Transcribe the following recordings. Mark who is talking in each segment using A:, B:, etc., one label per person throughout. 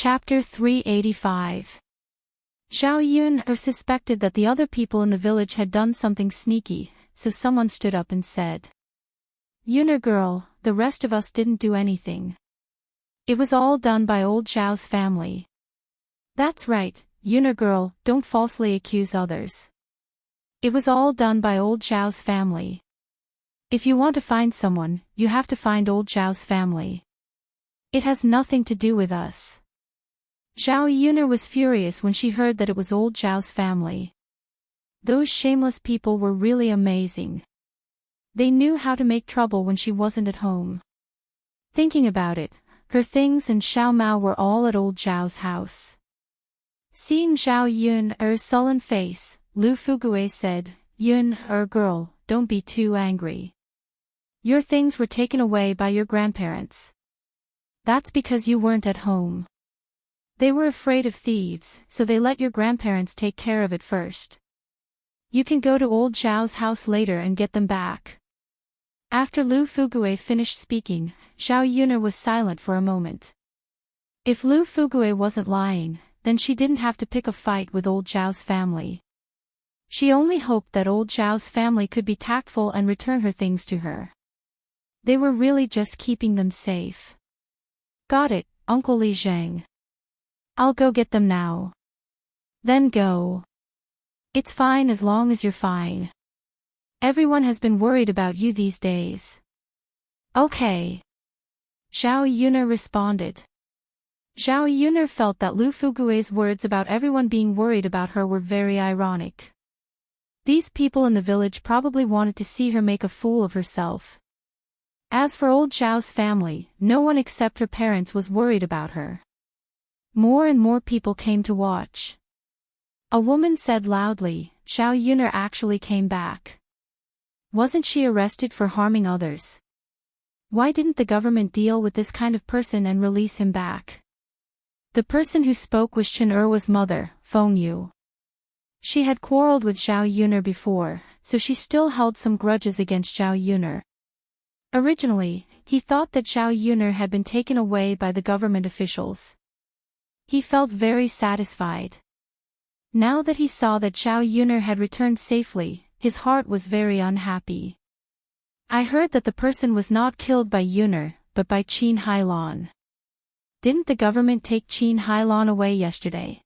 A: Chapter 385. Zhao Yun suspected that the other people in the village had done something sneaky, so someone stood up and said, "Yuner girl, the rest of us didn't do anything. It was all done by old Zhao's family." "That's right, Yuner girl, don't falsely accuse others. It was all done by old Zhao's family. If you want to find someone, you have to find old Zhao's family. It has nothing to do with us." Zhao Yuner was furious when she heard that it was old Zhao's family. Those shameless people were really amazing. They knew how to make trouble when she wasn't at home. Thinking about it, her things and Xiao Mao were all at old Zhao's house. Seeing Zhao Yun's sullen face, Lu Fugue said, "Yun, girl, don't be too angry. Your things were taken away by your grandparents. That's because you weren't at home. They were afraid of thieves, so they let your grandparents take care of it first. You can go to old Zhao's house later and get them back." After Lu Fugue finished speaking, Zhao Yuner was silent for a moment. If Lu Fugue wasn't lying, then she didn't have to pick a fight with old Zhao's family. She only hoped that old Zhao's family could be tactful and return her things to her. They were really just keeping them safe. "Got it, Uncle Li Zhang. I'll go get them now." "Then go. It's fine as long as you're fine. Everyone has been worried about you these days." "Okay." Zhao Yuner responded. Zhao Yuner felt that Lu Fugue's words about everyone being worried about her were very ironic. These people in the village probably wanted to see her make a fool of herself. As for old Zhao's family, no one except her parents was worried about her. More and more people came to watch. A woman said loudly, "Zhao Yuner actually came back. Wasn't she arrested for harming others? Why didn't the government deal with this kind of person and release him back?" The person who spoke was Chen Erwa's mother, Feng Yu. She had quarreled with Zhao Yuner before, so she still held some grudges against Zhao Yuner. Originally, he thought that Zhao Yuner had been taken away by the government officials. He felt very satisfied. Now that he saw that Zhao Yuner had returned safely, his heart was very unhappy. "I heard that the person was not killed by Yuner, but by Qin Hailan. Didn't the government take Qin Hailan away yesterday?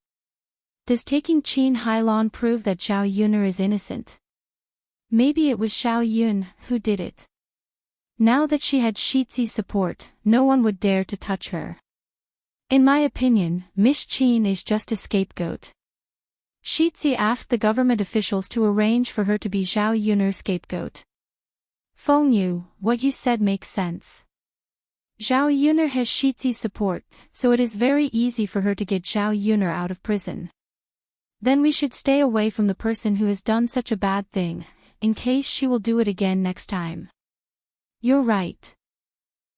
A: Does taking Qin Hailan prove that Zhao Yuner is innocent? Maybe it was Zhao Yun who did it." Now that she had Shizi's support, no one would dare to touch her. "In my opinion, Miss Qin is just a scapegoat." Shizi asked the government officials to arrange for her to be Zhao Yuner's scapegoat. "Feng Yu, what you said makes sense. Zhao Yuner has Shizi's support, so it is very easy for her to get Zhao Yuner out of prison. Then we should stay away from the person who has done such a bad thing, in case she will do it again next time." "You're right.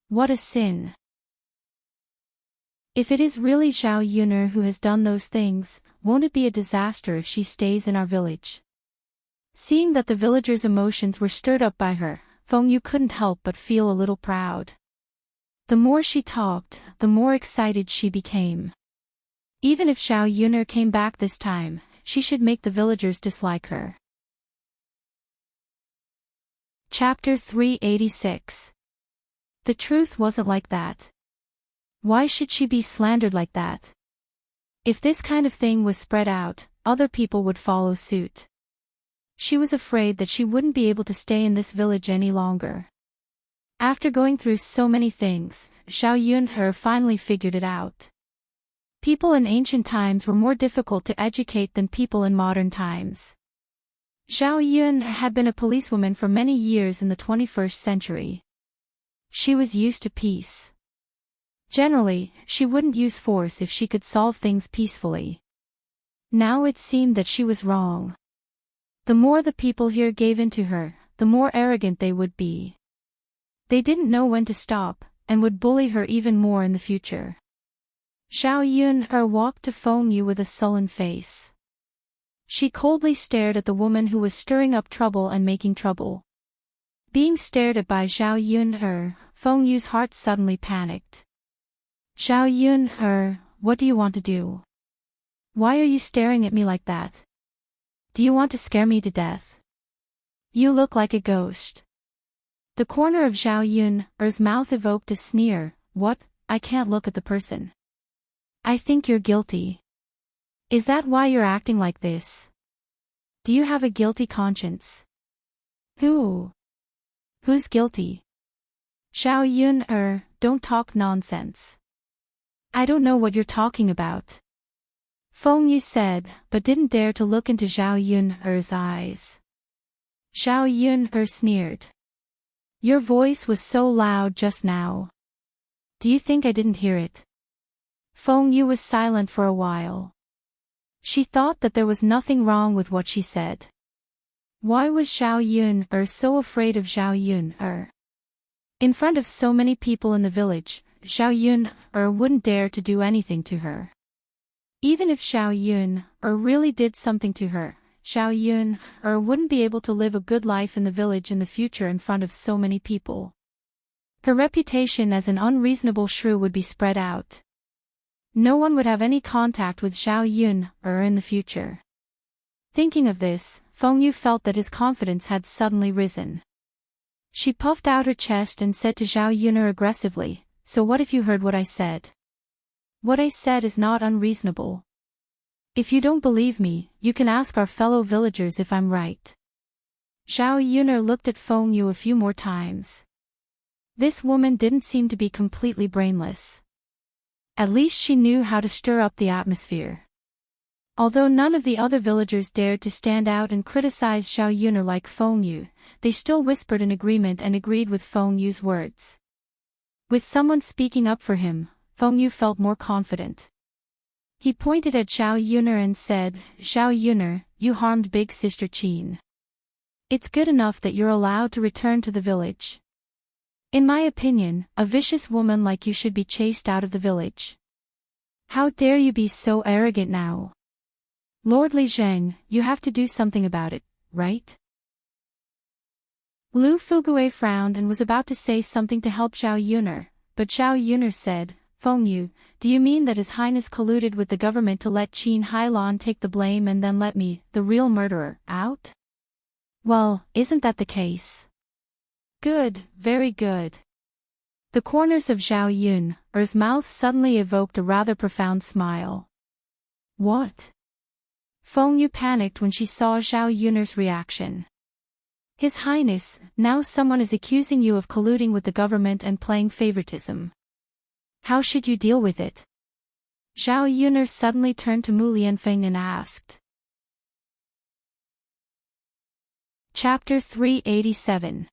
A: What a sin. If it is really Zhao Yuner who has done those things, won't it be a disaster if she stays in our village?" Seeing that the villagers' emotions were stirred up by her, Feng Yu couldn't help but feel a little proud. The more she talked, the more excited she became. Even if Zhao Yuner came back this time, she should make the villagers dislike her. Chapter 386. The truth wasn't like that. Why should she be slandered like that? If this kind of thing was spread out, other people would follow suit. She was afraid that she wouldn't be able to stay in this village any longer. After going through so many things, Zhao Yunhe finally figured it out. People in ancient times were more difficult to educate than people in modern times. Zhao Yun had been a policewoman for many years in the 21st century. She was used to peace. Generally, she wouldn't use force if she could solve things peacefully. Now it seemed that she was wrong. The more the people here gave in to her, the more arrogant they would be. They didn't know when to stop, and would bully her even more in the future. Zhao Yunhe walked to Feng Yu with a sullen face. She coldly stared at the woman who was stirring up trouble and making trouble. Being stared at by Zhao Yunhe, Feng Yu's heart suddenly panicked. "Zhao Yunhe, what do you want to do? Why are you staring at me like that? Do you want to scare me to death? You look like a ghost. The corner of Zhao Yun's mouth evoked a sneer. What? I can't look at the person. I think you're guilty. Is that why you're acting like this? Do you have a guilty conscience? Who's guilty? Zhao Yun, don't talk nonsense. I don't know what you're talking about. Feng Yu said, but didn't dare to look into Zhao Yun's eyes. Zhao Yun sneered. Your voice was so loud just now. Do you think I didn't hear it? Feng Yu was silent for a while. She thought that there was nothing wrong with what she said. Why was Zhao Yun so afraid of Zhao Yun? In front of so many people in the village, Zhao Yun wouldn't dare to do anything to her. Even if Zhao Yun really did something to her, Zhao Yun wouldn't be able to live a good life in the village in the future in front of so many people. Her reputation as an unreasonable shrew would be spread out. No one would have any contact with Zhao Yun in the future. Thinking of this, Feng Yu felt that his confidence had suddenly risen. She puffed out her chest and said to Zhao Yun aggressively, so what if you heard what I said? What I said is not unreasonable. If you don't believe me, you can ask our fellow villagers if I'm right. Zhao Yun looked at Feng Yu a few more times. This woman didn't seem to be completely brainless. At least she knew how to stir up the atmosphere. Although none of the other villagers dared to stand out and criticize Zhao Yun like Feng Yu, they still whispered in agreement and agreed with Feng Yu's words. With someone speaking up for him, Feng Yu felt more confident. He pointed at Zhao Yun and said, Zhao Yun, you harmed big sister Qin. It's good enough that you're allowed to return to the village. In my opinion, a vicious woman like you should be chased out of the village. How dare you be so arrogant now? Lord Li Zheng, you have to do something about it, right? Lu Fugue frowned and was about to say something to help Zhao Yun, but Zhao Yun said, Feng Yu, do you mean that His Highness colluded with the government to let Qin Hailan take the blame and then let me, the real murderer, out? Well, isn't that the case? Good, very good. The corners of Zhao Yun's mouth suddenly evoked a rather profound smile. What? Feng Yu panicked when she saw Zhao Yun's reaction. His Highness, now someone is accusing you of colluding with the government and playing favoritism. How should you deal with it? Zhao Yun suddenly turned to Mu Lianfeng and asked. Chapter 387.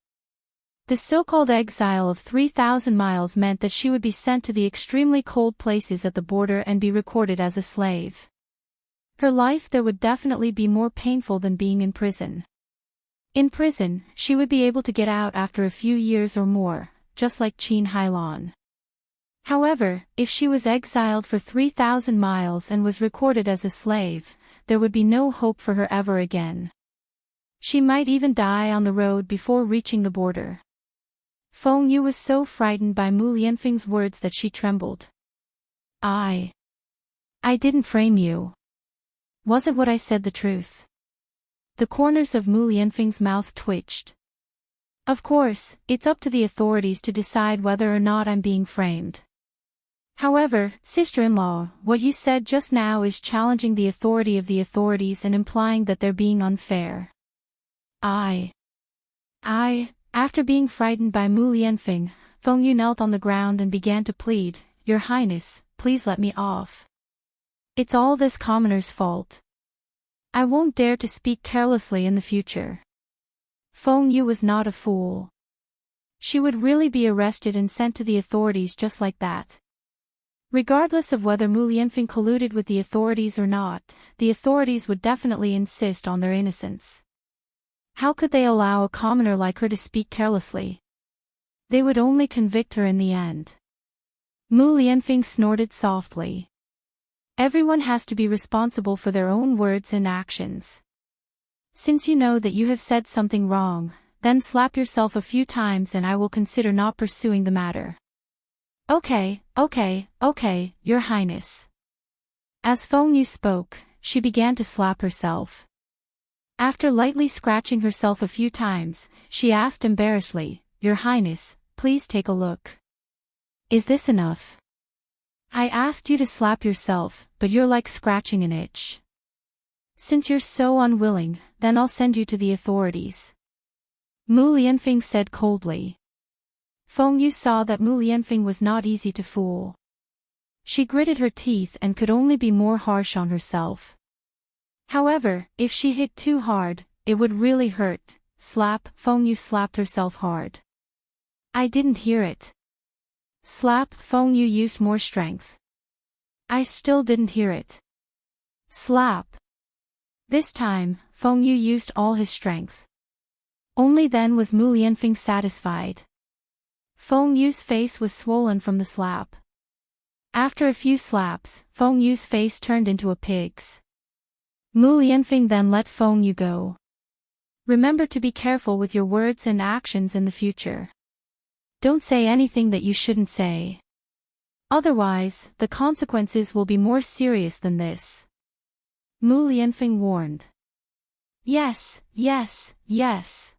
A: The so-called exile of 3,000 miles meant that she would be sent to the extremely cold places at the border and be recorded as a slave. Her life there would definitely be more painful than being in prison. In prison, she would be able to get out after a few years or more, just like Qin Hailan. However, if she was exiled for 3,000 miles and was recorded as a slave, there would be no hope for her ever again. She might even die on the road before reaching the border. Feng Yu was so frightened by Mu Lianfeng's words that she trembled. I didn't frame you. Wasn't what I said the truth? The corners of Mu Lianfeng's mouth twitched. Of course, it's up to the authorities to decide whether or not I'm being framed. However, sister-in-law, what you said just now is challenging the authority of the authorities and implying that they're being unfair. After being frightened by Mu Lianfeng, Feng Yu knelt on the ground and began to plead, Your Highness, please let me off. It's all this commoner's fault. I won't dare to speak carelessly in the future. Feng Yu was not a fool. She would really be arrested and sent to the authorities just like that. Regardless of whether Mu Lianfeng colluded with the authorities or not, the authorities would definitely insist on their innocence. How could they allow a commoner like her to speak carelessly? They would only convict her in the end. Mu Lianfeng snorted softly. Everyone has to be responsible for their own words and actions. Since you know that you have said something wrong, then slap yourself a few times and I will consider not pursuing the matter. Okay, Your Highness. As Feng Yu spoke, she began to slap herself. After lightly scratching herself a few times, she asked embarrassedly, "Your Highness, please take a look. Is this enough? I asked you to slap yourself, but you're like scratching an itch. Since you're so unwilling, then I'll send you to the authorities." Mu Lianfeng said coldly. Feng Yu saw that Mu Lianfeng was not easy to fool. She gritted her teeth and could only be more harsh on herself. However, if she hit too hard, it would really hurt. Slap. Feng Yu slapped herself hard. "I didn't hear it." Slap. Feng Yu used more strength. "I still didn't hear it." Slap. This time, Feng Yu used all his strength. Only then was Mu Lianfeng satisfied. Feng Yu's face was swollen from the slap. After a few slaps, Feng Yu's face turned into a pig's. Mu Lianfeng then let Feng Yu go. "Remember to be careful with your words and actions in the future. Don't say anything that you shouldn't say. Otherwise, the consequences will be more serious than this," Mu Lianfeng warned. Yes, yes, yes."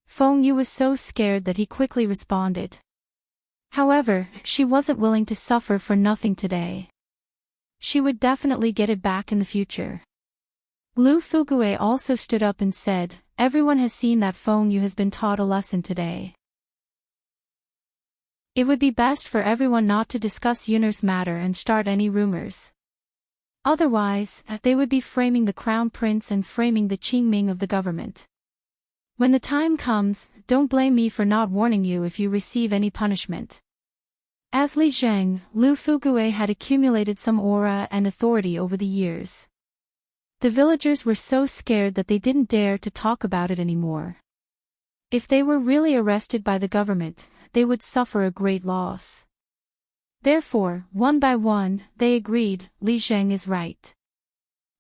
A: Feng Yu was so scared that he quickly responded. However, she wasn't willing to suffer for nothing today. She would definitely get it back in the future. Lu Fugue also stood up and said, "Everyone has seen that Feng Yu has been taught a lesson today. It would be best for everyone not to discuss Yun'er's matter and start any rumors. Otherwise, they would be framing the crown prince and framing the Qingming of the government. When the time comes, don't blame me for not warning you if you receive any punishment." As Li Zheng, Lu Fugue had accumulated some aura and authority over the years. The villagers were so scared that they didn't dare to talk about it anymore. If they were really arrested by the government, they would suffer a great loss. Therefore, one by one, they agreed, "Li Zheng is right.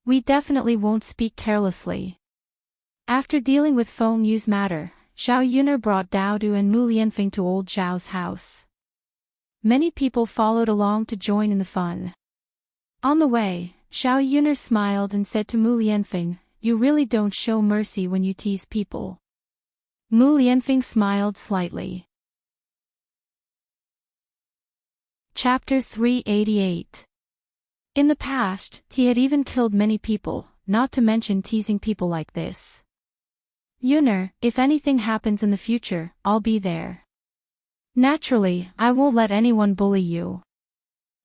A: We definitely won't speak carelessly." After dealing with Feng Yu's matter, Zhao Yun'er brought Dao Du and Mu Lianfeng to old Zhao's house. Many people followed along to join in the fun. On the way, Zhao Yun'er smiled and said to Mu Lianfeng, "You really don't show mercy when you tease people." Mu Lianfeng smiled slightly. Chapter 388. In the past, he had even killed many people, not to mention teasing people like this. "Yun'er, if anything happens in the future, I'll be there. Naturally, I won't let anyone bully you.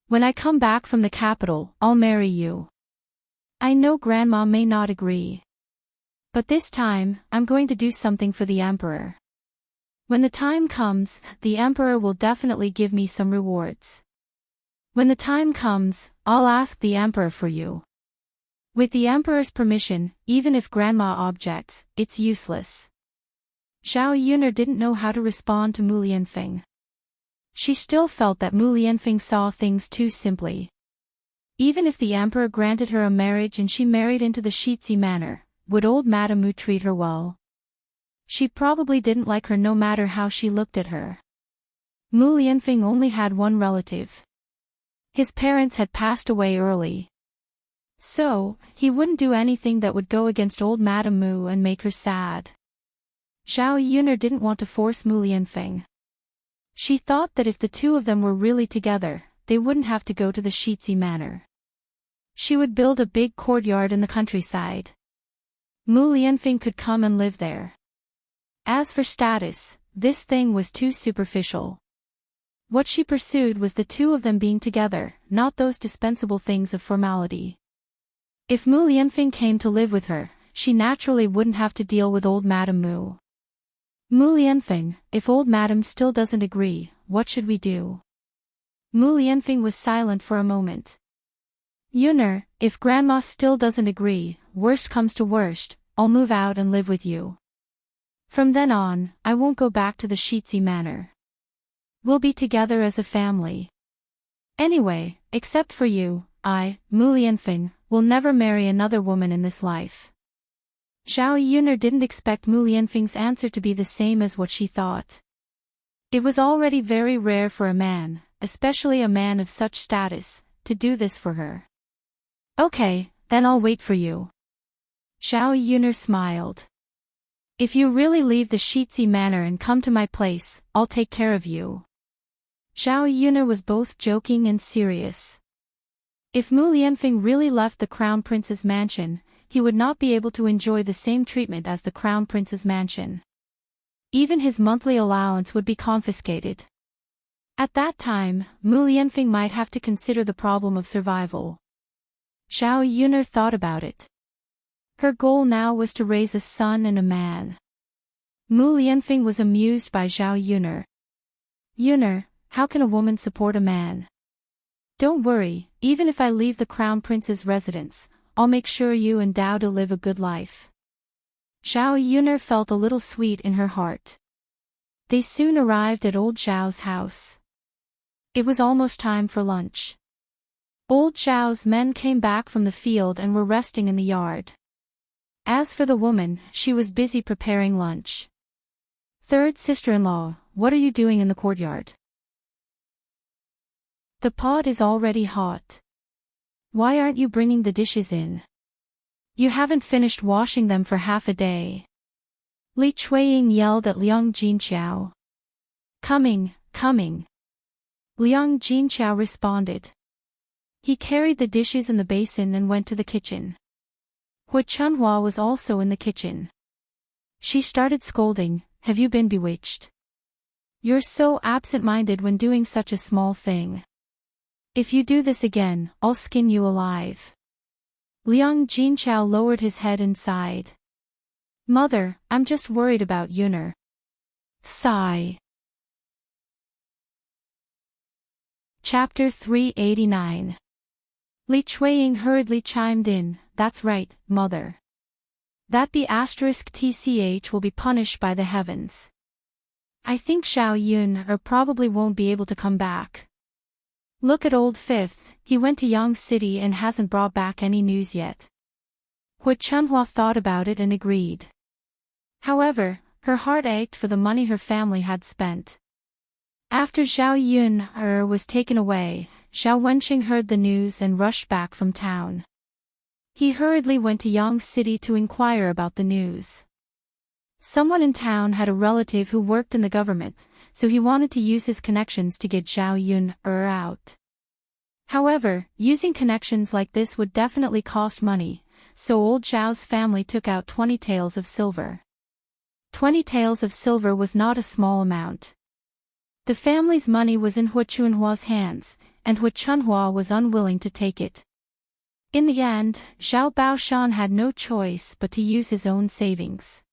A: When I come back from the capital, I'll marry you. I know Grandma may not agree. But this time, I'm going to do something for the Emperor. When the time comes, the Emperor will definitely give me some rewards. When the time comes, I'll ask the Emperor for you. With the Emperor's permission, even if Grandma objects, it's useless." Zhao Yun'er didn't know how to respond to Mu Lianfeng. She still felt that Mu Lianfeng saw things too simply. Even if the Emperor granted her a marriage and she married into the Shitzi manor, would old Madame Mu treat her well? She probably didn't like her no matter how she looked at her. Mu Lianfeng only had one relative. His parents had passed away early. So, he wouldn't do anything that would go against old Madame Mu and make her sad. Zhao Yun'er didn't want to force Mu Lianfeng. She thought that if the two of them were really together, they wouldn't have to go to the Shitzi manor. She would build a big courtyard in the countryside. Mu Lianfeng could come and live there. As for status, this thing was too superficial. What she pursued was the two of them being together, not those dispensable things of formality. If Mu Lianfeng came to live with her, she naturally wouldn't have to deal with old Madame Mu. "Mu Lianfeng, if old Madame still doesn't agree, what should we do?" Mu Lianfeng was silent for a moment. "Yun'er, if Grandma still doesn't agree, worst comes to worst, I'll move out and live with you. From then on, I won't go back to the Shitzi manor. We'll be together as a family. Anyway, except for you, I, Mu Lianfeng, will never marry another woman in this life." Zhao Yun'er didn't expect Mu Lianfeng's answer to be the same as what she thought. It was already very rare for a man, especially a man of such status, to do this for her. Okay, then I'll wait for you. Xiao Yuner smiled. If you really leave the Shitzi manor and come to my place, I'll take care of you. Xiao Yuner was both joking and serious. If Mu Lianfeng really left the Crown Prince's mansion, he would not be able to enjoy the same treatment as the Crown Prince's mansion. Even his monthly allowance would be confiscated. At that time, Mu Lianfeng might have to consider the problem of survival. Xiao Yuner thought about it. Her goal now was to raise a son and a man. Mu Lianfeng was amused by Xiao Yuner. Yuner, how can a woman support a man? Don't worry, even if I leave the Crown Prince's residence, I'll make sure you and Dao to live a good life. Xiao Yuner felt a little sweet in her heart. They soon arrived at old Xiao's house. It was almost time for lunch. Old Xiao's men came back from the field and were resting in the yard. As for the woman, she was busy preparing lunch. Third sister-in-law, what are you doing in the courtyard? The pot is already hot. Why aren't you bringing the dishes in? You haven't finished washing them for half a day. Li Chuiying yelled at Liang Jinqiao. Coming, coming. Liang Jinqiao responded. He carried the dishes in the basin and went to the kitchen. Hu Chunhua was also in the kitchen. She started scolding, have you been bewitched? You're so absent-minded when doing such a small thing. If you do this again, I'll skin you alive. Liang Jinqiao lowered his head and sighed. Mother, I'm just worried about Yuner. Sigh. Chapter 389. Li Chuiying hurriedly chimed in, that's right, mother. That B***TCH will be punished by the heavens. I think Xiao Yuner probably won't be able to come back. Look at old Fifth, he went to Yang City and hasn't brought back any news yet. Hu Chunhua thought about it and agreed. However, her heart ached for the money her family had spent. After Xiao Yuner was taken away, Xiao Wenqing heard the news and rushed back from town. He hurriedly went to Yang City to inquire about the news. Someone in town had a relative who worked in the government, so he wanted to use his connections to get Xiao Yuner out. However, using connections like this would definitely cost money, so old Xiao's family took out 20 taels of silver. 20 taels of silver was not a small amount. The family's money was in Hu Chunhua's hands, and Hu Chunhua was unwilling to take it. In the end, Xiao Baoshan had no choice but to use his own savings.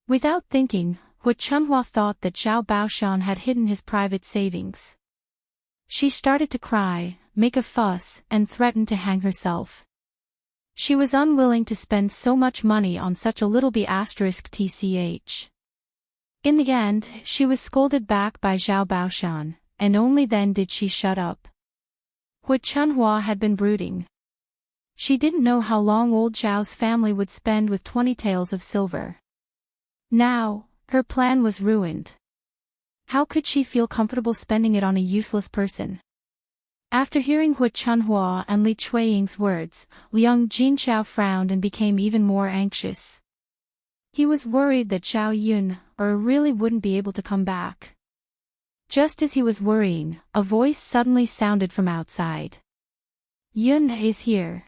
A: Without thinking, Hu Chunhua thought that Xiao Baoshan had hidden his private savings. She started to cry, make a fuss, and threatened to hang herself. She was unwilling to spend so much money on such a little B***TCH. In the end, she was scolded back by Xiao Baoshan, and only then did she shut up. Hu Chunhua had been brooding. She didn't know how long old Xiao's family would spend with 20 taels of silver. Now, her plan was ruined. How could she feel comfortable spending it on a useless person? After hearing Hu Chunhua and Li Chuiying's words, Liang Jinqiao frowned and became even more anxious. He was worried that Xiao Yuner really wouldn't be able to come back. Just as he was worrying, a voice suddenly sounded from outside. Yuner is here.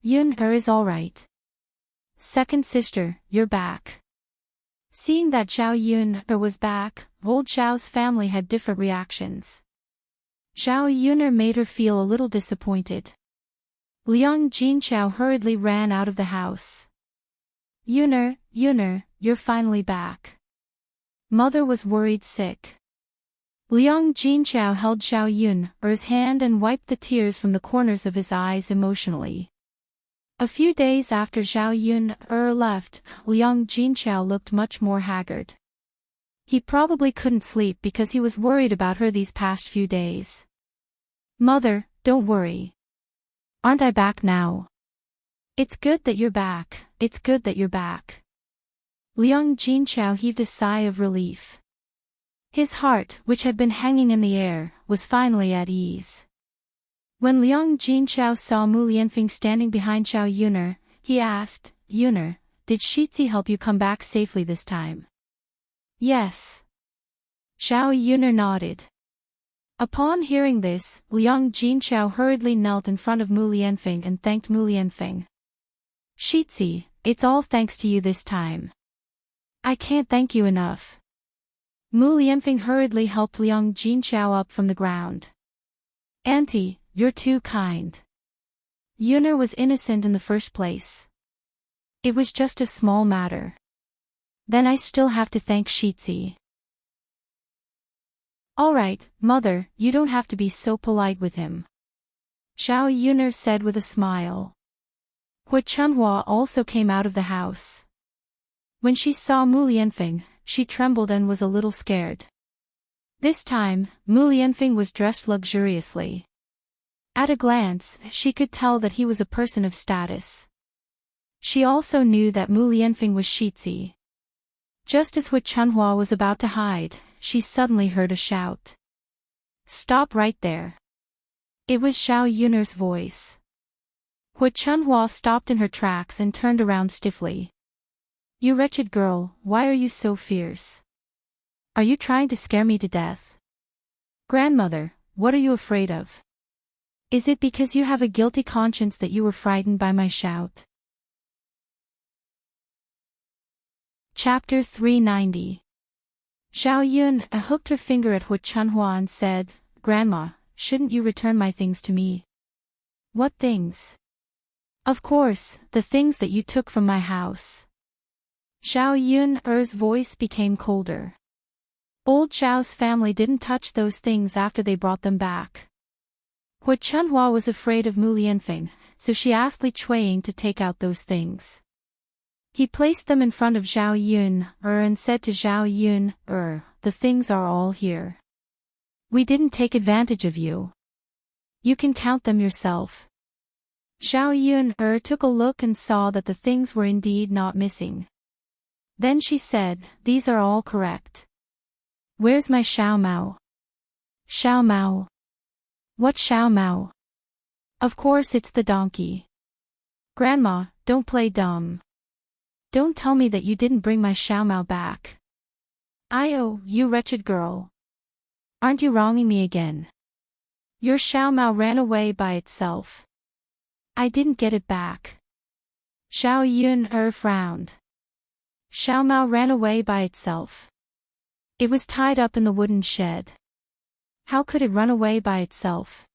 A: Yuner is all right. Second sister, you're back. Seeing that Xiao Yuner was back, old Xiao's family had different reactions. Xiao Yuner made her feel a little disappointed. Liang Jinqiao hurriedly ran out of the house. Yuner, you're finally back. Mother was worried sick. Liang Jinqiao held Xiao Yuner's hand and wiped the tears from the corners of his eyes emotionally. A few days after Xiao Yuner left, Liang Jinqiao looked much more haggard. He probably couldn't sleep because he was worried about her these past few days. Mother, don't worry. Aren't I back now? It's good that you're back, it's good that you're back. Liang Jinqiao heaved a sigh of relief. His heart, which had been hanging in the air, was finally at ease. When Liang Jinchao saw Mu Lianfeng standing behind Xiao Yuner, he asked, Yuner, did Shitzi help you come back safely this time? Yes. Xiao Yuner nodded. Upon hearing this, Liang Jinchao hurriedly knelt in front of Mu Lianfeng and thanked Mu Lianfeng. Shitzi, it's all thanks to you this time. I can't thank you enough. Mu Lianfeng hurriedly helped Liang Jinchao up from the ground. Auntie, you're too kind. Yuner was innocent in the first place. It was just a small matter. Then I still have to thank Shitzi. Alright, mother, you don't have to be so polite with him. Xiao Yuner said with a smile. Hu Chunhua also came out of the house. When she saw Mu Lianfeng, she trembled and was a little scared. This time, Mu Lianfeng was dressed luxuriously. At a glance, she could tell that he was a person of status. She also knew that Mu Lianfeng was Shitzi. Just as Hu Chunhua was about to hide, she suddenly heard a shout. Stop right there. It was Xiao Yuner's voice. Hu Chunhua stopped in her tracks and turned around stiffly. You wretched girl, why are you so fierce? Are you trying to scare me to death? Grandmother, what are you afraid of? Is it because you have a guilty conscience that you were frightened by my shout? Chapter 390. Xiao Yun hooked her finger at Hu Chunhua and said, Grandma, shouldn't you return my things to me? What things? Of course, the things that you took from my house. Xiao Yun's voice became colder. Old Xiao's family didn't touch those things after they brought them back. Hu Chunhua was afraid of Mu Lianfeng, so she asked Li Chuiying to take out those things. He placed them in front of Xiao Yun and said to Xiao Yun, the things are all here. We didn't take advantage of you. You can count them yourself. Xiao Yun took a look and saw that the things were indeed not missing. Then she said, these are all correct. Where's my Xiao Mao? Xiao Mao? What Xiao Mao? Of course it's the donkey. Grandma, don't play dumb. Don't tell me that you didn't bring my Xiao Mao back. Oh, you wretched girl. Aren't you wronging me again? Your Xiao Mao ran away by itself. I didn't get it back. Xiao Yun frowned. Xiao Mao ran away by itself. It was tied up in the wooden shed. How could it run away by itself?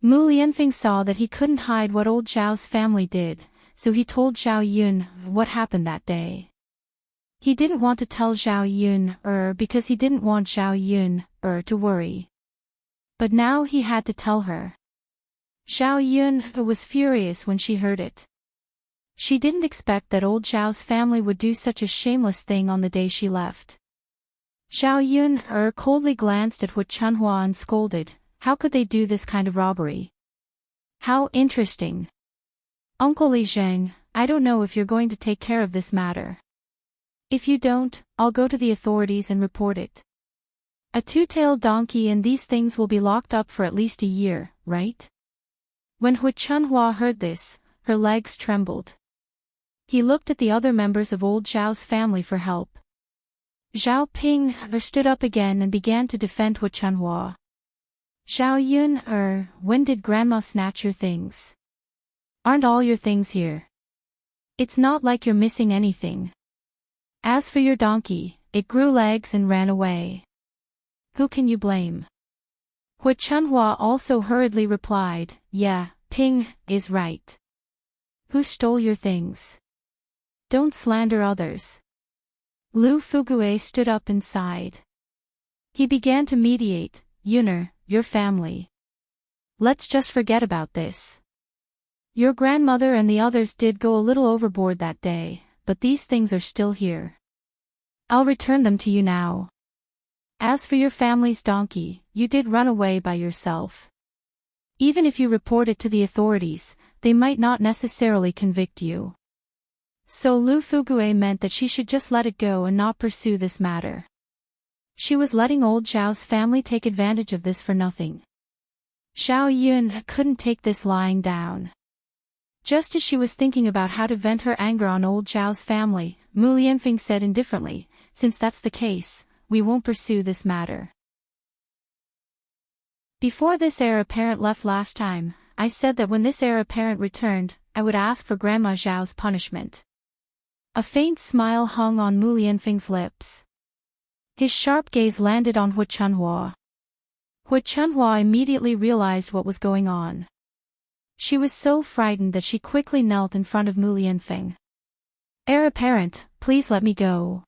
A: Mu Lianfeng saw that he couldn't hide what old Zhao's family did, so he told Xiao Yun what happened that day. He didn't want to tell Xiao Yun because he didn't want Xiao Yun to worry. But now he had to tell her. Xiao Yun was furious when she heard it. She didn't expect that old Zhao's family would do such a shameless thing on the day she left. Xiao Yun coldly glanced at Hu Chunhua and scolded, how could they do this kind of robbery? How interesting. Uncle Li Zheng, I don't know if you're going to take care of this matter. If you don't, I'll go to the authorities and report it. A two-tailed donkey and these things will be locked up for at least a year, right? When Hu Chunhua heard this, her legs trembled. He looked at the other members of old Zhao's family for help. Zhao Ping stood up again and began to defend Hu Chunhua. Xiao Yun, when did Grandma snatch your things? Aren't all your things here? It's not like you're missing anything. As for your donkey, it grew legs and ran away. Who can you blame? Hu Chunhua also hurriedly replied, yeah, Ping is right. Who stole your things? Don't slander others. Lu Fugue stood up and sighed. He began to mediate, Yuner, your family. Let's just forget about this. Your grandmother and the others did go a little overboard that day, but these things are still here. I'll return them to you now. As for your family's donkey, you did run away by yourself. Even if you report it to the authorities, they might not necessarily convict you. So Lu Fugue meant that she should just let it go and not pursue this matter. She was letting old Zhao's family take advantage of this for nothing. Zhao Yun couldn't take this lying down. Just as she was thinking about how to vent her anger on old Zhao's family, Mu Lianfeng said indifferently, "Since that's the case, we won't pursue this matter." Before this heir apparent left last time, I said that when this heir apparent returned, I would ask for Grandma Zhao's punishment. A faint smile hung on Mu Lianfeng's lips. His sharp gaze landed on Hu Chunhua. Hu Chunhua immediately realized what was going on. She was so frightened that she quickly knelt in front of Mu Lianfeng. "Heir apparent, please let me go."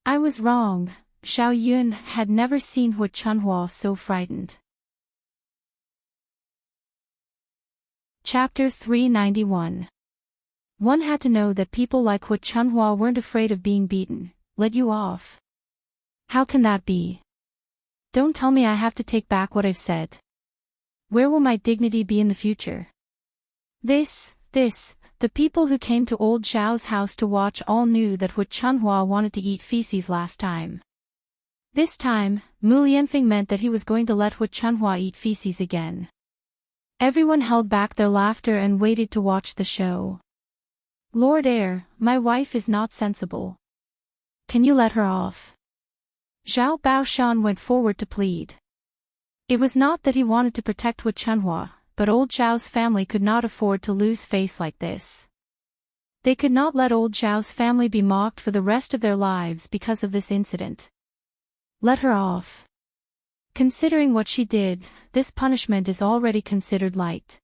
A: I was wrong. Zhao Yun had never seen Hu Chunhua so frightened. Chapter 391. One had to know that people like Hu Chunhua weren't afraid of being beaten. "Let you off? How can that be? Don't tell me I have to take back what I've said. Where will my dignity be in the future?" The people who came to old Zhao's house to watch all knew that Hu Chunhua wanted to eat feces last time. This time, Mu Lianfeng meant that he was going to let Hu Chunhua eat feces again. Everyone held back their laughter and waited to watch the show. "Lord Heir, my wife is not sensible. Can you let her off?" Zhao Baoshan went forward to plead. It was not that he wanted to protect Hu Chunhua, but old Zhao's family could not afford to lose face like this. They could not let old Zhao's family be mocked for the rest of their lives because of this incident. Let her off. Considering what she did, this punishment is already considered light.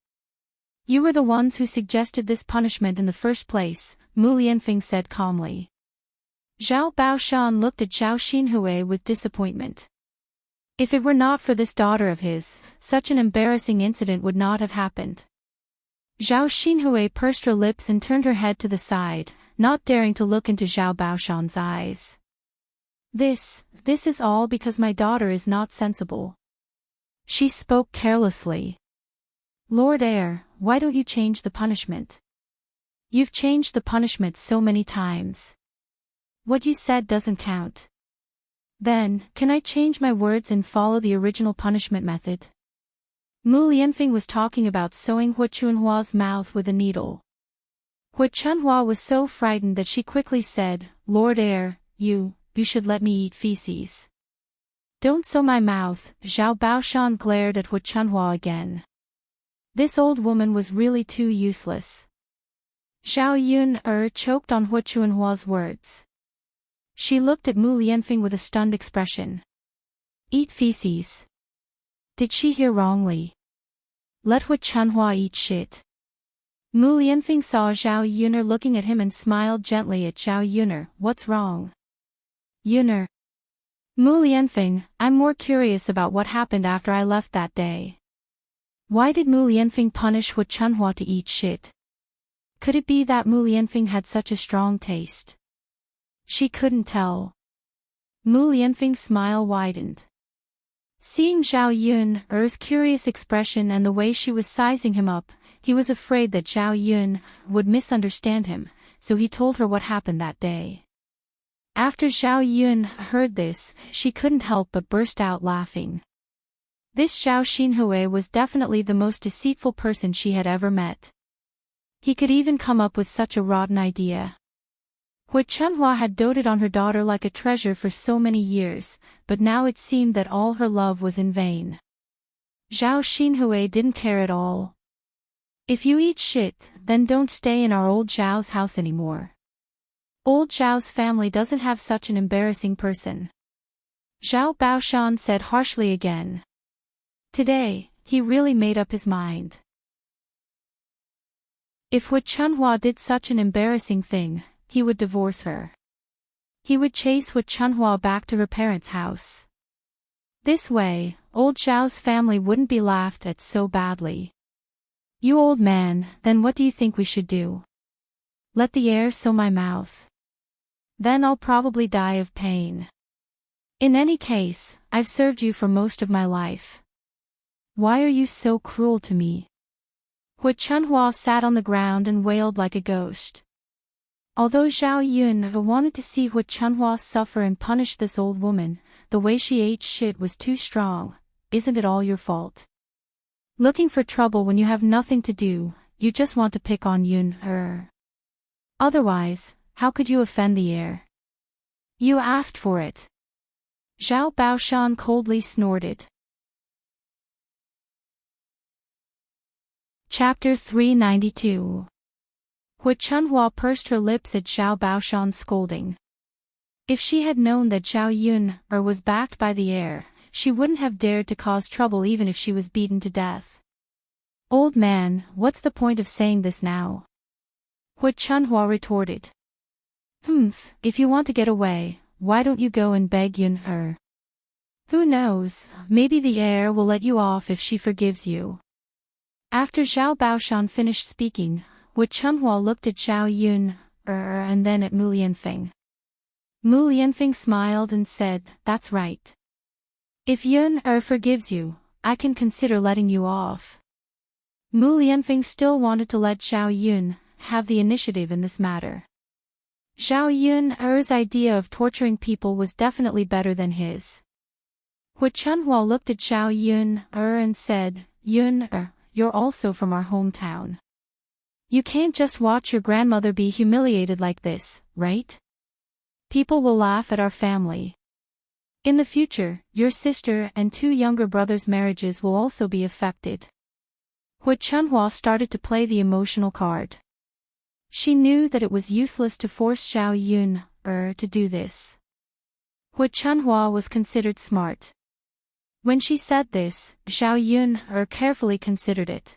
A: You were the ones who suggested this punishment in the first place, Mu Lianfeng said calmly. Zhao Baoshan looked at Zhao Xinhui with disappointment. If it were not for this daughter of his, such an embarrassing incident would not have happened. Zhao Xinhui pursed her lips and turned her head to the side, not daring to look into Zhao Baoshan's eyes. This is all because my daughter is not sensible. She spoke carelessly. Lord Heir, why don't you change the punishment? You've changed the punishment so many times. What you said doesn't count. Then, can I change my words and follow the original punishment method? Mu Lianfeng was talking about sewing Hu Chunhua's mouth with a needle. Hu Chunhua was so frightened that she quickly said, Lord Heir, you should let me eat feces. Don't sew my mouth. Zhao Baoshan glared at Hu Chunhua again. This old woman was really too useless. Zhao Yun choked on Hu Chunhua's words. She looked at Mu Lianfeng with a stunned expression. Eat feces. Did she hear wrongly? Let Hu Chunhua eat shit. Mu Lianfeng saw Zhao Yuner looking at him and smiled gently at Zhao Yuner. What's wrong? Yuner. Mu Lianfeng, I'm more curious about what happened after I left that day. Why did Mu Lianfeng punish Hu Chunhua to eat shit? Could it be that Mu Lianfeng had such a strong taste? She couldn't tell. Mu Lianfeng's smile widened. Seeing Zhao Yun's curious expression and the way she was sizing him up, he was afraid that Zhao Yun would misunderstand him, so he told her what happened that day. After Zhao Yun heard this, she couldn't help but burst out laughing. This Zhao Xinhui was definitely the most deceitful person she had ever met. He could even come up with such a rotten idea. Hu Chunhua had doted on her daughter like a treasure for so many years, but now it seemed that all her love was in vain. Zhao Xinhui didn't care at all. If you eat shit, then don't stay in our old Zhao's house anymore. Old Zhao's family doesn't have such an embarrassing person. Zhao Baoshan said harshly again. Today, he really made up his mind. If Hu Chunhua did such an embarrassing thing, he would divorce her. He would chase Hu Chunhua back to her parents' house. This way, old Zhao's family wouldn't be laughed at so badly. You old man, then what do you think we should do? Let the air sew my mouth. Then I'll probably die of pain. In any case, I've served you for most of my life. Why are you so cruel to me? Hu Chunhua sat on the ground and wailed like a ghost. Although Zhao Yun wanted to see Hu Chunhua suffer and punish this old woman, the way she ate shit was too strong. Isn't it all your fault? Looking for trouble when you have nothing to do, you just want to pick on Yun. Otherwise, how could you offend the heir? You asked for it. Zhao Baoshan coldly snorted. Chapter 392. Hu Chunhua pursed her lips at Zhao Baoshan's scolding. If she had known that Zhao Yun was backed by the heir, she wouldn't have dared to cause trouble even if she was beaten to death. Old man, what's the point of saying this now? Hu Chunhua retorted. If you want to get away, why don't you go and beg Yun? Who knows, maybe the heir will let you off if she forgives you. After Zhao Baoshan finished speaking, Hu Chunhua looked at Zhao Yun, and then at Mu Lianfeng. Mu Lianfeng smiled and said, that's right. If Yun forgives you, I can consider letting you off. Mu Lianfeng still wanted to let Zhao Yun have the initiative in this matter. Zhao Yun's idea of torturing people was definitely better than his. Hu Chunhua looked at Zhao Yun and said, Yun, you're also from our hometown. You can't just watch your grandmother be humiliated like this, right? People will laugh at our family. In the future, your sister and 2 younger brothers' marriages will also be affected. Hu Chunhua started to play the emotional card. She knew that it was useless to force Zhao Yun to do this. Hu Chunhua was considered smart. When she said this, Zhao Yun carefully considered it.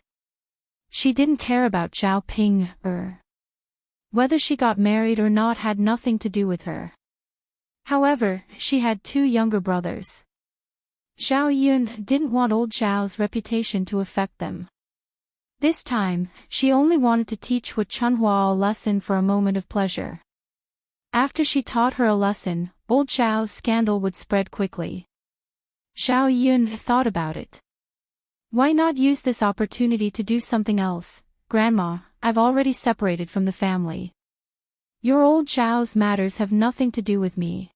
A: She didn't care about Zhao Ping. Whether she got married or not had nothing to do with her. However, she had 2 younger brothers. Zhao Yun didn't want old Zhao's reputation to affect them. This time, she only wanted to teach Hu Chunhua a lesson for a moment of pleasure. After she taught her a lesson, old Zhao's scandal would spread quickly. Zhao Yun thought about it. Why not use this opportunity to do something else? Grandma, I've already separated from the family. Your old Zhao's matters have nothing to do with me.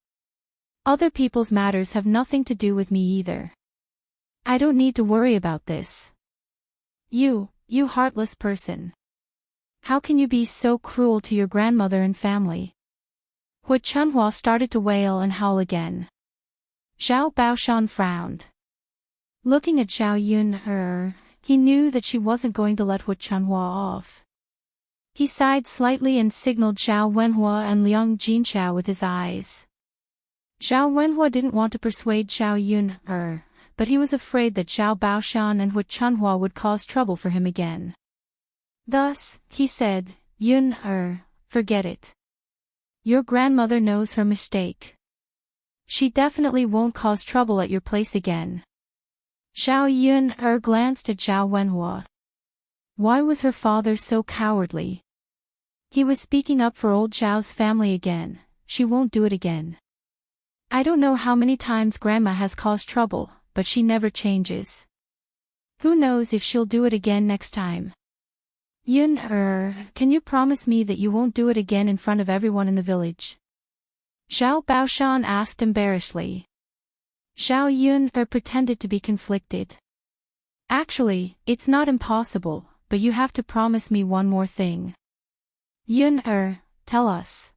A: Other people's matters have nothing to do with me either. I don't need to worry about this. You heartless person. How can you be so cruel to your grandmother and family? Hu Chunhua started to wail and howl again. Zhao Baoshan frowned. Looking at Zhao Yun, he knew that she wasn't going to let Hu Chunhua off. He sighed slightly and signaled Zhao Wenhua and Liang Jinqiao with his eyes. Zhao Wenhua didn't want to persuade Zhao Yun, but he was afraid that Zhao Baoshan and Hu Chunhua would cause trouble for him again. Thus, he said, Yun, forget it. Your grandmother knows her mistake. She definitely won't cause trouble at your place again. Zhao Yun glanced at Zhao Wenhua. Why was her father so cowardly? He was speaking up for old Zhao's family again. She won't do it again. I don't know how many times Grandma has caused trouble, but she never changes. Who knows if she'll do it again next time? Yun, can you promise me that you won't do it again in front of everyone in the village? Zhao Baoshan asked embarrassedly. Zhao Yun pretended to be conflicted. Actually, it's not impossible, but you have to promise me one more thing. Yun, tell us.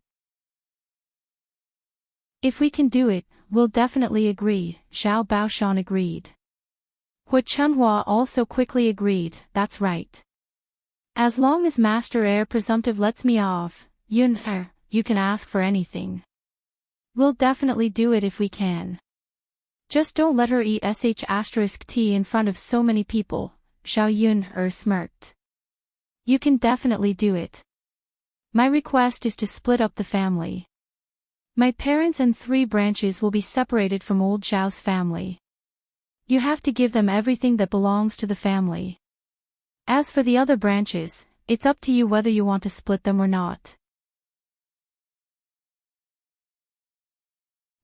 A: If we can do it, we'll definitely agree, Zhao Baoshan agreed. Hu Chunhua also quickly agreed, that's right. As long as Master Heir Presumptive lets me off, Yun, you can ask for anything. We'll definitely do it if we can. Just don't let her eat sh*t in front of so many people, Zhao Yun smirked. You can definitely do it. My request is to split up the family. My parents and 3 branches will be separated from old Zhao's family. You have to give them everything that belongs to the family. As for the other branches, it's up to you whether you want to split them or not.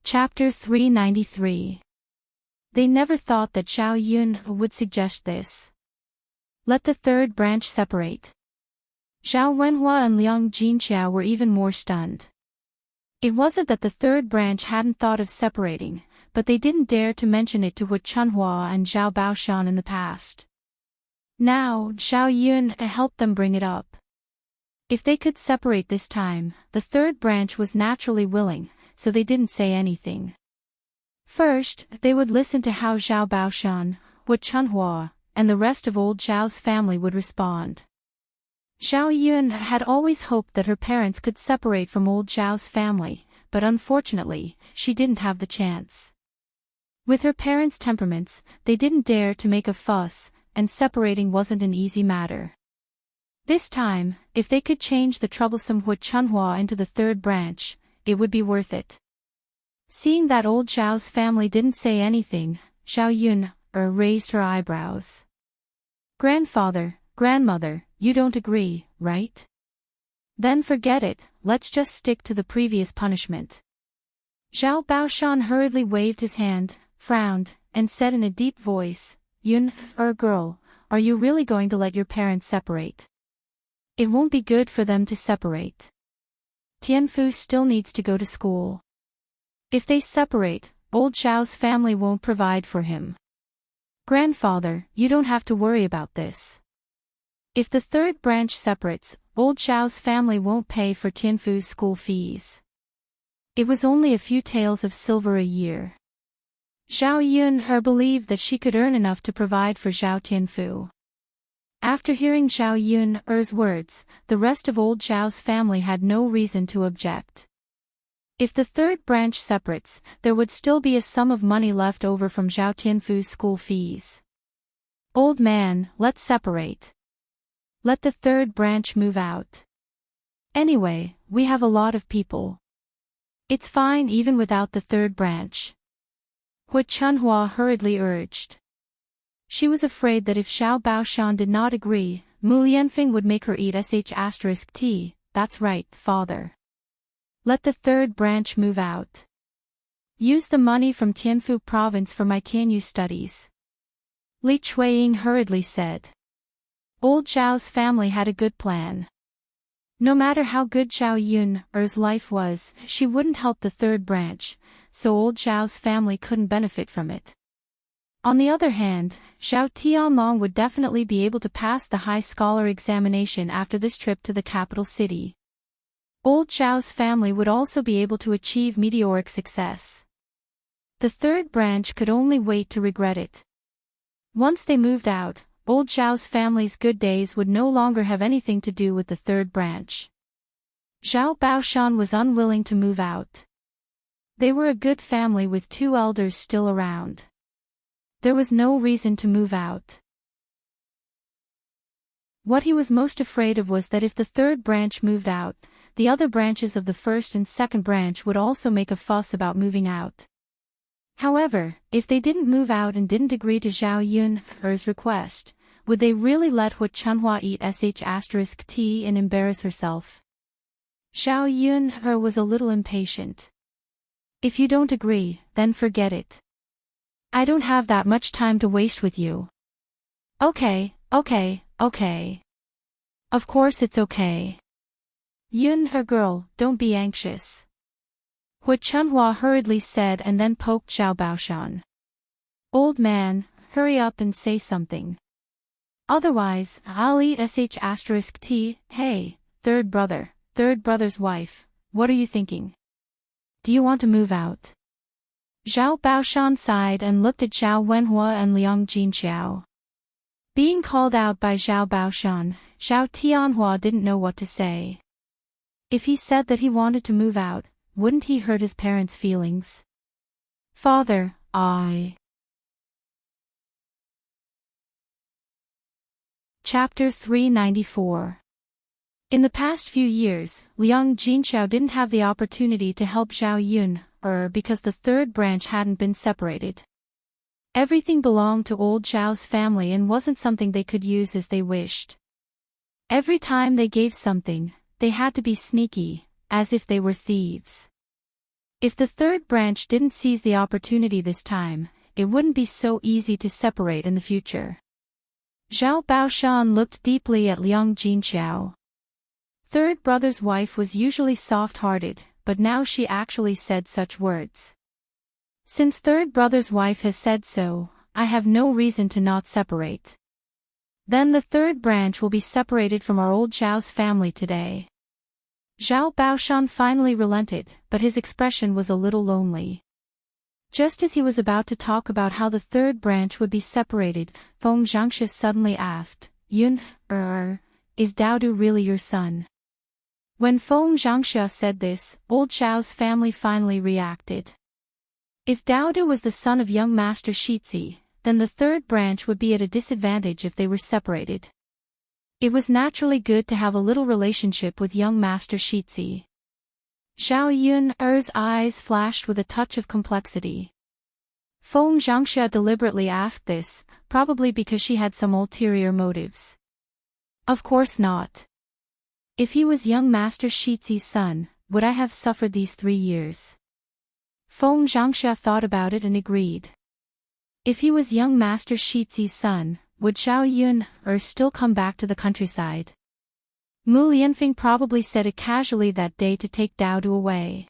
A: Chapter 393. They never thought that Zhao Yun would suggest this. Let the 3rd branch separate. Zhao Wenhua and Liang Jinqiao were even more stunned. It wasn't that the 3rd branch hadn't thought of separating, but they didn't dare to mention it to Hu Chunhua and Zhao Baoshan in the past. Now, Zhao Yun helped them bring it up. If they could separate this time, the third branch was naturally willing, so they didn't say anything. First, they would listen to how Zhao Baoshan, Wu Chunhua, and the rest of old Zhao's family would respond. Zhao Yun had always hoped that her parents could separate from old Zhao's family, but unfortunately, she didn't have the chance. With her parents' temperaments, they didn't dare to make a fuss, and separating wasn't an easy matter. This time, if they could change the troublesome Wu Chunhua into the third branch, it would be worth it. Seeing that old Zhao's family didn't say anything, Zhao Yun raised her eyebrows. Grandfather, grandmother, you don't agree, right? Then forget it, let's just stick to the previous punishment. Zhao Baoshan hurriedly waved his hand, frowned, and said in a deep voice, Yun, girl, are you really going to let your parents separate? It won't be good for them to separate. Tianfu still needs to go to school. If they separate, old Zhao's family won't provide for him. Grandfather, you don't have to worry about this. If the third branch separates, old Zhao's family won't pay for Tianfu's school fees. It was only a few taels of silver a year. Zhao Yun believed that she could earn enough to provide for Zhao Tianfu. After hearing Zhao Yun's words, the rest of old Zhao's family had no reason to object. If the third branch separates, there would still be a sum of money left over from Zhao Tianfu's school fees. Old man, let's separate. Let the third branch move out. Anyway, we have a lot of people. It's fine even without the third branch. Wu Chunhua hurriedly urged. She was afraid that if Zhao Baoshan did not agree, Mu Lianfeng would make her eat sh*t. That's right, father. Let the third branch move out. Use the money from Tianfu province for my Tianyu studies. Li Chuiying hurriedly said. Old Zhao's family had a good plan. No matter how good Zhao Yun's life was, she wouldn't help the third branch, so old Zhao's family couldn't benefit from it. On the other hand, Zhao Tianlong would definitely be able to pass the high scholar examination after this trip to the capital city. Old Zhao's family would also be able to achieve meteoric success. The third branch could only wait to regret it. Once they moved out, old Zhao's family's good days would no longer have anything to do with the third branch. Zhao Baoshan was unwilling to move out. They were a good family with two elders still around. There was no reason to move out. What he was most afraid of was that if the third branch moved out, the other branches of the first and second branch would also make a fuss about moving out. However, if they didn't move out and didn't agree to Zhao Yun's request, would they really let Wu Chunhua eat sh*t and embarrass herself? Zhao Yun was a little impatient. If you don't agree, then forget it. I don't have that much time to waste with you. Okay. Of course it's okay. Yun, girl, don't be anxious. Wu Chunhua hurriedly said and then poked Zhao Baoshan. Old man, hurry up and say something. Otherwise, I'll eat sh*t. Hey, third brother's wife, what are you thinking? Do you want to move out? Zhao Baoshan sighed and looked at Zhao Wenhua and Liang Jinqiao. Being called out by Zhao Baoshan, Zhao Tianhua didn't know what to say. If he said that he wanted to move out, wouldn't he hurt his parents' feelings? Father, Chapter 394. In the past few years, Liang Jinqiao didn't have the opportunity to help Zhao Yun, because the third branch hadn't been separated. Everything belonged to old Zhao's family and wasn't something they could use as they wished. Every time they gave something, they had to be sneaky, as if they were thieves. If the third branch didn't seize the opportunity this time, it wouldn't be so easy to separate in the future. Zhao Baoshan looked deeply at Liang Jinqiao. Third brother's wife was usually soft-hearted, but now she actually said such words. Since third brother's wife has said so, I have no reason to not separate. Then the third branch will be separated from our old Zhao's family today. Zhao Baoshan finally relented, but his expression was a little lonely. Just as he was about to talk about how the third branch would be separated, Feng Zhangxia suddenly asked, Yun, is Daodu really your son? When Feng Zhangxia said this, old Zhao's family finally reacted. If Daodu was the son of young Master Shizi, then the third branch would be at a disadvantage if they were separated. It was naturally good to have a little relationship with young Master Shizi. Zhao Yun's eyes flashed with a touch of complexity. Feng Zhangxia deliberately asked this, probably because she had some ulterior motives. Of course not. If he was young Master Shizi's son, would I have suffered these 3 years? Feng Zhangxia thought about it and agreed. If he was young Master Shizi's son, would Zhao Yun still come back to the countryside? Mu Lianfeng probably said it casually that day to take Daodu away.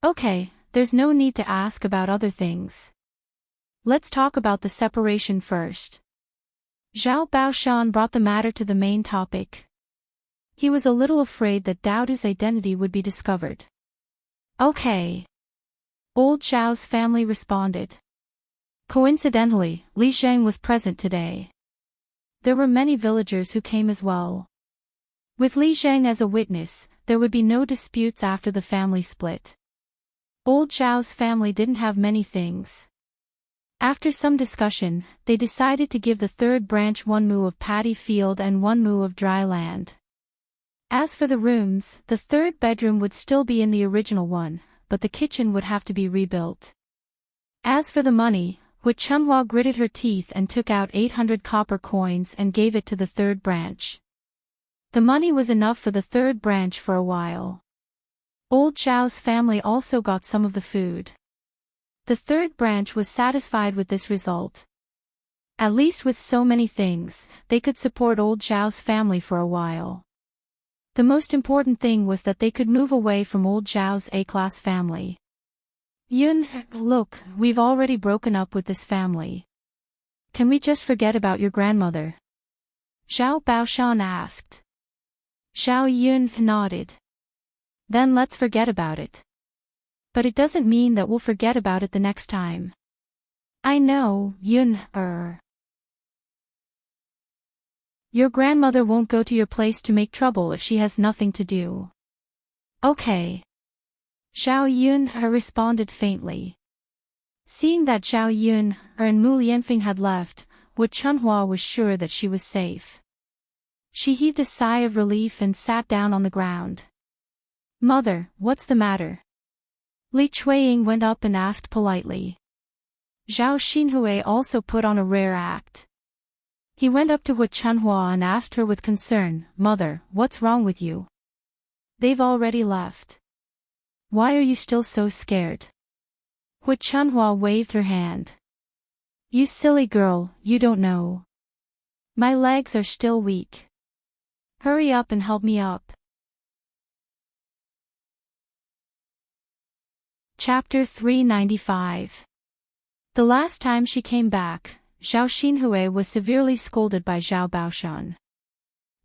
A: Okay, there's no need to ask about other things. Let's talk about the separation first. Zhao Baoshan brought the matter to the main topic. He was a little afraid that Daodu's identity would be discovered. Okay. Old Zhao's family responded. Coincidentally, Li Zheng was present today. There were many villagers who came as well. With Li Zheng as a witness, there would be no disputes after the family split. Old Zhao's family didn't have many things. After some discussion, they decided to give the third branch 1 mu of paddy field and 1 mu of dry land. As for the rooms, the third bedroom would still be in the original one, but the kitchen would have to be rebuilt. As for the money, Hu Chunhua gritted her teeth and took out 800 copper coins and gave it to the third branch. The money was enough for the third branch for a while. Old Zhao's family also got some of the food. The third branch was satisfied with this result. At least with so many things, they could support old Zhao's family for a while. The most important thing was that they could move away from old Zhao's A-class family. Yun, look, we've already broken up with this family. Can we just forget about your grandmother? Zhao Baoshan asked. Zhao Yun nodded. Then let's forget about it. But it doesn't mean that we'll forget about it the next time. I know, Yun, Your grandmother won't go to your place to make trouble if she has nothing to do. Okay. Zhao Yun responded faintly. Seeing that Zhao Yun and Mu Lianfeng had left, Hu Chunhua was sure that she was safe. She heaved a sigh of relief and sat down on the ground. Mother, what's the matter? Li Chuiying went up and asked politely. Zhao Xinhui also put on a rare act. He went up to Hu Chunhua and asked her with concern, Mother, what's wrong with you? They've already left. Why are you still so scared? Hu Chunhua waved her hand. You silly girl, you don't know. My legs are still weak. Hurry up and help me up. Chapter 395. The last time she came back, Zhao Xinhui was severely scolded by Zhao Baoshan.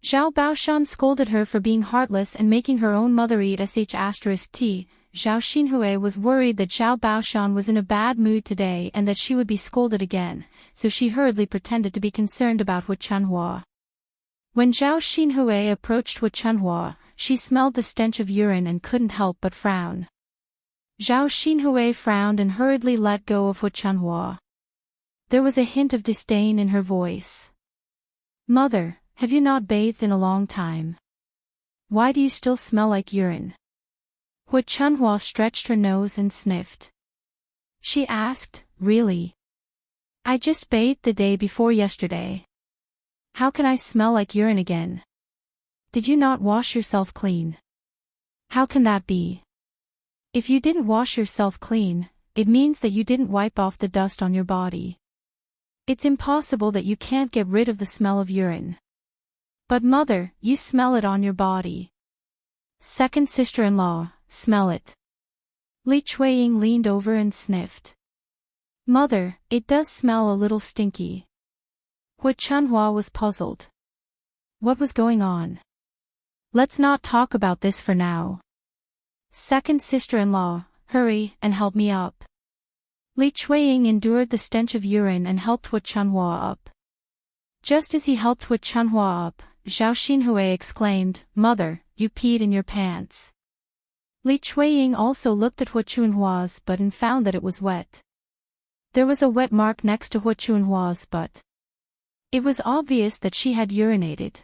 A: Zhao Baoshan scolded her for being heartless and making her own mother eat sh*t. Zhao Xinhui was worried that Zhao Baoshan was in a bad mood today and that she would be scolded again, so she hurriedly pretended to be concerned about Hu Chunhua. When Zhao Xinhui approached Hu Chunhua, she smelled the stench of urine and couldn't help but frown. Zhao Xinhui frowned and hurriedly let go of Hu Chunhua. There was a hint of disdain in her voice. Mother, have you not bathed in a long time? Why do you still smell like urine? Hu Chunhua stretched her nose and sniffed. She asked, Really? I just bathed the day before yesterday. How can I smell like urine again? Did you not wash yourself clean? How can that be? If you didn't wash yourself clean, it means that you didn't wipe off the dust on your body. It's impossible that you can't get rid of the smell of urine. But mother, you smell it on your body. Second sister-in-law, smell it. Li Chuiying leaned over and sniffed. Mother, it does smell a little stinky. Hui Chunhua was puzzled. What was going on? Let's not talk about this for now. Second sister-in-law, hurry and help me up. Li Chuiying endured the stench of urine and helped Hui Chunhua up. Just as he helped Hui Chunhua up, Zhao Xinhui exclaimed, "Mother, you peed in your pants." Li Chuiying also looked at Hui Chunhua's butt and found that it was wet. There was a wet mark next to Hui Chunhua's butt. It was obvious that she had urinated.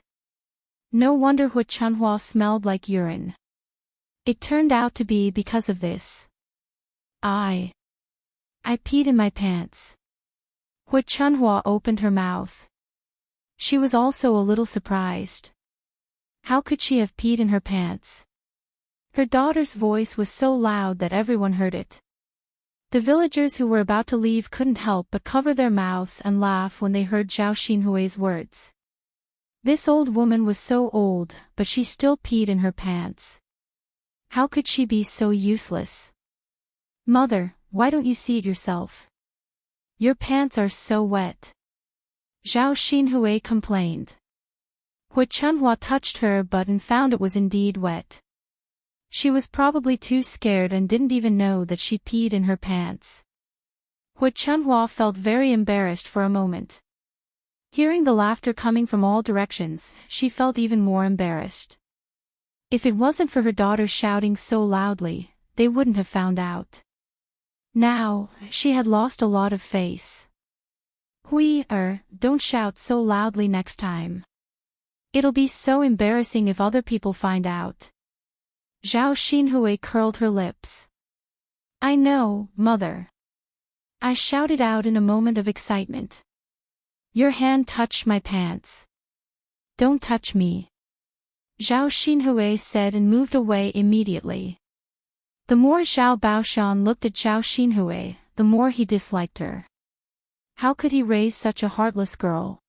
A: No wonder Hui Chunhua smelled like urine. It turned out to be because of this. I peed in my pants. Hui Chunhua opened her mouth. She was also a little surprised. How could she have peed in her pants? Her daughter's voice was so loud that everyone heard it. The villagers who were about to leave couldn't help but cover their mouths and laugh when they heard Zhao Xinhui's words. This old woman was so old, but she still peed in her pants. How could she be so useless? Mother, why don't you see it yourself? Your pants are so wet. Zhao Xinhui complained. Hui Chunhua touched her butt and found it was indeed wet. She was probably too scared and didn't even know that she peed in her pants. Hui Chunhua felt very embarrassed for a moment. Hearing the laughter coming from all directions, she felt even more embarrassed. If it wasn't for her daughter shouting so loudly, they wouldn't have found out. Now, she had lost a lot of face. Don't shout so loudly next time. It'll be so embarrassing if other people find out. Zhao Xinhui curled her lips. I know, Mother. I shouted out in a moment of excitement. Your hand touched my pants. Don't touch me. Zhao Xinhui said and moved away immediately. The more Zhao Baoshan looked at Zhao Xinhui, the more he disliked her. How could he raise such a heartless girl?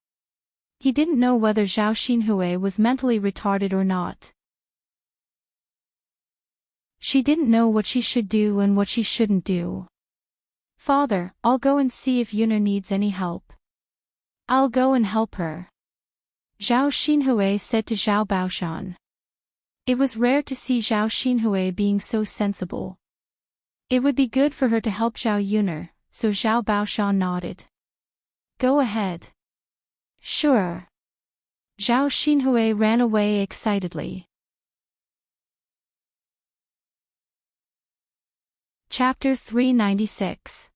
A: He didn't know whether Zhao Xinhui was mentally retarded or not. She didn't know what she should do and what she shouldn't do. Father, I'll go and see if Yuna needs any help. I'll go and help her. Zhao Xinhui said to Zhao Baoshan. It was rare to see Zhao Xinhui being so sensible. It would be good for her to help Zhao Yuner, so Zhao Baoshan nodded. Go ahead. Sure. Zhao Xinhui ran away excitedly. Chapter 396.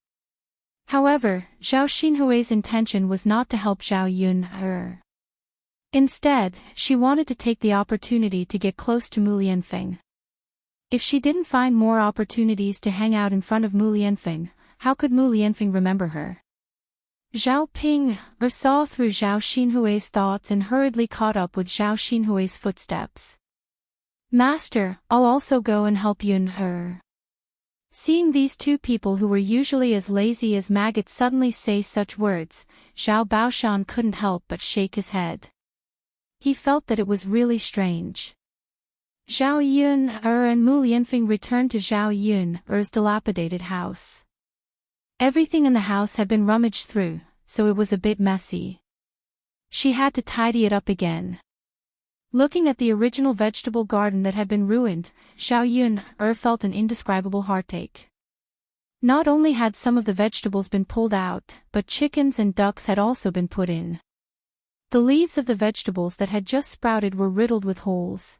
A: However, Zhao Xinhui's intention was not to help Zhao Yun. Instead, she wanted to take the opportunity to get close to Mu Lianfeng. If she didn't find more opportunities to hang out in front of Mu Lianfeng, how could Mu Lianfeng remember her? Zhao Ping saw through Zhao Xinhui's thoughts and hurriedly caught up with Zhao Xinhui's footsteps. Master, I'll also go and help Yun. Seeing these two people who were usually as lazy as maggots suddenly say such words, Zhao Baoshan couldn't help but shake his head. He felt that it was really strange. Zhao Yun and Mu Lianfeng returned to Zhao Yun's dilapidated house. Everything in the house had been rummaged through, so it was a bit messy. She had to tidy it up again. Looking at the original vegetable garden that had been ruined, Zhao Yun felt an indescribable heartache. Not only had some of the vegetables been pulled out, but chickens and ducks had also been put in. The leaves of the vegetables that had just sprouted were riddled with holes.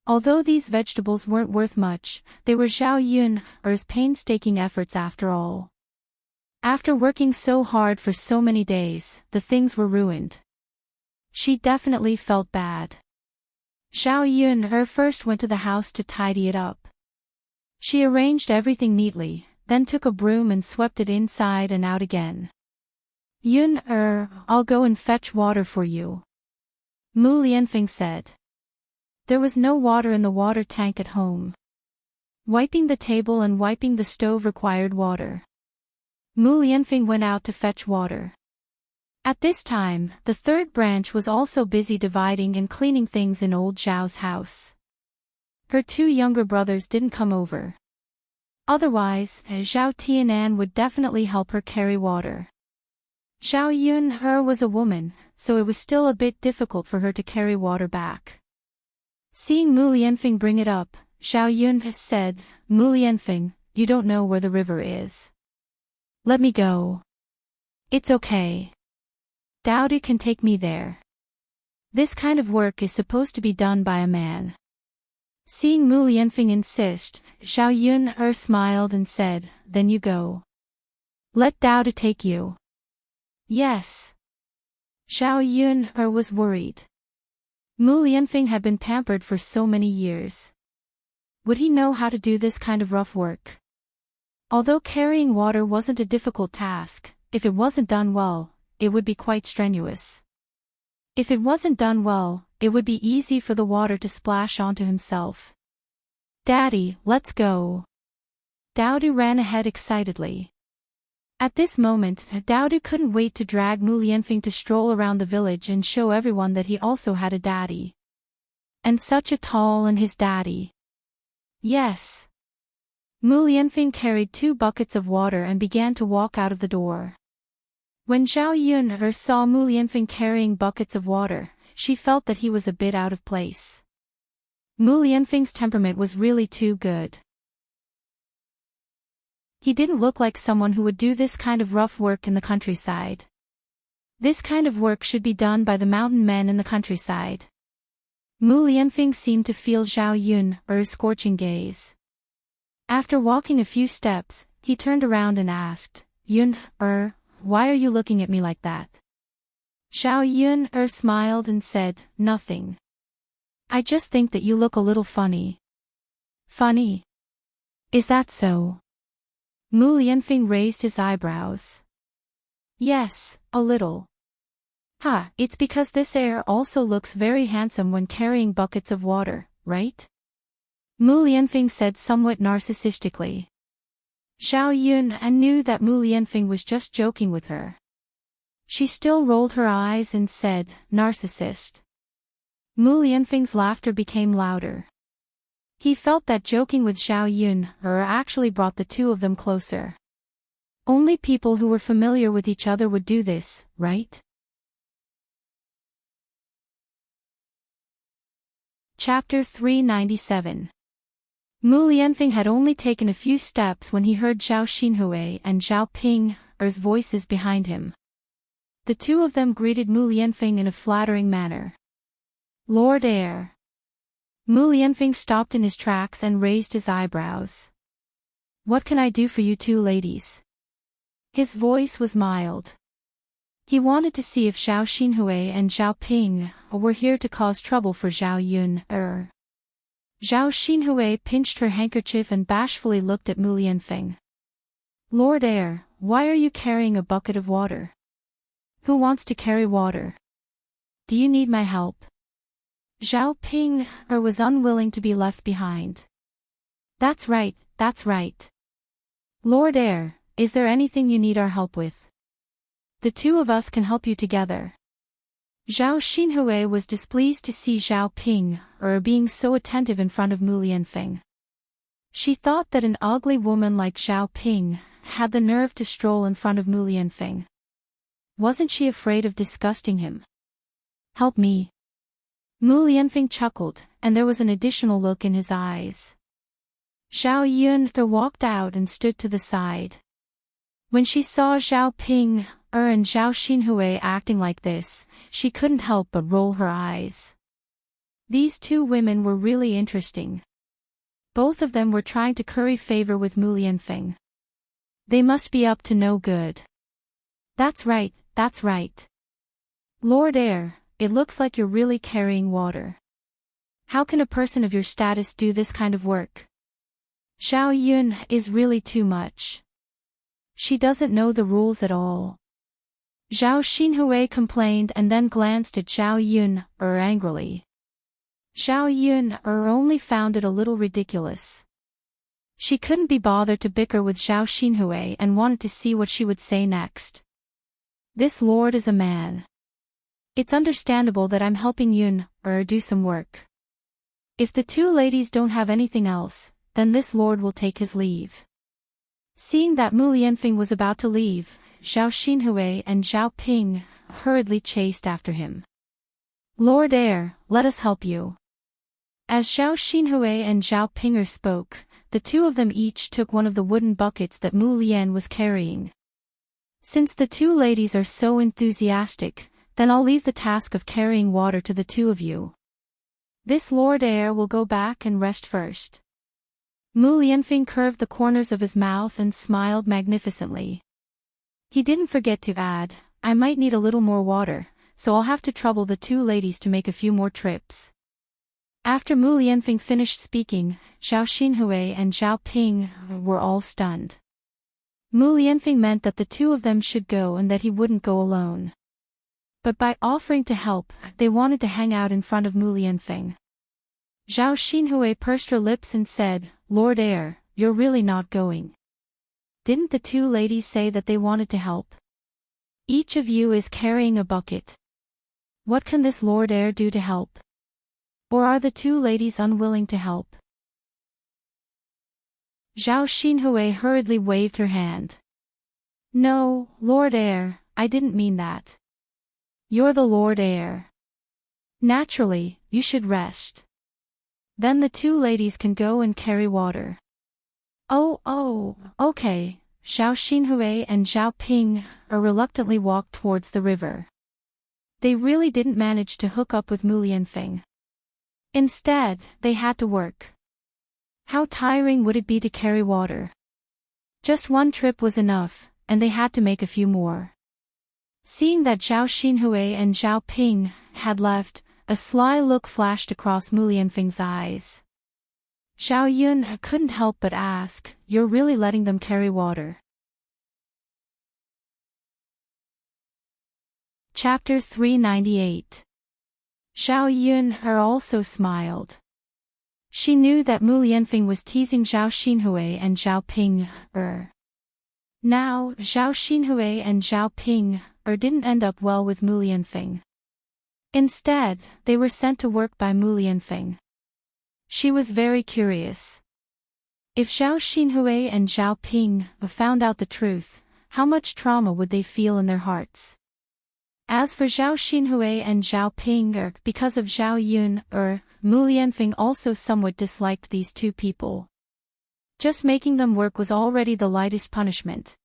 A: Although these vegetables weren't worth much, they were Zhao Yun's painstaking efforts after all. After working so hard for so many days, the things were ruined. She definitely felt bad. Zhao Yun first went to the house to tidy it up. She arranged everything neatly, then took a broom and swept it inside and out again. Yun, I'll go and fetch water for you. Mu Lianfeng said. There was no water in the water tank at home. Wiping the table and wiping the stove required water. Mu Lianfeng went out to fetch water. At this time, the third branch was also busy dividing and cleaning things in old Zhao's house. Her two younger brothers didn't come over. Otherwise, Zhao Tianan would definitely help her carry water. Zhao Yun was a woman, so it was still a bit difficult for her to carry water back. Seeing Mu Lianfeng bring it up, Zhao Yun said, Mu Lianfeng, you don't know where the river is. Let me go. It's okay. Dowdy can take me there. This kind of work is supposed to be done by a man. Seeing Mu Lianfeng insist, Zhao Yun smiled and said, then you go. Let Dowdy take you. Yes. Zhao Yun was worried. Mu Lianfeng had been pampered for so many years. Would he know how to do this kind of rough work? Although carrying water wasn't a difficult task, if it wasn't done well, it would be quite strenuous. If it wasn't done well, it would be easy for the water to splash onto himself. Daddy, let's go. Dowdy ran ahead excitedly. At this moment, Dowdy couldn't wait to drag Mu Lianfeng to stroll around the village and show everyone that he also had a daddy. And such a tall and his daddy. Yes. Mu Lianfeng carried 2 buckets of water and began to walk out of the door. When Zhao Yun saw Mu Lianfeng carrying buckets of water, she felt that he was a bit out of place. Mu Lianfeng's temperament was really too good. He didn't look like someone who would do this kind of rough work in the countryside. This kind of work should be done by the mountain men in the countryside. Mu Lianfeng seemed to feel Zhao Yun's scorching gaze. After walking a few steps, he turned around and asked, Yun, why are you looking at me like that? Zhao Yun smiled and said, nothing. I just think that you look a little funny. Funny? Is that so? Mu Lianfeng raised his eyebrows. Yes, a little. It's because this heir also looks very handsome when carrying buckets of water, right? Mu Lianfeng said somewhat narcissistically. Zhao Yun knew that Mu Lianfeng was just joking with her. She still rolled her eyes and said, narcissist. Mu Lianfeng's laughter became louder. He felt that joking with Zhao Yun actually brought the two of them closer. Only people who were familiar with each other would do this, right? Chapter 397. Mu Lianfeng had only taken a few steps when he heard Zhao Xinhui and Zhao Ping's voices behind him. The two of them greeted Mu Lianfeng in a flattering manner. Lord Heir. Mu Lianfeng stopped in his tracks and raised his eyebrows. What can I do for you two ladies? His voice was mild. He wanted to see if Zhao Xinhui and Zhao Ping were here to cause trouble for Zhao Yun. Zhao Xinhui pinched her handkerchief and bashfully looked at Mu Lianfeng. Lord Heir, why are you carrying a bucket of water? Who wants to carry water? Do you need my help? Zhao Ping was unwilling to be left behind. That's right, that's right. Lord Heir, is there anything you need our help with? The two of us can help you together. Zhao Xinhui was displeased to see Zhao Ping being so attentive in front of Mu Lianfeng. She thought that an ugly woman like Zhao Ping had the nerve to stroll in front of Mu Lianfeng. Wasn't she afraid of disgusting him? Help me. Mu Lianfeng chuckled, and there was an additional look in his eyes. Zhao Yun walked out and stood to the side. When she saw Zhao Ping and Zhao Xinhui acting like this, she couldn't help but roll her eyes. These two women were really interesting. Both of them were trying to curry favor with Mu Lianfeng. They must be up to no good. That's right, that's right. Lord Heir, it looks like you're really carrying water. How can a person of your status do this kind of work? Zhao Yun is really too much. She doesn't know the rules at all. Zhao Xinhui complained and then glanced at Zhao Yun angrily. Zhao Yun only found it a little ridiculous. She couldn't be bothered to bicker with Zhao Xinhui and wanted to see what she would say next. This lord is a man. It's understandable that I'm helping Yun do some work. If the two ladies don't have anything else, then this lord will take his leave. Seeing that Mu Lianfeng was about to leave, Zhao Xinhui and Zhao Ping hurriedly chased after him. "Lord Heir, let us help you." As Zhao Xinhui and Zhao Pinger spoke, the two of them each took one of the wooden buckets that Mu Lian was carrying. "Since the two ladies are so enthusiastic, then I'll leave the task of carrying water to the two of you. This Lord Heir will go back and rest first." Mu Lianfeng curved the corners of his mouth and smiled magnificently. He didn't forget to add, "I might need a little more water, so I'll have to trouble the two ladies to make a few more trips." After Mu Lianfeng finished speaking, Zhao Xinhui and Zhao Ping were all stunned. Mu Lianfeng meant that the two of them should go and that he wouldn't go alone. But by offering to help, they wanted to hang out in front of Mu Lianfeng. Zhao Xinhui pursed her lips and said, "Lord Heir, you're really not going. Didn't the two ladies say that they wanted to help? Each of you is carrying a bucket. What can this Lord Heir do to help? Or are the two ladies unwilling to help?" Zhao Xinhui hurriedly waved her hand. "No, Lord Heir, I didn't mean that. You're the Lord Heir. Naturally, you should rest. Then the two ladies can go and carry water." Oh, okay." Zhao Xinhui and Zhao Ping reluctantly walked towards the river. They really didn't manage to hook up with Mu Lianfeng. Instead, they had to work. How tiring would it be to carry water? Just one trip was enough, and they had to make a few more. Seeing that Zhao Xinhui and Zhao Ping had left, a sly look flashed across Mu Lianfeng's eyes. Zhao Yun couldn't help but ask, "You're really letting them carry water?" Chapter 398. Zhao Yun also smiled. She knew that Mu Lianfeng was teasing Zhao Xinhui and Zhao Ping. Now, Zhao Xinhui and Zhao Ping didn't end up well with Mu Lianfeng. Instead, they were sent to work by Mu Lianfeng. She was very curious. If Zhao Xinhui and Zhao Ping found out the truth, how much trauma would they feel in their hearts? As for Zhao Xinhui and Zhao Ping, because of Zhao Yun, Mu Lianfeng also somewhat disliked these two people. Just making them work was already the lightest punishment.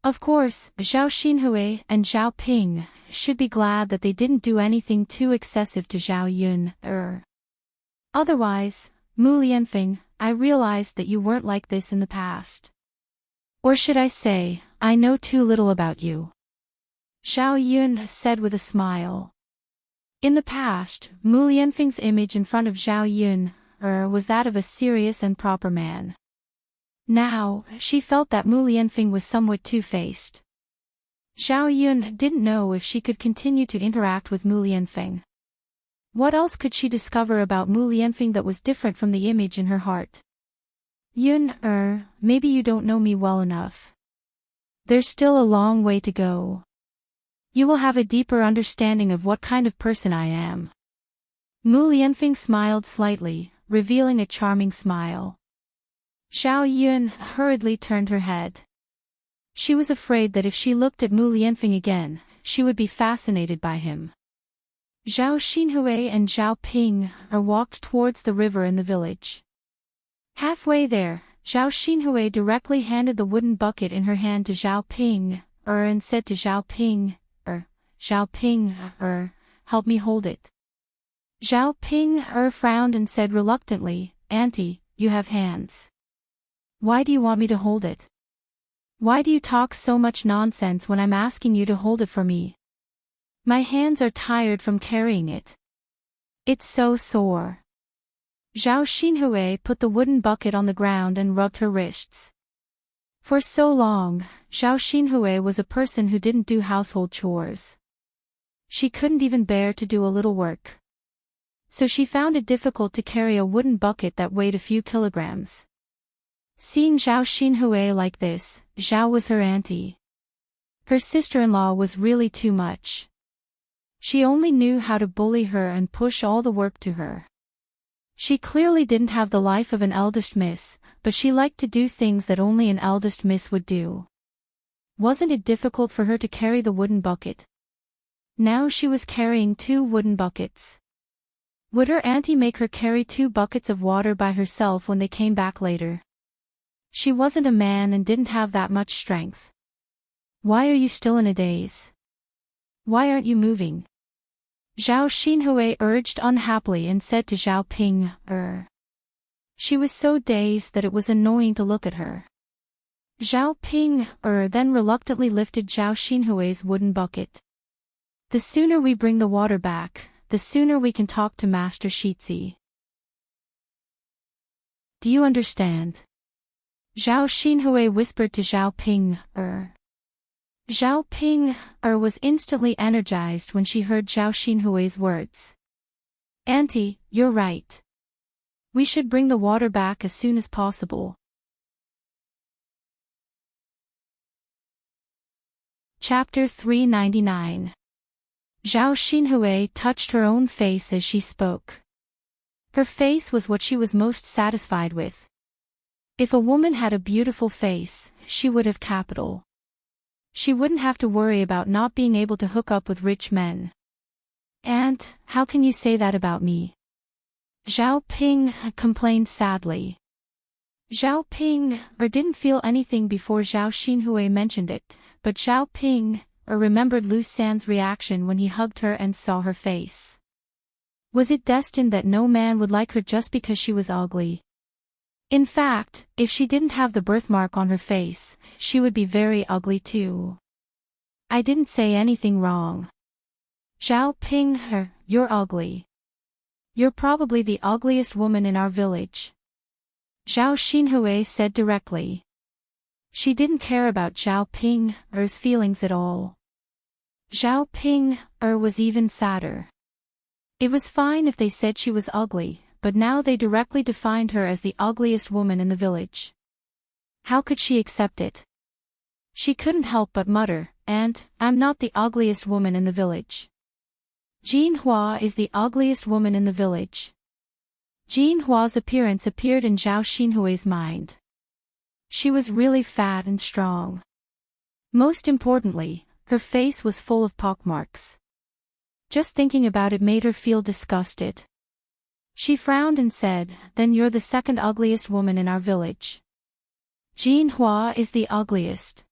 A: Of course, Zhao Xinhui and Zhao Ping should be glad that they didn't do anything too excessive to Zhao Yun. Otherwise, Mu Lianfeng, I realized that you weren't like this in the past. Or should I say, I know too little about you. Zhao Yun said with a smile. In the past, Mu Lianfeng's image in front of Zhao Yun was that of a serious and proper man. Now, she felt that Mu Lianfeng was somewhat two-faced. Zhao Yun didn't know if she could continue to interact with Mu Lianfeng. What else could she discover about Mu Lianfeng that was different from the image in her heart? Yun, maybe you don't know me well enough. There's still a long way to go. You will have a deeper understanding of what kind of person I am. Mu Lianfeng smiled slightly, revealing a charming smile. Zhao Yun hurriedly turned her head. She was afraid that if she looked at Mu Lianfeng again, she would be fascinated by him. Zhao Xinhui and Zhao Ping walked towards the river in the village. Halfway there, Zhao Xinhui directly handed the wooden bucket in her hand to Zhao Ping, and said to Zhao Ping, Zhao Ping, help me hold it. Zhao Ping frowned and said reluctantly, Auntie, you have hands. Why do you want me to hold it? Why do you talk so much nonsense when I'm asking you to hold it for me? My hands are tired from carrying it. It's so sore. Zhao Xinhui put the wooden bucket on the ground and rubbed her wrists. For so long, Zhao Xinhui was a person who didn't do household chores. She couldn't even bear to do a little work. So she found it difficult to carry a wooden bucket that weighed a few kilograms. Seeing Zhao Xinhui like this, Zhao was her auntie. Her sister-in-law was really too much. She only knew how to bully her and push all the work to her. She clearly didn't have the life of an eldest miss, but she liked to do things that only an eldest miss would do. Wasn't it difficult for her to carry the wooden bucket? Now she was carrying 2 wooden buckets. Would her auntie make her carry 2 buckets of water by herself when they came back later? She wasn't a man and didn't have that much strength. Why are you still in a daze? Why aren't you moving? Zhao Xinhui urged unhappily and said to Zhao Ping, She was so dazed that it was annoying to look at her. Zhao Ping, then reluctantly lifted Zhao Xinhui's wooden bucket. The sooner we bring the water back, the sooner we can talk to Master Shizi. Do you understand? Zhao Xinhui whispered to Zhao Ping, Zhao Ping, was instantly energized when she heard Zhao Xinhui's words. Auntie, you're right. We should bring the water back as soon as possible. Chapter 399. Zhao Xinhui touched her own face as she spoke. Her face was what she was most satisfied with. If a woman had a beautiful face, she would have capital. She wouldn't have to worry about not being able to hook up with rich men. Aunt, how can you say that about me? Zhao Ping complained sadly. Zhao Ping didn't feel anything before Zhao Xinhui mentioned it, but Zhao Ping remembered Lu San's reaction when he hugged her and saw her face. Was it destined that no man would like her just because she was ugly? In fact, if she didn't have the birthmark on her face, she would be very ugly too. I didn't say anything wrong. Zhao Ping, you're ugly. You're probably the ugliest woman in our village. Zhao Xinhui said directly. She didn't care about Zhao Ping's feelings at all. Zhao Ping was even sadder. It was fine if they said she was ugly, but now they directly defined her as the ugliest woman in the village. How could she accept it? She couldn't help but mutter, "And I'm not the ugliest woman in the village. Jean Hua is the ugliest woman in the village." Jean Hua's appearance appeared in Zhao Xinhui's mind. She was really fat and strong. Most importantly, her face was full of pockmarks. Just thinking about it made her feel disgusted. She frowned and said, "Then you're the second ugliest woman in our village. Jean Hua is the ugliest."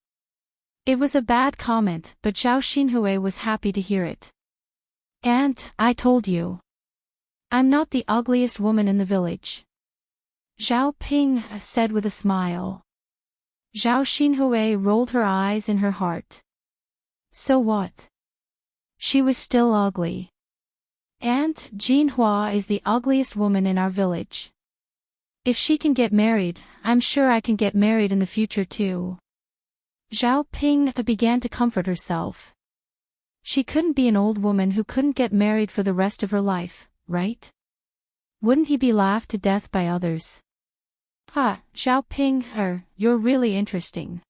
A: It was a bad comment, but Zhao Xinhui was happy to hear it. "Aunt, I told you. I'm not the ugliest woman in the village," Zhao Ping said with a smile. Zhao Xinhui rolled her eyes in her heart. So what? She was still ugly. "Aunt, Jean Hua is the ugliest woman in our village. If she can get married, I'm sure I can get married in the future too." Zhao Ping began to comfort herself. She couldn't be an old woman who couldn't get married for the rest of her life, right? Wouldn't he be laughed to death by others? Zhao Ping, you're really interesting.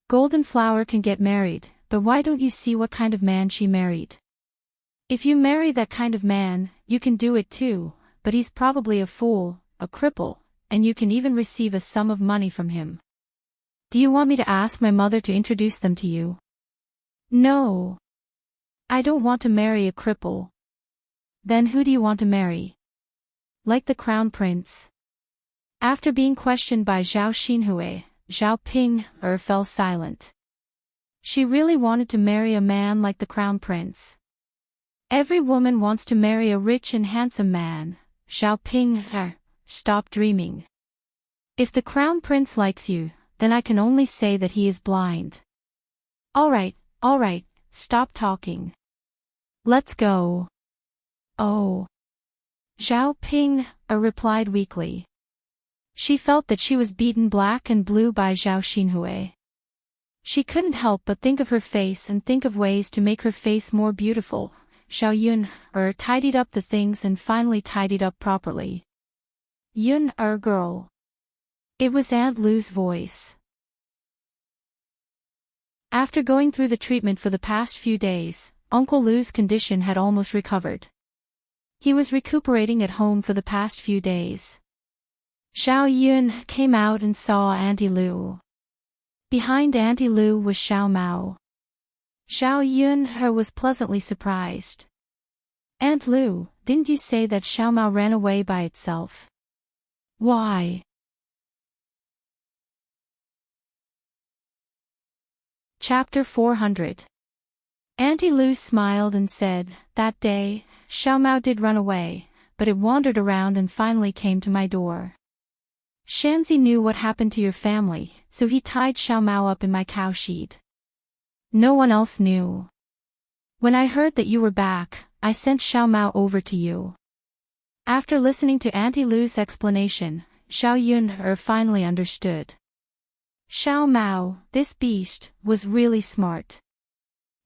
A: Golden Flower can get married, but why don't you see what kind of man she married? If you marry that kind of man, you can do it too, but he's probably a fool, a cripple, and you can even receive a sum of money from him. Do you want me to ask my mother to introduce them to you? No. I don't want to marry a cripple. Then who do you want to marry? Like the crown prince? After being questioned by Zhao Xinhui, Zhao Ping fell silent. She really wanted to marry a man like the crown prince. Every woman wants to marry a rich and handsome man. Zhao Ping, stop dreaming. If the crown prince likes you, then I can only say that he is blind. All right, stop talking. Let's go. Oh. Zhao Ping replied weakly. She felt that she was beaten black and blue by Zhao Xinhui. She couldn't help but think of her face and think of ways to make her face more beautiful. Zhao Yun tidied up the things and finally tidied up properly. Yun girl. It was Aunt Lu's voice. After going through the treatment for the past few days, Uncle Lu's condition had almost recovered. He was recuperating at home for the past few days. Zhao Yun came out and saw Auntie Lu. Behind Auntie Lu was Xiao Mao. Xiao Yun was pleasantly surprised. Aunt Lu, didn't you say that Xiao Mao ran away by itself? Why? Chapter 400. Auntie Lu smiled and said, that day, Xiao Mao did run away, but it wandered around and finally came to my door. Shanzi knew what happened to your family, so he tied Xiao Mao up in my cow shed. No one else knew. When I heard that you were back, I sent Xiao Mao over to you. After listening to Auntie Lu's explanation, Xiao Yun finally understood. Xiao Mao, this beast, was really smart.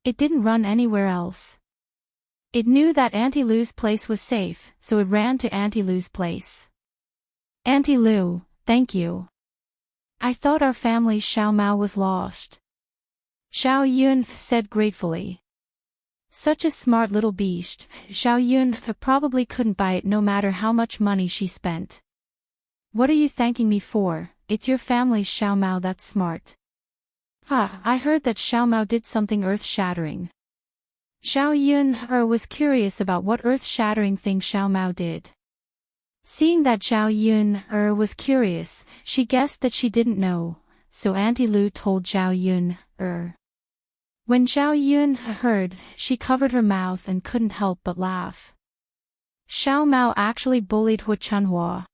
A: It didn't run anywhere else. It knew that Auntie Lu's place was safe, so it ran to Auntie Lu's place. Auntie Lu, thank you. I thought our family's Xiao Mao was lost. Xiao Yun said gratefully. Such a smart little beast, Xiao Yun probably couldn't buy it no matter how much money she spent. What are you thanking me for? It's your family's Xiao Mao that's smart. I heard that Xiao Mao did something earth-shattering. Xiao Yun was curious about what earth-shattering thing Xiao Mao did. Seeing that Xiao Yun was curious, she guessed that she didn't know, so Auntie Lu told Xiao Yun. When Xiao Yun heard, she covered her mouth and couldn't help but laugh. Xiao Mao actually bullied Hu Chunhua.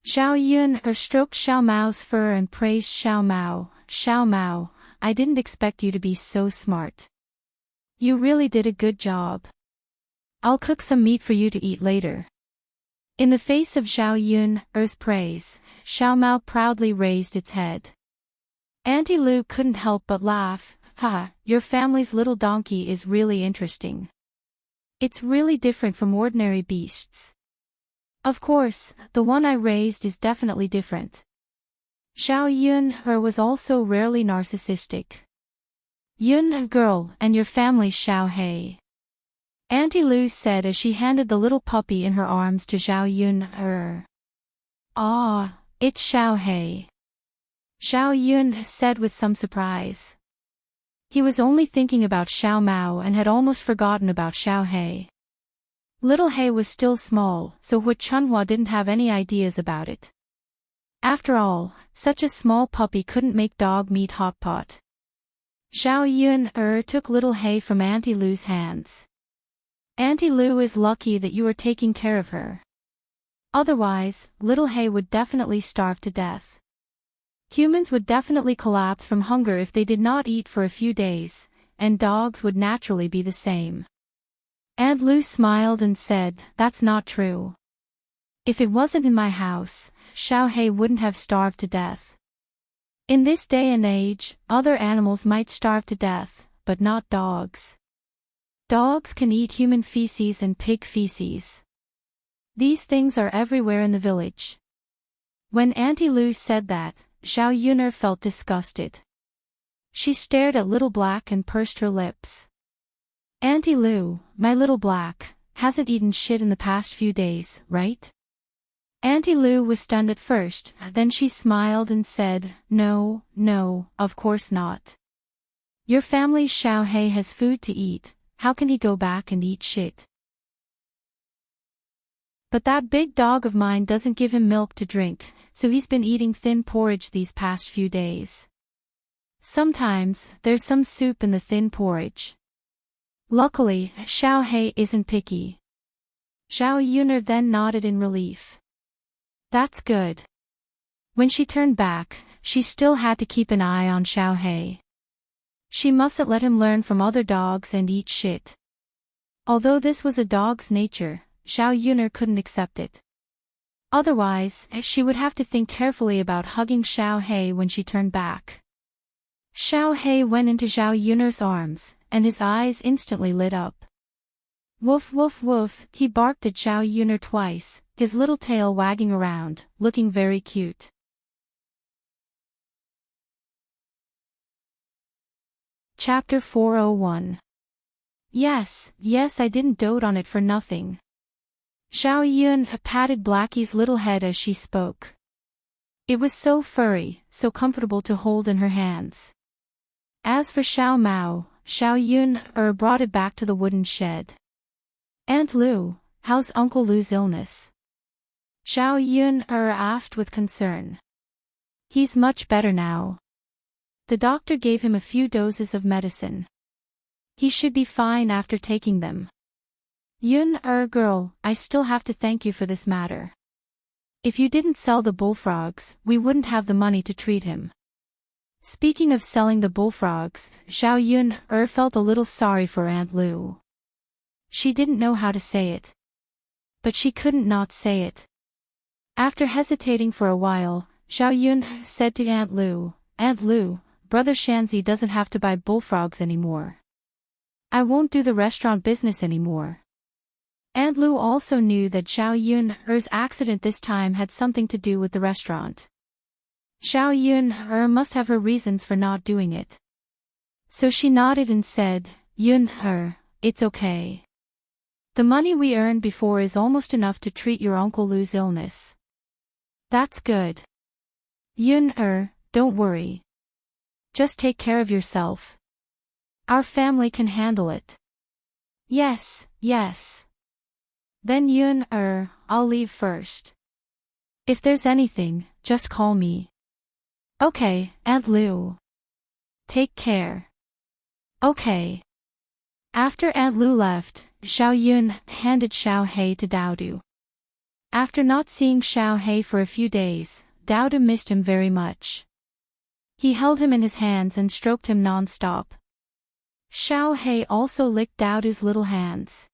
A: Xiao Yun stroked Xiao Mao's fur and praised Xiao Mao. Xiao Mao, I didn't expect you to be so smart. You really did a good job. I'll cook some meat for you to eat later. In the face of Xiao Yun's praise, Xiao Mao proudly raised its head. Auntie Lu couldn't help but laugh. Your family's little donkey is really interesting. It's really different from ordinary beasts. Of course, the one I raised is definitely different. Xiao Yun was also rarely narcissistic. Yun girl and your family's Xiao Hei. Auntie Lu said as she handed the little puppy in her arms to Xiao Yun. It's Xiao Hei. Xiao Yun said with some surprise. He was only thinking about Xiao Mao and had almost forgotten about Xiao Hei. Little Hei was still small, so Hu Chunhua didn't have any ideas about it. After all, such a small puppy couldn't make dog meat hot pot. Xiao Yun took little Hei from Auntie Lu's hands. Auntie Lu is lucky that you are taking care of her. Otherwise, little Hei would definitely starve to death. Humans would definitely collapse from hunger if they did not eat for a few days, and dogs would naturally be the same. Aunt Lu smiled and said, that's not true. If it wasn't in my house, Xiao Hei wouldn't have starved to death. In this day and age, other animals might starve to death, but not dogs. Dogs can eat human feces and pig feces. These things are everywhere in the village. When Auntie Lu said that, Xiao Yun felt disgusted. She stared at Little Black and pursed her lips. Auntie Lu, my Little Black, hasn't eaten shit in the past few days, right? Auntie Lu was stunned at first, then she smiled and said, no, of course not. Your family's Xiao Hei has food to eat, how can he go back and eat shit? But that big dog of mine doesn't give him milk to drink, so he's been eating thin porridge these past few days. Sometimes, there's some soup in the thin porridge. Luckily, Xiao Hei isn't picky. Xiao Yun then nodded in relief. That's good. When she turned back, she still had to keep an eye on Xiao Hei. She mustn't let him learn from other dogs and eat shit. Although this was a dog's nature, Xiao Yun couldn't accept it. Otherwise, she would have to think carefully about hugging Xiao Hei when she turned back. Xiao Hei went into Xiao Yun's arms, and his eyes instantly lit up. Woof woof woof, he barked at Xiao Yun twice, his little tail wagging around, looking very cute. Chapter 401. Yes, I didn't dote on it for nothing. Xiao Yun patted Blackie's little head as she spoke. It was so furry, so comfortable to hold in her hands. As for Xiao Mao, Xiao Yun brought it back to the wooden shed. "Aunt Lu, how's Uncle Lu's illness?" Xiao Yun asked with concern. "He's much better now. The doctor gave him a few doses of medicine. He should be fine after taking them." "Yun girl, I still have to thank you for this matter. If you didn't sell the bullfrogs, we wouldn't have the money to treat him." Speaking of selling the bullfrogs, Xiao Yun felt a little sorry for Aunt Lu. She didn't know how to say it. But she couldn't not say it. After hesitating for a while, Xiao Yun said to Aunt Lu, "Aunt Lu, Brother Shanzi doesn't have to buy bullfrogs anymore. I won't do the restaurant business anymore." Aunt Lu also knew that Xiao Yun's accident this time had something to do with the restaurant. Xiao Yun must have her reasons for not doing it. So she nodded and said, "Yun it's okay. The money we earned before is almost enough to treat your Uncle Lu's illness." "That's good. Yun don't worry. Just take care of yourself. Our family can handle it." Yes. "Then Yun I'll leave first. If there's anything, just call me." "Okay, Aunt Lu. Take care." "Okay." After Aunt Lu left, Xiao Yun handed Xiao He to Daodu. After not seeing Xiao He for a few days, Daodu missed him very much. He held him in his hands and stroked him non-stop. Xiao He also licked Daodu's little hands.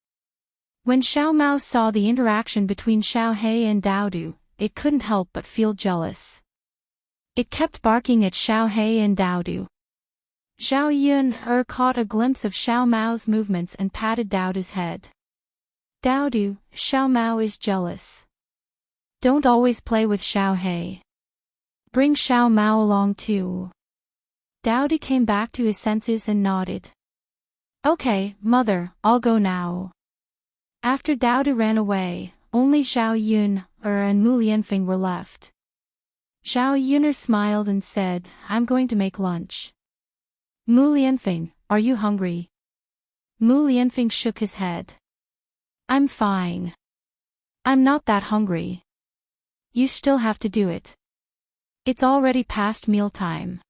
A: When Xiao Mao saw the interaction between Xiao He and Daodu, it couldn't help but feel jealous. It kept barking at Xiao He and Daodu. Xiao Yun caught a glimpse of Xiao Mao's movements and patted Daodu's head. "Daodu, Xiao Mao is jealous. Don't always play with Xiao He. Bring Xiao Mao along too." Daodu came back to his senses and nodded. "Okay, mother, I'll go now." After Daodu ran away, only Xiao Yun and Mu Lianfeng were left. Xiao Yun smiled and said, "I'm going to make lunch." "Mu Lianfeng, are you hungry?" Mu Lianfeng shook his head. "I'm fine. I'm not that hungry." "You still have to do it. It's already past mealtime."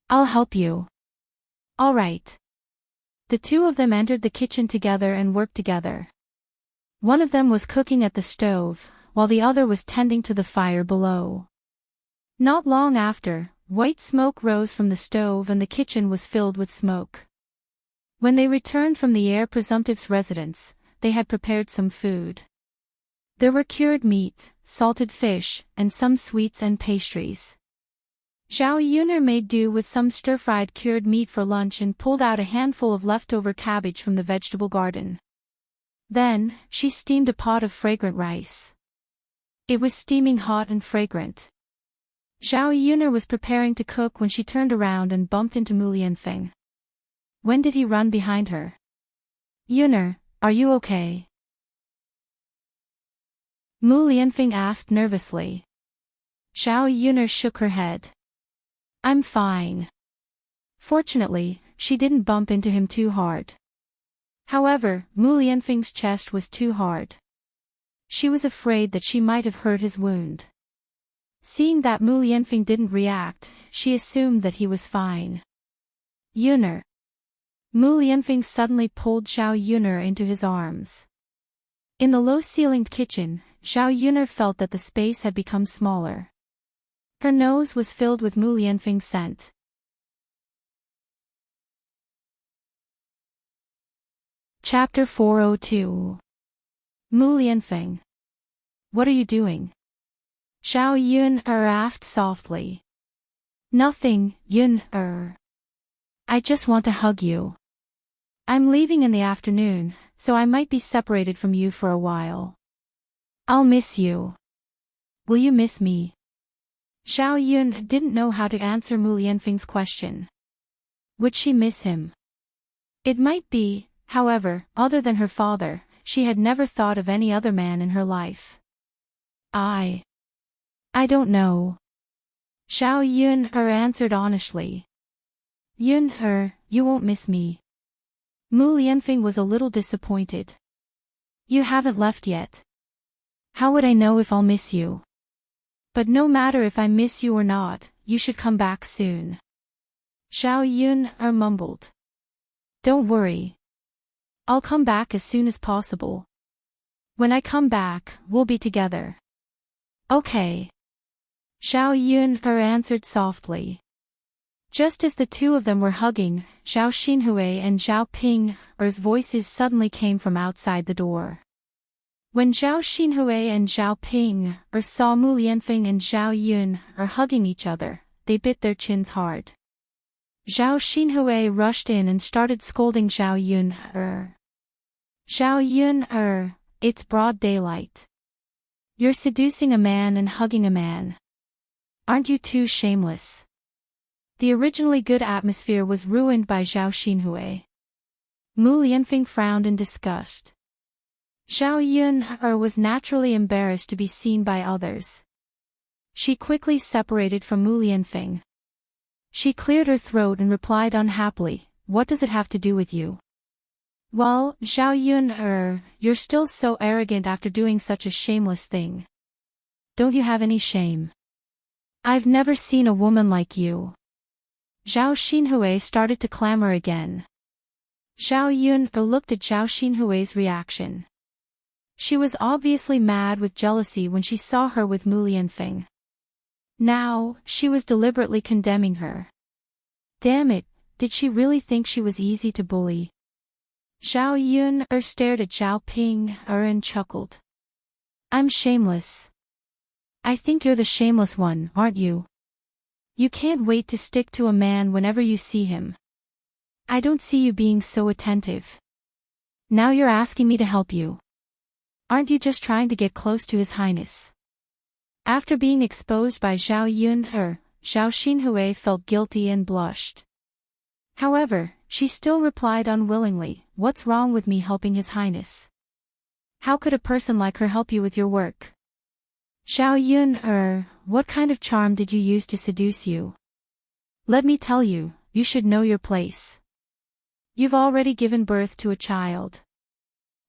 A: "I'll help you." "All right." The two of them entered the kitchen together and worked together. One of them was cooking at the stove, while the other was tending to the fire below. Not long after, white smoke rose from the stove and the kitchen was filled with smoke. When they returned from the heir presumptive's residence, they had prepared some food. There were cured meat, salted fish, and some sweets and pastries. Zhao Yuner made do with some stir-fried cured meat for lunch and pulled out a handful of leftover cabbage from the vegetable garden. Then, she steamed a pot of fragrant rice. It was steaming hot and fragrant. Zhao Yuner was preparing to cook when she turned around and bumped into Mu Lianfeng. When did he run behind her? "Yuner, are you okay?" Mu Lianfeng asked nervously. Zhao Yuner shook her head. "I'm fine." Fortunately, she didn't bump into him too hard. However, Mu Lianfeng's chest was too hard. She was afraid that she might have hurt his wound. Seeing that Mu Lianfeng didn't react, she assumed that he was fine. "Yuner." Mu Lianfeng suddenly pulled Zhao Yuner into his arms. In the low-ceilinged kitchen, Zhao Yuner felt that the space had become smaller. Her nose was filled with Mu Lianfeng's scent. Chapter 402. Mu Lianfeng. "What are you doing?" Zhao Yun asked softly. "Nothing, Yun I just want to hug you. I'm leaving in the afternoon, so I might be separated from you for a while. I'll miss you. Will you miss me?" Zhao Yun didn't know how to answer Mu Lianfeng's question. Would she miss him? It might be, however, other than her father, she had never thought of any other man in her life. I don't know. Zhao Yun-er answered honestly. Yun-er, you won't miss me. Mu Lianfeng was a little disappointed. You haven't left yet. How would I know if I'll miss you? But no matter if I miss you or not, you should come back soon. Zhao Yun-er mumbled. Don't worry. I'll come back as soon as possible. When I come back, we'll be together. Okay. Zhao Yun-er answered softly. Just as the two of them were hugging, Zhao Xinhui and Zhao Ping's voices suddenly came from outside the door. When Zhao Xinhui and Zhao Ping saw Mu Lianfeng and Zhao Yun hugging each other, they bit their chins hard. Zhao Xinhui rushed in and started scolding Zhao Yun. Zhao Yun, it's broad daylight. You're seducing a man and hugging a man. Aren't you too shameless? The originally good atmosphere was ruined by Zhao Xinhui. Mu Lianfeng frowned in disgust. Zhao Yun was naturally embarrassed to be seen by others. She quickly separated from Mu Lianfeng. She cleared her throat and replied unhappily, "What does it have to do with you?" Well, Zhao Yun, you're still so arrogant after doing such a shameless thing. Don't you have any shame? I've never seen a woman like you. Zhao Xinhui started to clamor again. Zhao Yun looked at Zhao Xinhui's reaction. She was obviously mad with jealousy when she saw her with Mu Lianfeng. Now, she was deliberately condemning her. Damn it, did she really think she was easy to bully? Zhao Yun stared at Zhao Ping and chuckled. I'm shameless. I think you're the shameless one, aren't you? You can't wait to stick to a man whenever you see him. I don't see you being so attentive. Now you're asking me to help you. Aren't you just trying to get close to His Highness? After being exposed by Zhao Yun, Zhao Xinhui felt guilty and blushed. However, she still replied unwillingly, "What's wrong with me helping His Highness? How could a person like her help you with your work?" Zhao Yun, what kind of charm did you use to seduce you? Let me tell you, you should know your place. You've already given birth to a child.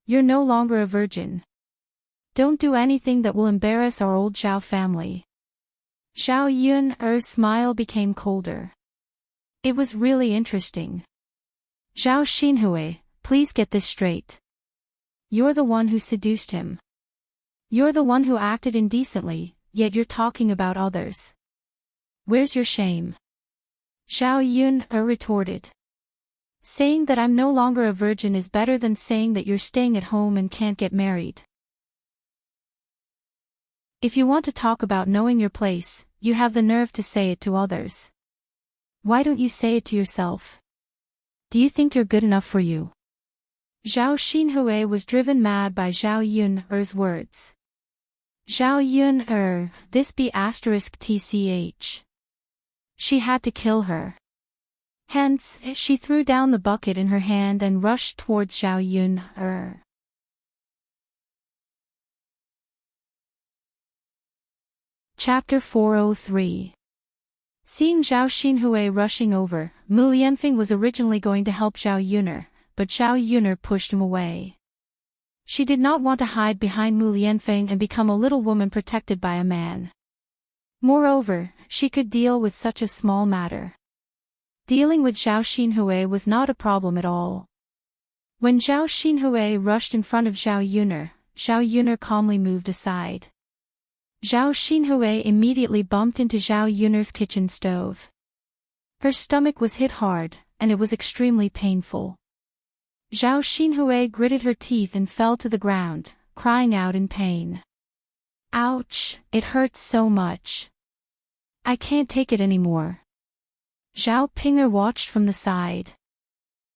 A: You're no longer a virgin. Don't do anything that will embarrass our old Zhao family. Zhao Yun's smile became colder. It was really interesting. Zhao Xinhui, please get this straight. You're the one who seduced him. You're the one who acted indecently, yet you're talking about others. Where's your shame? Zhao Yun retorted. Saying that I'm no longer a virgin is better than saying that you're staying at home and can't get married. If you want to talk about knowing your place, you have the nerve to say it to others. Why don't you say it to yourself? Do you think you're good enough for you? Zhao Xinhui was driven mad by Zhao Yun's words. Zhao Yun, this be *tch. She had to kill her. Hence, she threw down the bucket in her hand and rushed towards Zhao Yun. Chapter 403. Seeing Zhao Xinhui rushing over, Mu Lianfeng was originally going to help Zhao Yun, but Zhao Yun pushed him away. She did not want to hide behind Mu Lianfeng and become a little woman protected by a man. Moreover, she could deal with such a small matter. Dealing with Zhao Xinhui was not a problem at all. When Zhao Xinhui rushed in front of Zhao Yun calmly moved aside. Zhao Xinhui immediately bumped into Zhao Yun's kitchen stove. Her stomach was hit hard, and it was extremely painful. Zhao Xinhui gritted her teeth and fell to the ground, crying out in pain. Ouch, it hurts so much. I can't take it anymore. Zhao Ping'er watched from the side.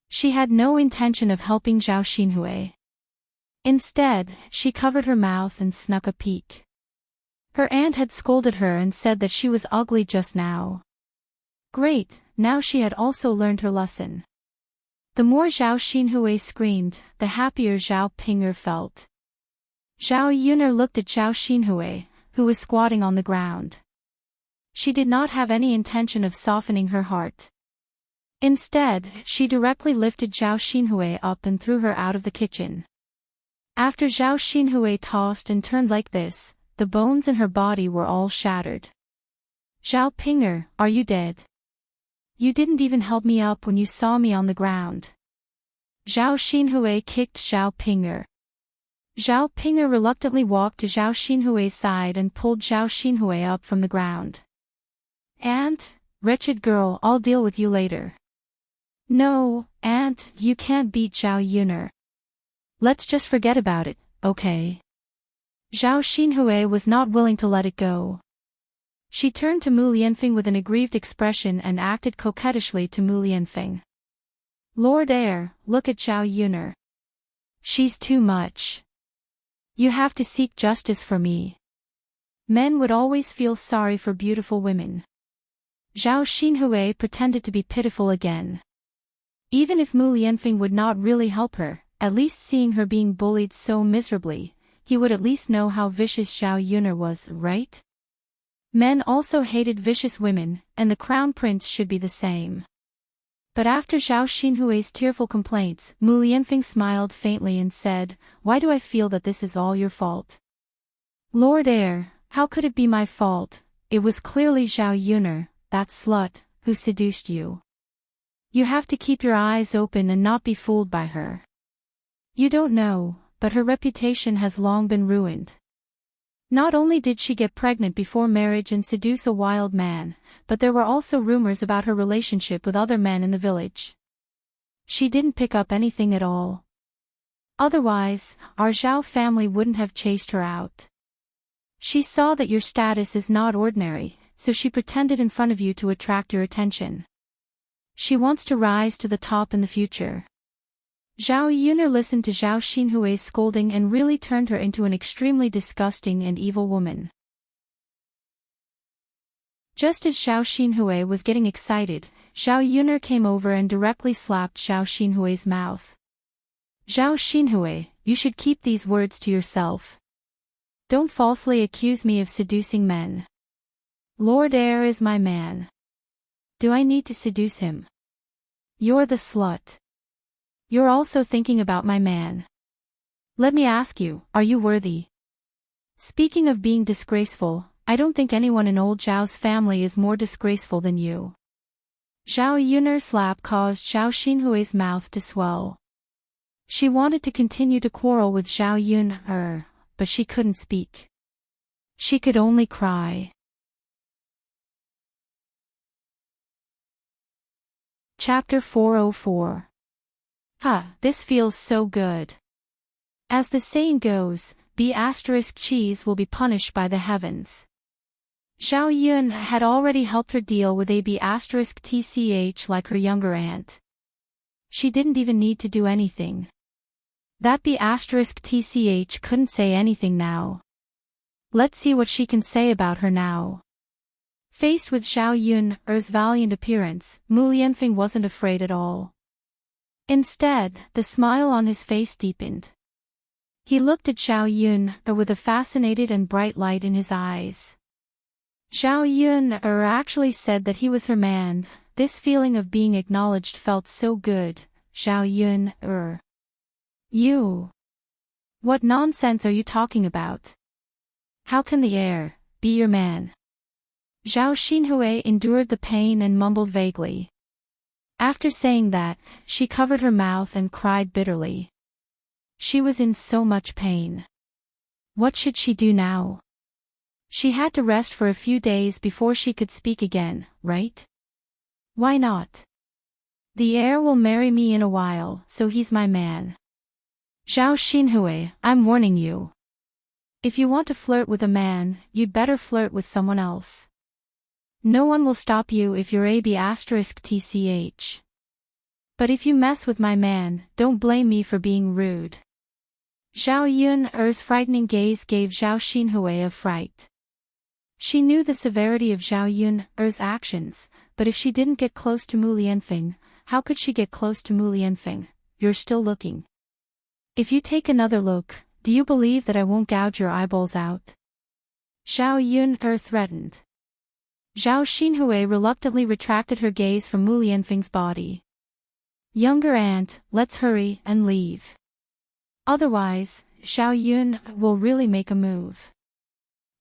A: She had no intention of helping Zhao Xinhui. Instead, she covered her mouth and snuck a peek. Her aunt had scolded her and said that she was ugly just now. Great, now she had also learned her lesson. The more Zhao Xinhui screamed, the happier Zhao Ping'er felt. Zhao Yun looked at Zhao Xinhui, who was squatting on the ground. She did not have any intention of softening her heart. Instead, she directly lifted Zhao Xinhui up and threw her out of the kitchen. After Zhao Xinhui tossed and turned like this, the bones in her body were all shattered. Zhao Ping'er, are you dead? You didn't even help me up when you saw me on the ground. Zhao Xinhui kicked Zhao Ping'er. Zhao Ping'er reluctantly walked to Zhao Xinhui's side and pulled Zhao Xinhui up from the ground. Aunt, wretched girl, I'll deal with you later. No, Aunt, you can't beat Zhao Yuner. Let's just forget about it, okay? Zhao Xinhui was not willing to let it go. She turned to Mu Lianfeng with an aggrieved expression and acted coquettishly to Mu Lianfeng. Lord Heir, look at Zhao Yuner. She's too much. You have to seek justice for me. Men would always feel sorry for beautiful women. Zhao Xinhui pretended to be pitiful again. Even if Mu Lianfeng would not really help her, at least seeing her being bullied so miserably, he would at least know how vicious Zhao Yuner was, right? Men also hated vicious women, and the crown prince should be the same. But after Zhao Xinhui's tearful complaints, Mu Lianfeng smiled faintly and said, Why do I feel that this is all your fault? Lord Heir, how could it be my fault? It was clearly Zhao Yuner, that slut, who seduced you. You have to keep your eyes open and not be fooled by her. You don't know, but her reputation has long been ruined. Not only did she get pregnant before marriage and seduce a wild man, but there were also rumors about her relationship with other men in the village. She didn't pick up anything at all. Otherwise, our Zhao family wouldn't have chased her out. She saw that your status is not ordinary, so she pretended in front of you to attract your attention. She wants to rise to the top in the future. Zhao Yuner listened to Zhao Xinhui's scolding and really turned her into an extremely disgusting and evil woman. Just as Zhao Xinhui was getting excited, Zhao Yuner came over and directly slapped Zhao Xinhui's mouth. Zhao Xinhui, you should keep these words to yourself. Don't falsely accuse me of seducing men. Lord Heir is my man. Do I need to seduce him? You're the slut. You're also thinking about my man. Let me ask you, are you worthy? Speaking of being disgraceful, I don't think anyone in old Zhao's family is more disgraceful than you. Zhao Yuner's slap caused Zhao Xinhui's mouth to swell. She wanted to continue to quarrel with Zhao Yuner, but she couldn't speak. She could only cry. Chapter 404. This feels so good. As the saying goes, B*cheese will be punished by the heavens. Zhao Yun had already helped her deal with a B*tch like her younger aunt. She didn't even need to do anything. That B*tch couldn't say anything now. Let's see what she can say about her now. Faced with Zhao Yun's valiant appearance, Mu Lianfeng wasn't afraid at all. Instead, the smile on his face deepened. He looked at Zhao Yun with a fascinated and bright light in his eyes. Zhao Yun actually said that he was her man. This feeling of being acknowledged felt so good. Zhao Yun, You. What nonsense are you talking about? How can the heir be your man? Zhao Xinhui endured the pain and mumbled vaguely. After saying that, she covered her mouth and cried bitterly. She was in so much pain. What should she do now? She had to rest for a few days before she could speak again, right? Why not? The heir will marry me in a while, so he's my man. Zhao Xinhui, I'm warning you. If you want to flirt with a man, you'd better flirt with someone else. No one will stop you if you're A*tch. But if you mess with my man, don't blame me for being rude. Zhao Yun's frightening gaze gave Zhao Xinhui a fright. She knew the severity of Zhao Yun's actions, but if she didn't get close to Mu Lianfeng, how could she get close to Mu Lianfeng? You're still looking. If you take another look, do you believe that I won't gouge your eyeballs out? Zhao Yun threatened. Zhao Xinhui reluctantly retracted her gaze from Mu Lianfeng's body. Younger aunt, let's hurry and leave. Otherwise, Xiao Yun will really make a move.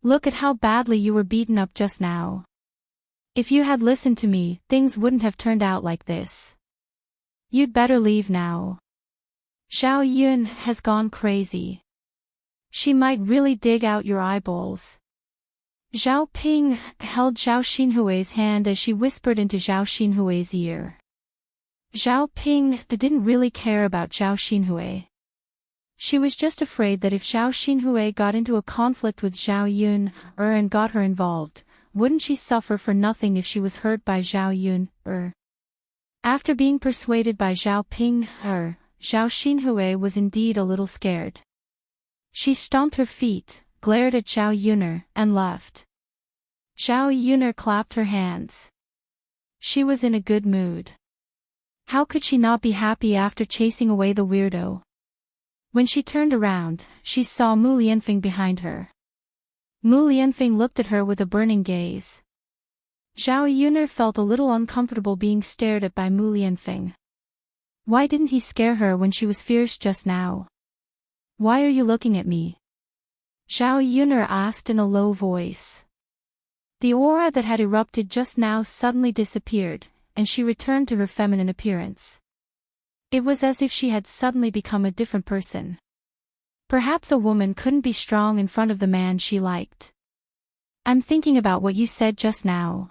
A: Look at how badly you were beaten up just now. If you had listened to me, things wouldn't have turned out like this. You'd better leave now. Xiao Yun has gone crazy. She might really dig out your eyeballs. Zhao Ping held Zhao Xinhui's hand as she whispered into Zhao Xinhui's ear. Zhao Ping didn't really care about Zhao Xinhui. She was just afraid that if Zhao Xinhui got into a conflict with Zhao Yun and got her involved, wouldn't she suffer for nothing if she was hurt by Zhao Yun After being persuaded by Zhao Ping Zhao Xinhui was indeed a little scared. She stomped her feet, glared at Zhao Yuner, and left. Zhao Yuner clapped her hands. She was in a good mood. How could she not be happy after chasing away the weirdo? When she turned around, she saw Mu Lianfeng behind her. Mu Lianfeng looked at her with a burning gaze. Zhao Yuner felt a little uncomfortable being stared at by Mu Lianfeng. Why didn't he scare her when she was fierce just now? Why are you looking at me? Zhao Yuner asked in a low voice. The aura that had erupted just now suddenly disappeared, and she returned to her feminine appearance. It was as if she had suddenly become a different person. Perhaps a woman couldn't be strong in front of the man she liked. I'm thinking about what you said just now.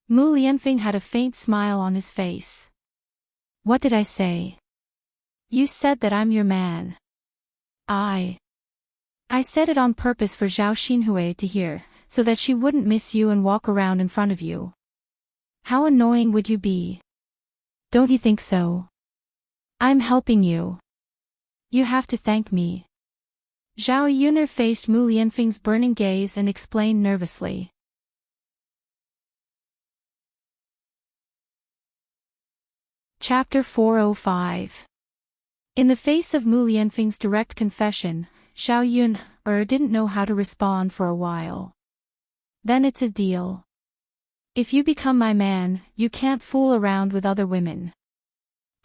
A: Mu Lianfeng had a faint smile on his face. What did I say? You said that I'm your man. I said it on purpose for Zhao Xinhui to hear, so that she wouldn't miss you and walk around in front of you. How annoying would you be? Don't you think so? I'm helping you. You have to thank me. Zhao Yuner faced Mu Lianfeng's burning gaze and explained nervously. Chapter 405. In the face of Mu Lianfeng's direct confession, Xiao Yun didn't know how to respond for a while. Then it's a deal. If you become my man, you can't fool around with other women.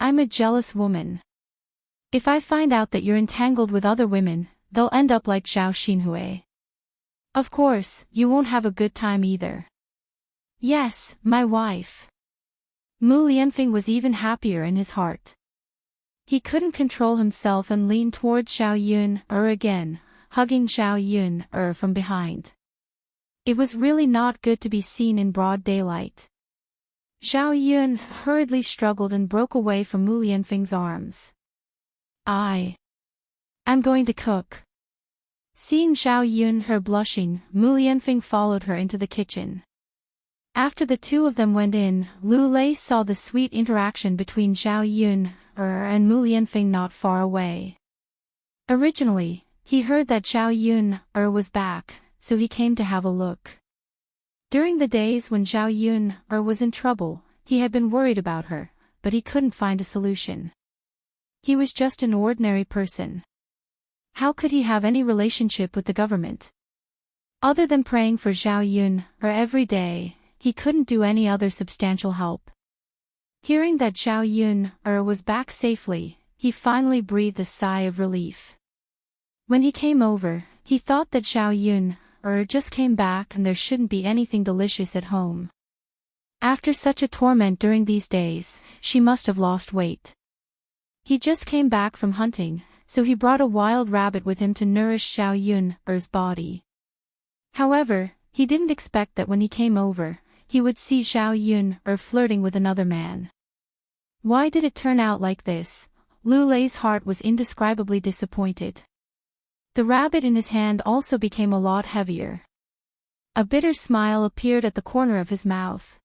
A: I'm a jealous woman. If I find out that you're entangled with other women, they'll end up like Zhao Xinhui. Of course, you won't have a good time either. Yes, my wife. Mu Lianfeng was even happier in his heart. He couldn't control himself and leaned towards Xiao Yun again, hugging Xiao Yun from behind. It was really not good to be seen in broad daylight. Xiao Yun hurriedly struggled and broke away from Mu Lianfeng's arms. I'm going to cook. Seeing Xiao Yun blushing, Mu Lianfeng followed her into the kitchen. After the two of them went in, Lu Lei saw the sweet interaction between Zhao Yun and Mu Lianfeng not far away. Originally, he heard that Zhao Yun was back, so he came to have a look. During the days when Zhao Yun was in trouble, he had been worried about her, but he couldn't find a solution. He was just an ordinary person. How could he have any relationship with the government? Other than praying for Zhao Yun every day, he couldn't do any other substantial help. Hearing that Zhao Yun was back safely, he finally breathed a sigh of relief. When he came over, he thought that Zhao Yun just came back and there shouldn't be anything delicious at home. After such a torment during these days, she must have lost weight. He just came back from hunting, so he brought a wild rabbit with him to nourish Zhao Yun's body. However, he didn't expect that when he came over, he would see Zhao Yun flirting with another man. Why did it turn out like this? Lu Lei's heart was indescribably disappointed. The rabbit in his hand also became a lot heavier. A bitter smile appeared at the corner of his mouth.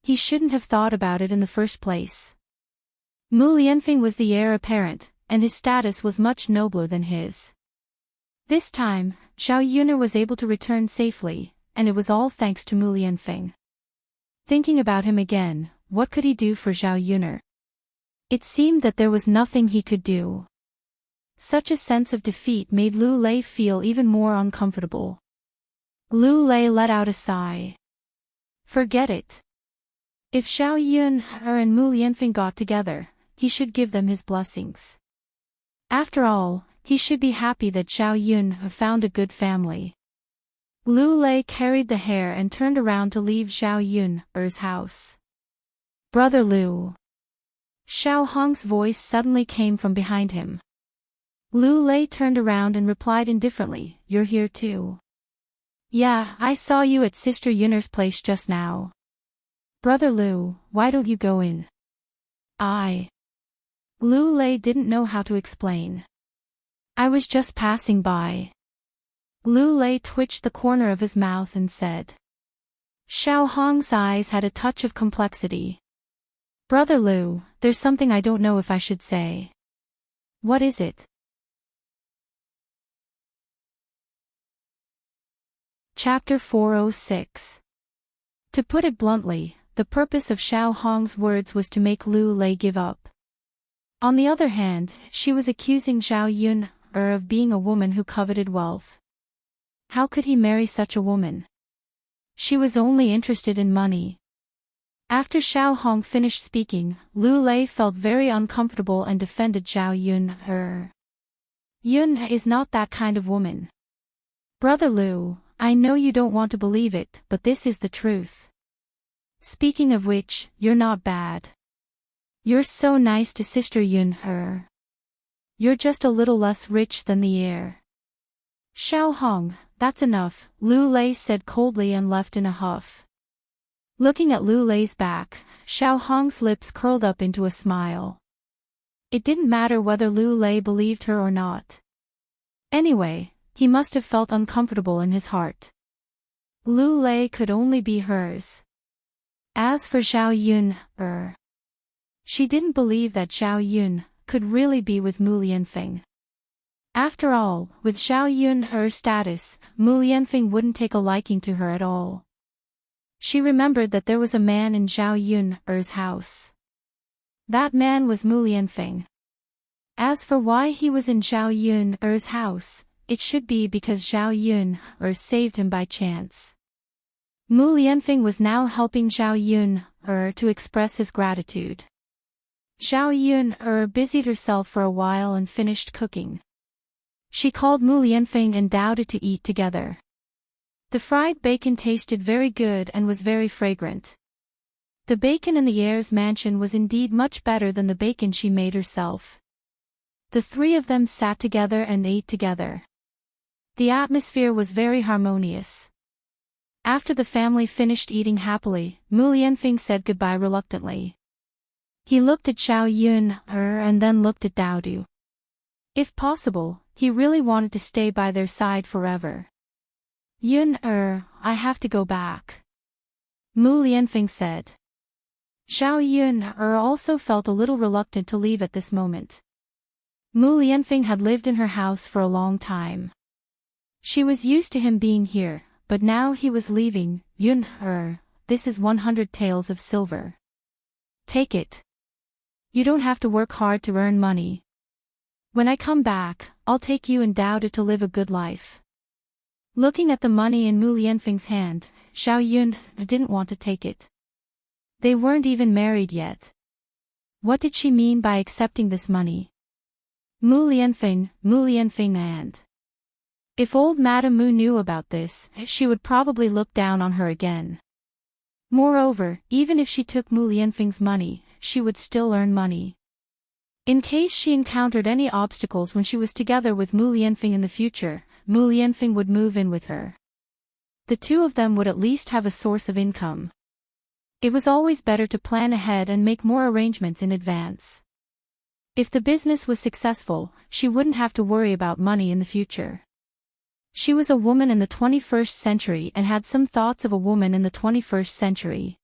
A: He shouldn't have thought about it in the first place. Mu Lianfeng was the heir apparent, and his status was much nobler than his. This time, Zhao Yun was able to return safely, and it was all thanks to Mu Lianfeng. Thinking about him again, what could he do for Zhao Yun? It seemed that there was nothing he could do. Such a sense of defeat made Lu Lei feel even more uncomfortable. Lu Lei let out a sigh. Forget it. If Xiao Yun and Mu Lianfeng got together, he should give them his blessings. After all, he should be happy that Xiao Yun found a good family. Lu Lei carried the hair and turned around to leave Xiao Yun's house. Brother Lu. Xiao Hong's voice suddenly came from behind him. Lu Lei turned around and replied indifferently, "You're here too." "Yeah, I saw you at Sister Yunner's place just now." "Brother Lu, why don't you go in?" Lu Lei didn't know how to explain. "I was just passing by." Lu Lei twitched the corner of his mouth and said. Xiao Hong's eyes had a touch of complexity. "Brother Lu, there's something I don't know if I should say." "What is it?" Chapter 406. To put it bluntly, the purpose of Xiao Hong's words was to make Lu Lei give up. On the other hand, she was accusing Xiao Yun of being a woman who coveted wealth. How could he marry such a woman? She was only interested in money. After Xiao Hong finished speaking, Lu Lei felt very uncomfortable and defended Xiao Yun. Yun is not that kind of woman. "Brother Lu, I know you don't want to believe it, but this is the truth. Speaking of which, you're not bad. You're so nice to Sister Yun. You're just a little less rich than the heir." "Xiao Hong, that's enough," Lu Lei said coldly and left in a huff. Looking at Lu Lei's back, Xiao Hong's lips curled up into a smile. It didn't matter whether Lu Lei believed her or not. Anyway, he must have felt uncomfortable in his heart. Lu Lei could only be hers. As for Xiao Yun, she didn't believe that Xiao Yun could really be with Mu Lianfeng. After all, with Xiao Yun's status, Mu Lianfeng wouldn't take a liking to her at all. She remembered that there was a man in Xiao Yun's house. That man was Mu Lianfeng. As for why he was in Xiao Yun's house, it should be because Xiao Yun saved him by chance. Mu Lianfeng was now helping Xiao Yun to express his gratitude. Xiao Yun busied herself for a while and finished cooking. She called Mu Lianfeng and Dao to eat together. The fried bacon tasted very good and was very fragrant. The bacon in the heir's mansion was indeed much better than the bacon she made herself. The three of them sat together and ate together. The atmosphere was very harmonious. After the family finished eating happily, Mu Lianfeng said goodbye reluctantly. He looked at Xiao Yun and then looked at Dao Du. If possible, he really wanted to stay by their side forever. "Yun I have to go back," Mu Lianfeng said. Xiao Yun also felt a little reluctant to leave at this moment. Mu Lianfeng had lived in her house for a long time. She was used to him being here, but now he was leaving. "Yun this is 100 taels of silver. Take it. You don't have to work hard to earn money. When I come back, I'll take you and Dao to live a good life." Looking at the money in Mu Lianfeng's hand, Xiao Yun didn't want to take it. They weren't even married yet. What did she mean by accepting this money? Mu Lianfeng and... If old Madame Mu knew about this, she would probably look down on her again. Moreover, even if she took Mu Lianfeng's money, she would still earn money. In case she encountered any obstacles when she was together with Mu Lianfeng in the future, Mu Lianfeng would move in with her. The two of them would at least have a source of income. It was always better to plan ahead and make more arrangements in advance. If the business was successful, she wouldn't have to worry about money in the future. She was a woman in the 21st century and had some thoughts of a woman in the 21st century.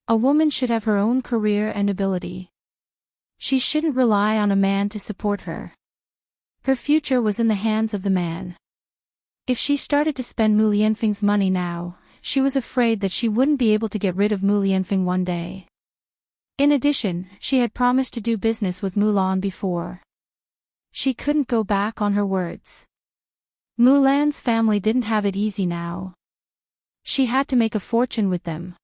A: A woman should have her own career and ability. She shouldn't rely on a man to support her. Her future was in the hands of the man. If she started to spend Mu Lianfeng's money now, she was afraid that she wouldn't be able to get rid of Mu Lianfeng one day. In addition, she had promised to do business with Mulan before. She couldn't go back on her words. Mulan's family didn't have it easy now. She had to make a fortune with them.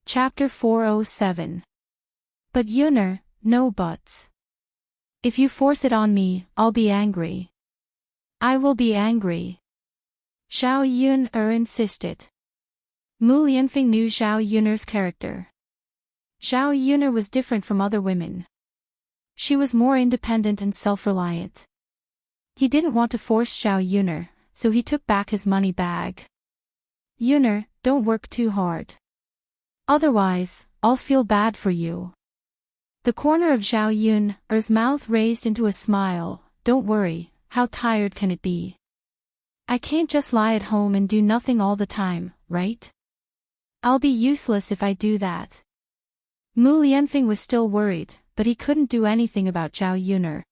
A: Chapter 407. But Yuner, no buts. If you force it on me, I'll be angry. I will be angry. Zhao Yun insisted. Mu Lianfeng knew Zhao Yuner's character. Zhao Yuner was different from other women. She was more independent and self-reliant. He didn't want to force Zhao Yuner, so he took back his money bag. Yuner, don't work too hard. Otherwise, I'll feel bad for you. The corner of Zhao Yun's mouth raised into a smile. Don't worry, how tired can it be? I can't just lie at home and do nothing all the time, right? I'll be useless if I do that. Mu Lianfeng was still worried, but he couldn't do anything about Zhao Yuner.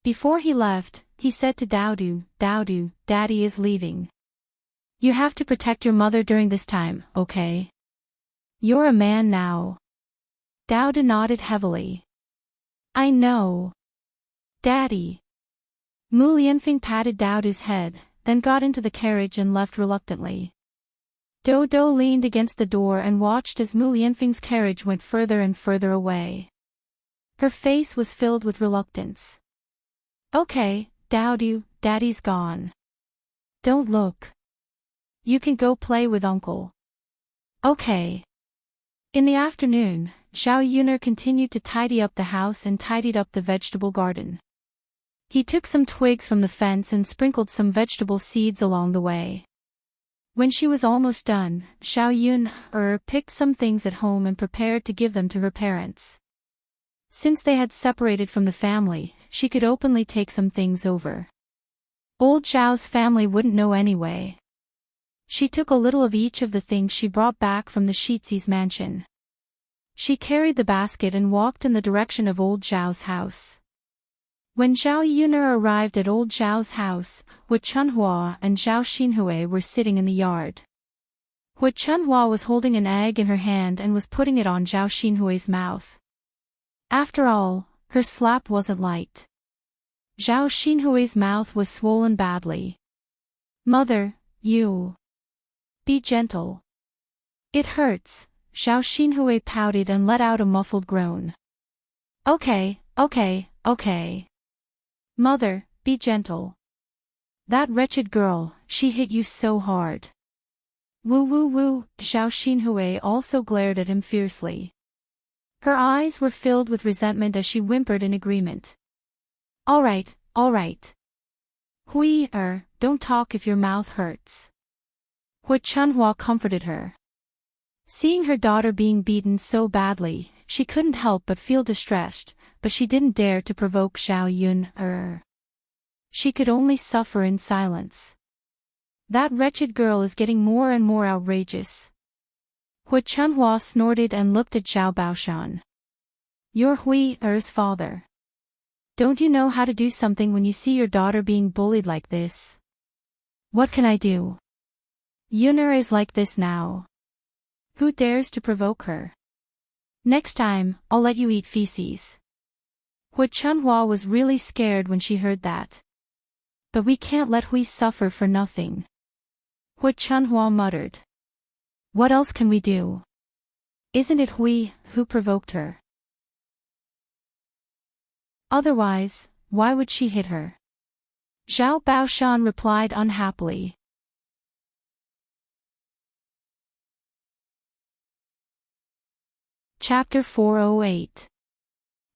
A: Before he left, he said to Daodu, Daodu, Daddy is leaving. You have to protect your mother during this time, okay? You're a man now. Daodu nodded heavily. I know. Daddy. Mu Lianfeng patted Daodu's head, then got into the carriage and left reluctantly. Dodo leaned against the door and watched as Mu Lianfeng's carriage went further and further away. Her face was filled with reluctance. Okay, Daodu, Daddy's gone. Don't look. You can go play with Uncle. Okay. In the afternoon, Zhao Yuner continued to tidy up the house and tidied up the vegetable garden. He took some twigs from the fence and sprinkled some vegetable seeds along the way. When she was almost done, Zhao Yuner picked some things at home and prepared to give them to her parents. Since they had separated from the family, she could openly take some things over. Old Zhao's family wouldn't know anyway. She took a little of each of the things she brought back from the Shizi's mansion. She carried the basket and walked in the direction of old Zhao's house. When Zhao Yuner arrived at old Zhao's house, Hu Chunhua and Zhao Xinhui were sitting in the yard. Hu Chunhua was holding an egg in her hand and was putting it on Zhao Xinhui's mouth. After all, her slap wasn't light. Zhao Xinhui's mouth was swollen badly. Mother, you. Be gentle. It hurts, Zhao Xinhui pouted and let out a muffled groan. Okay. Mother, be gentle. That wretched girl, she hit you so hard. Woo, Zhao Xinhui also glared at him fiercely. Her eyes were filled with resentment as she whimpered in agreement. All right. Hui, don't talk if your mouth hurts. Hu Chunhua comforted her. Seeing her daughter being beaten so badly, she couldn't help but feel distressed, but she didn't dare to provoke Zhao Yuner. She could only suffer in silence. That wretched girl is getting more and more outrageous. Hu Chunhua snorted and looked at Zhao Baoshan. You're Hui's father. Don't you know how to do something when you see your daughter being bullied like this? What can I do? Yuner is like this now. Who dares to provoke her? Next time, I'll let you eat feces. Hu Chunhua was really scared when she heard that. But we can't let Hui suffer for nothing. Hu Chunhua muttered. What else can we do? Isn't it Hui who provoked her? Otherwise, why would she hit her? Zhao Baoshan replied unhappily. Chapter 408.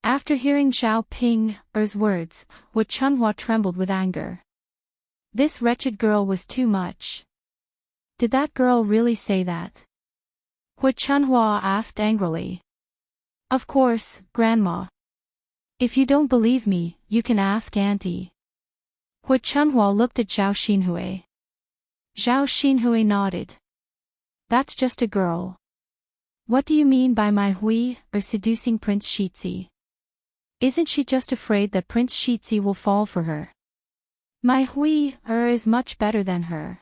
A: After hearing Zhao Ping's words, Hu Chunhua trembled with anger. This wretched girl was too much. Did that girl really say that? Hu Chunhua asked angrily. Of course, Grandma. If you don't believe me, you can ask Auntie. Hu Chunhua looked at Zhao Xinhui. Zhao Xinhui nodded. That's just a girl. What do you mean by my Hui seducing Prince Shizi? Isn't she just afraid that Prince Shizi will fall for her? My Hui is much better than her.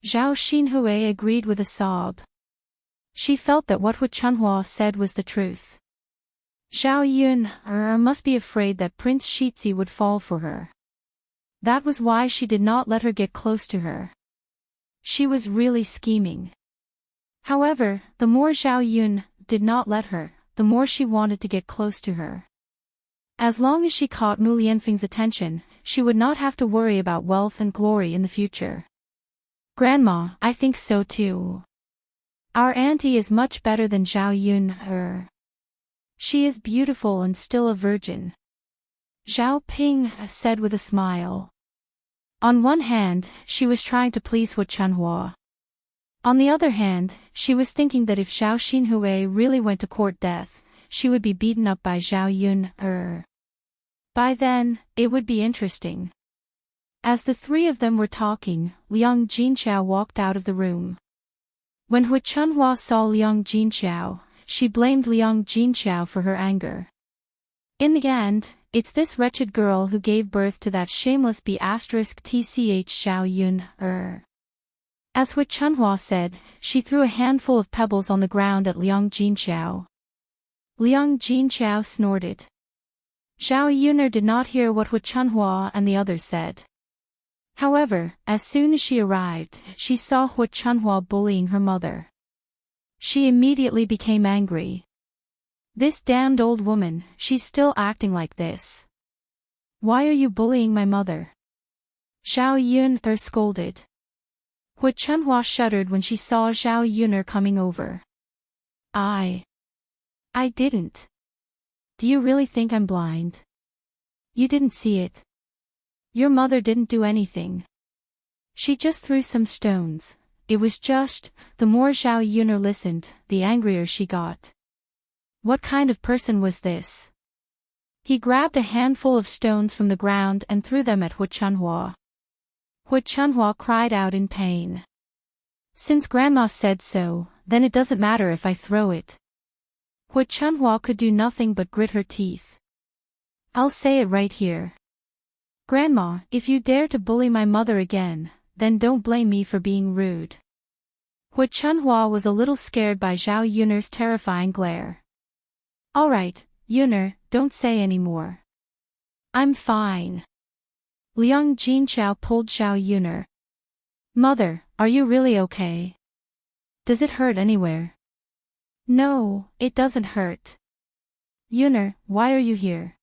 A: Zhao Xinhui agreed with a sob. She felt that what Hu Chunhua said was the truth. Zhao Yun must be afraid that Prince Shitzi would fall for her. That was why she did not let her get close to her. She was really scheming. However, the more Zhao Yun did not let her, the more she wanted to get close to her. As long as she caught Mu Lianfeng's attention, she would not have to worry about wealth and glory in the future. Grandma, I think so too. Our auntie is much better than Zhao Yun. She is beautiful and still a virgin. Zhao Ping said with a smile. On one hand, she was trying to please Hu Chunhua. On the other hand, she was thinking that if Zhao Xinhui really went to court death, she would be beaten up by Zhao Yun. By then, it would be interesting. As the three of them were talking, Liang Jinqiao walked out of the room. When Hu Chunhua saw Liang Jinqiao, she blamed Liang Jinqiao for her anger. In the end, it's this wretched girl who gave birth to that shameless B*tch Zhao Yun. As Hu Chunhua said, she threw a handful of pebbles on the ground at Liang Jinqiao. Liang Jinqiao snorted. Zhao Yun'er did not hear what Hu Chunhua and the others said. However, as soon as she arrived, she saw Hu Chunhua bullying her mother. She immediately became angry. This damned old woman, she's still acting like this. Why are you bullying my mother? Zhao Yun'er scolded. Hu Chunhua shuddered when she saw Zhao Yun'er coming over. I didn't. Do you really think I'm blind? You didn't see it. Your mother didn't do anything. She just threw some stones. It was just, the more Zhao Yun'er listened, the angrier she got. What kind of person was this? He grabbed a handful of stones from the ground and threw them at Hu Chunhua. Hu Chunhua cried out in pain. Since Grandma said so, then it doesn't matter if I throw it. Hu Chunhua could do nothing but grit her teeth. I'll say it right here. Grandma, if you dare to bully my mother again, then don't blame me for being rude. Hu Chunhua was a little scared by Zhao Yun'er's terrifying glare. All right, Yun'er, don't say any more. I'm fine. Liang Jinqiao pulled Zhao Yun'er. Mother, are you really okay? Does it hurt anywhere? No, it doesn't hurt. Yun'er, why are you here?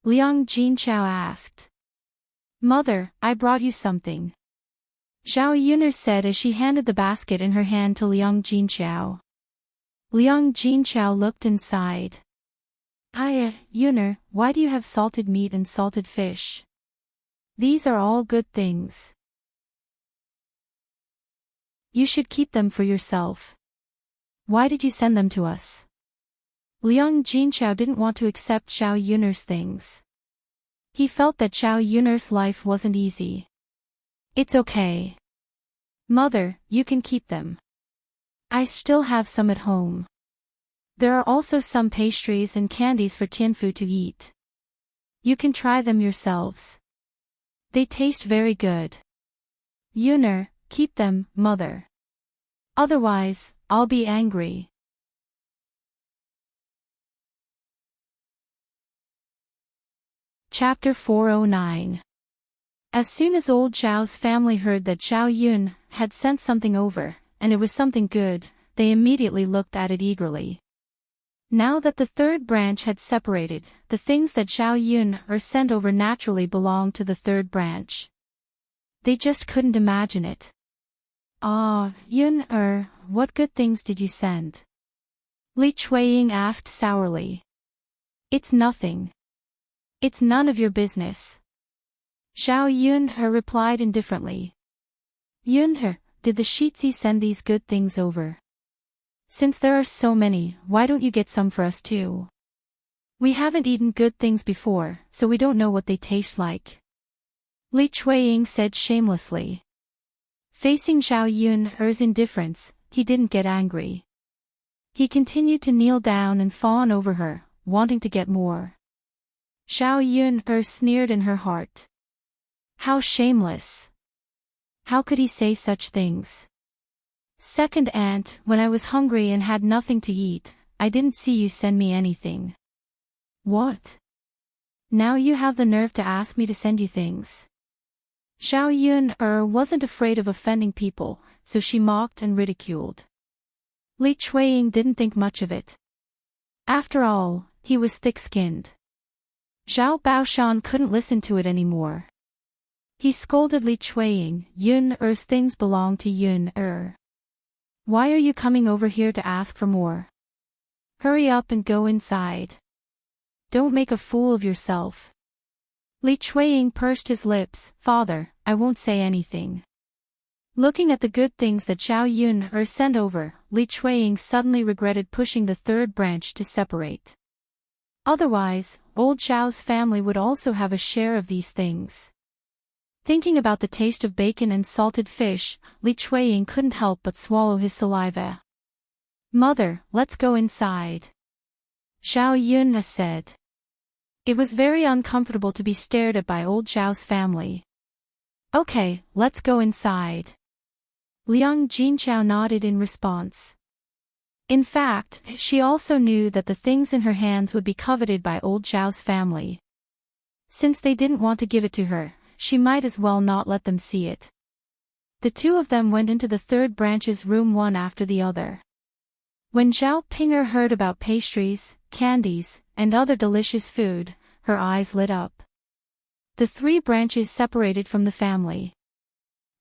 A: Liang Jinqiao asked. Mother, I brought you something. Zhao Yun'er said as she handed the basket in her hand to Liang Jinqiao. Liang Jinqiao looked inside. Yun'er, why do you have salted meat and salted fish? These are all good things. You should keep them for yourself. Why did you send them to us? Liang Jinqiao didn't want to accept Zhao Yun'er's things. He felt that Zhao Yun'er's life wasn't easy. It's okay. Mother, you can keep them. I still have some at home. There are also some pastries and candies for Tianfu to eat. You can try them yourselves. They taste very good. Yun'er, keep them, mother. Otherwise, I'll be angry. Chapter 409. As soon as old Zhao's family heard that Zhao Yun had sent something over, and it was something good, they immediately looked at it eagerly. Now that the third branch had separated, the things that Zhao Yun sent over naturally belonged to the third branch. They just couldn't imagine it. Yun what good things did you send? Li Chuiying asked sourly. It's nothing. It's none of your business. Zhao Yun replied indifferently. Yun did the Shitzi send these good things over? Since there are so many, why don't you get some for us too? We haven't eaten good things before, so we don't know what they taste like. Li Chuiying said shamelessly. Facing Zhao Yun's indifference, he didn't get angry. He continued to kneel down and fawn over her, wanting to get more. Zhao Yun sneered in her heart. How shameless! How could he say such things? Second aunt, when I was hungry and had nothing to eat, I didn't see you send me anything. What? Now you have the nerve to ask me to send you things. Zhao Yun wasn't afraid of offending people, so she mocked and ridiculed. Li Chuiying didn't think much of it. After all, he was thick-skinned. Zhao Baoshan couldn't listen to it anymore. He scolded Li Chuiying, Yun-er's things belong to Yun-er. Why are you coming over here to ask for more? Hurry up and go inside. Don't make a fool of yourself. Li Chuiying pursed his lips. Father, I won't say anything. Looking at the good things that Zhao Yun sent over, Li Chuiying suddenly regretted pushing the third branch to separate. Otherwise, old Zhao's family would also have a share of these things. Thinking about the taste of bacon and salted fish, Li Chuiying couldn't help but swallow his saliva. Mother, let's go inside. Zhao Yun said. It was very uncomfortable to be stared at by old Zhao's family. Okay, let's go inside. Liang Jinchao nodded in response. In fact, she also knew that the things in her hands would be coveted by old Zhao's family. Since they didn't want to give it to her, she might as well not let them see it. The two of them went into the third branch's room one after the other. When Zhao Pinger heard about pastries, candies, and other delicious food, her eyes lit up. The three branches separated from the family.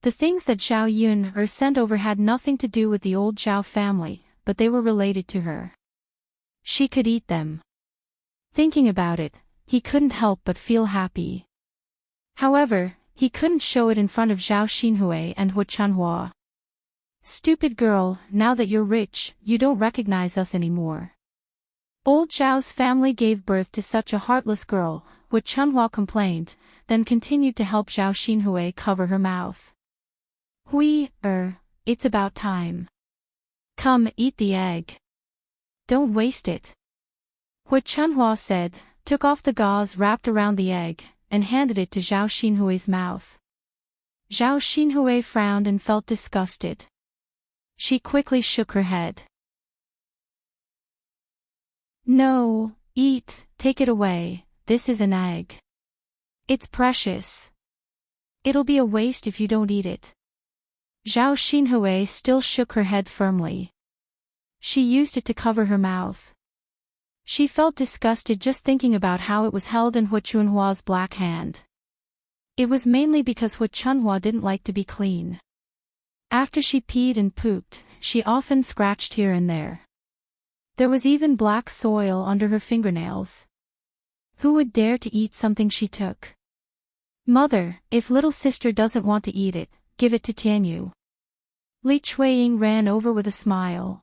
A: The things that Zhao Yun sent over had nothing to do with the old Zhao family, but they were related to her. She could eat them. Thinking about it, he couldn't help but feel happy. However, he couldn't show it in front of Zhao Xinhui and Hu Chanhua. Stupid girl, now that you're rich, you don't recognize us anymore. Old Zhao's family gave birth to such a heartless girl, Hu Chanhua complained, then continued to help Zhao Xinhui cover her mouth. It's about time. Come, eat the egg. Don't waste it. Hu Chanhua said, took off the gauze wrapped around the egg, and handed it to Zhao Xinhui's mouth. Zhao Xinhui frowned and felt disgusted. She quickly shook her head. No, eat, take it away, this is an egg. It's precious. It'll be a waste if you don't eat it. Zhao Xinhui still shook her head firmly. She used it to cover her mouth. She felt disgusted just thinking about how it was held in Hu Chunhua's black hand. It was mainly because Hu Chunhua didn't like to be clean. After she peed and pooped, she often scratched here and there. There was even black soil under her fingernails. Who would dare to eat something she took? Mother, if little sister doesn't want to eat it, give it to Tianyu. Li Chuiying ran over with a smile.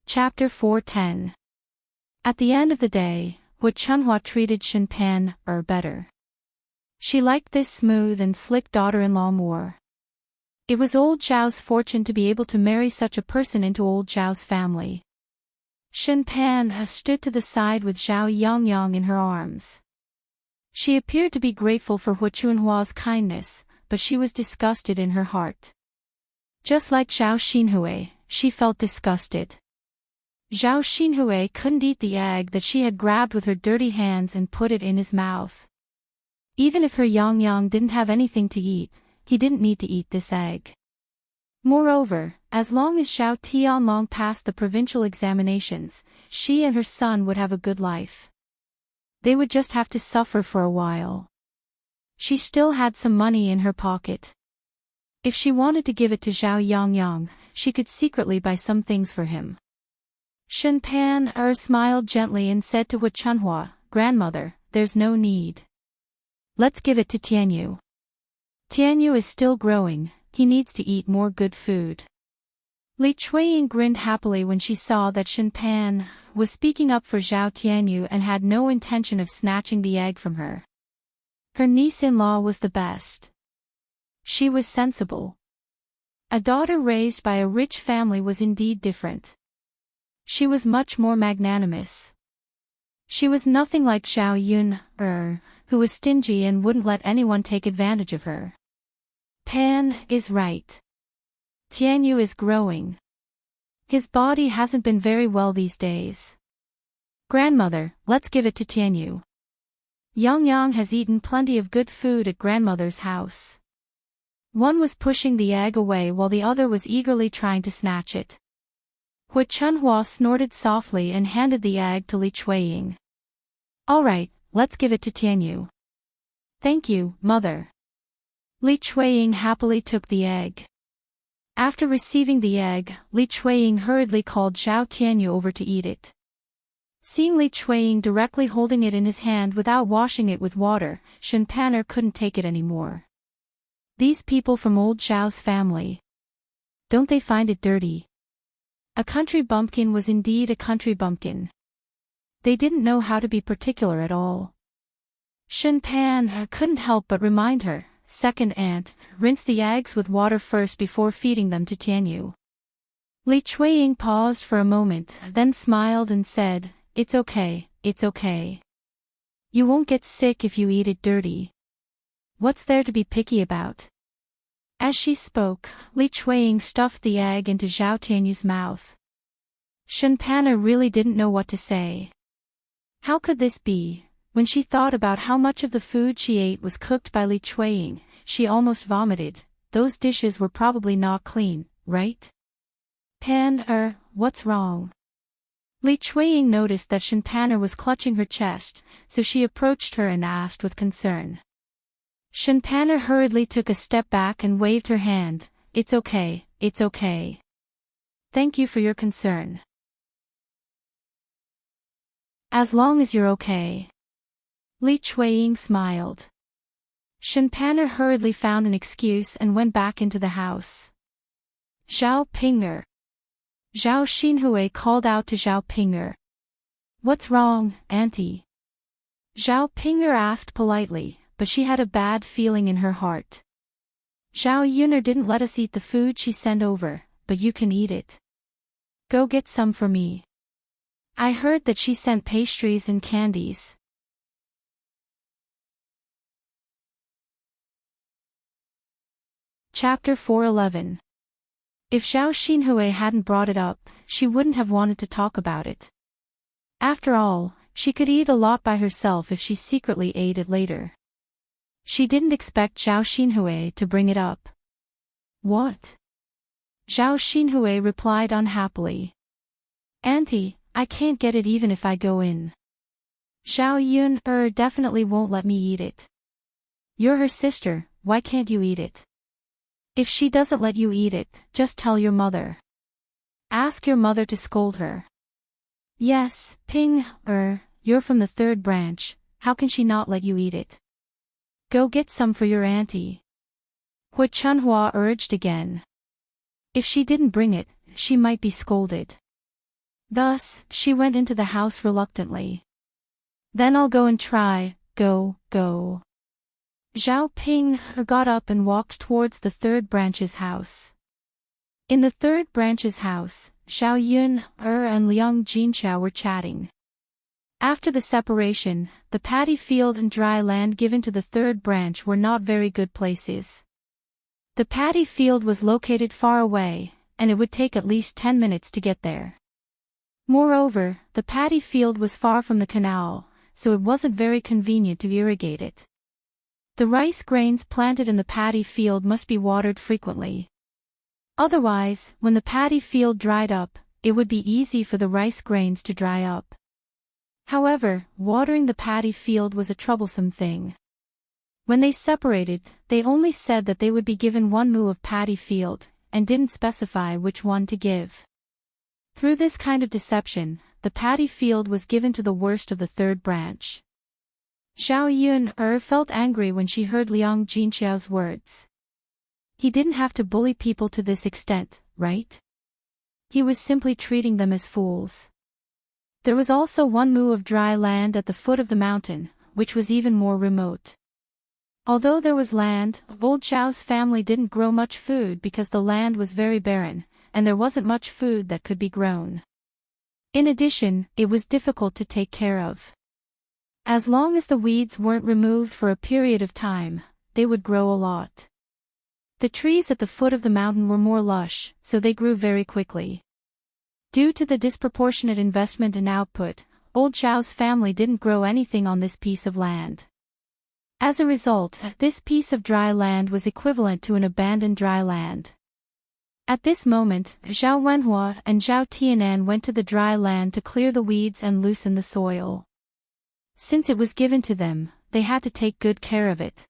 A: Chapter 410. At the end of the day, Hu Chunhua treated Shen Pan better. She liked this smooth and slick daughter-in-law more. It was old Zhao's fortune to be able to marry such a person into old Zhao's family. Shen Pan stood to the side with Zhao Yangyang in her arms. She appeared to be grateful for Hu Chunhua's kindness, but she was disgusted in her heart. Just like Zhao Xinhui, she felt disgusted. Zhao Xinhui couldn't eat the egg that she had grabbed with her dirty hands and put it in his mouth. Even if her Yangyang didn't have anything to eat, he didn't need to eat this egg. Moreover, as long as Zhao Tianlong passed the provincial examinations, she and her son would have a good life. They would just have to suffer for a while. She still had some money in her pocket. If she wanted to give it to Zhao Yangyang, she could secretly buy some things for him. Shen Pan smiled gently and said to Hu Chunhua, Grandmother, there's no need. Let's give it to Tianyu. Tianyu is still growing, he needs to eat more good food. Li Chuiying grinned happily when she saw that Shen Pan was speaking up for Zhao Tianyu and had no intention of snatching the egg from her. Her niece-in-law was the best. She was sensible. A daughter raised by a rich family was indeed different. She was much more magnanimous. She was nothing like Zhao Yun, who was stingy and wouldn't let anyone take advantage of her. Pan is right. Tianyu is growing. His body hasn't been very well these days. Grandmother, let's give it to Tianyu. Yang has eaten plenty of good food at grandmother's house. One was pushing the egg away while the other was eagerly trying to snatch it. Hui Chunhua snorted softly and handed the egg to Li Chuiying. All right, let's give it to Tianyu. Thank you, mother. Li Chuiying happily took the egg. After receiving the egg, Li Chuiying hurriedly called Zhao Tianyu over to eat it. Seeing Li Chuiying directly holding it in his hand without washing it with water, Shen Pan'er couldn't take it anymore. These people from old Zhao's family. Don't they find it dirty? A country bumpkin was indeed a country bumpkin. They didn't know how to be particular at all. Shen Pan couldn't help but remind her, second aunt, rinse the eggs with water first before feeding them to Tianyu. Li Chuiying paused for a moment, then smiled and said, It's okay, it's okay. You won't get sick if you eat it dirty. What's there to be picky about? As she spoke, Li Chuiying stuffed the egg into Zhao Tianyu's mouth. Shen Pan'er really didn't know what to say. How could this be? When she thought about how much of the food she ate was cooked by Li Chuiying, she almost vomited. Those dishes were probably not clean, right? Pan'er, what's wrong? Li Chuiying noticed that Shen Pan'er was clutching her chest, so she approached her and asked with concern. Shen Pan'er hurriedly took a step back and waved her hand. It's okay, it's okay. Thank you for your concern. As long as you're okay. Li Chuiying smiled. Shen Pan'er hurriedly found an excuse and went back into the house. Zhao Ping'er. Zhao Xinhui called out to Zhao Ping'er. What's wrong, auntie? Zhao Ping'er asked politely, but she had a bad feeling in her heart. Zhao Yuner didn't let us eat the food she sent over, but you can eat it. Go get some for me. I heard that she sent pastries and candies. Chapter 411. If Zhao Xinhui hadn't brought it up, she wouldn't have wanted to talk about it. After all, she could eat a lot by herself if she secretly ate it later. She didn't expect Zhao Xinhui to bring it up. What? Zhao Xinhui replied unhappily. Auntie, I can't get it even if I go in. Zhao Yuner definitely won't let me eat it. You're her sister, why can't you eat it? If she doesn't let you eat it, just tell your mother. Ask your mother to scold her. Yes, Ping-er, you're from the third branch, how can she not let you eat it? Go get some for your auntie. Hui Chunhua urged again. If she didn't bring it, she might be scolded. Thus, she went into the house reluctantly. Then I'll go and try, go. Zhao Ping-er got up and walked towards the third branch's house. In the third branch's house, Zhao Yuner and Liang Jinqiao were chatting. After the separation, the paddy field and dry land given to the third branch were not very good places. The paddy field was located far away, and it would take at least 10 minutes to get there. Moreover, the paddy field was far from the canal, so it wasn't very convenient to irrigate it. The rice grains planted in the paddy field must be watered frequently. Otherwise, when the paddy field dried up, it would be easy for the rice grains to dry up. However, watering the paddy field was a troublesome thing. When they separated, they only said that they would be given one mu of paddy field, and didn't specify which one to give. Through this kind of deception, the paddy field was given to the worst of the third branch. Zhao Yuner felt angry when she heard Liang Jinqiao's words. He didn't have to bully people to this extent, right? He was simply treating them as fools. There was also one mu of dry land at the foot of the mountain, which was even more remote. Although there was land, old Zhao's family didn't grow much food because the land was very barren, and there wasn't much food that could be grown. In addition, it was difficult to take care of. As long as the weeds weren't removed for a period of time, they would grow a lot. The trees at the foot of the mountain were more lush, so they grew very quickly. Due to the disproportionate investment and output, old Zhao's family didn't grow anything on this piece of land. As a result, this piece of dry land was equivalent to an abandoned dry land. At this moment, Zhao Wenhua and Zhao Tianan went to the dry land to clear the weeds and loosen the soil. Since it was given to them, they had to take good care of it.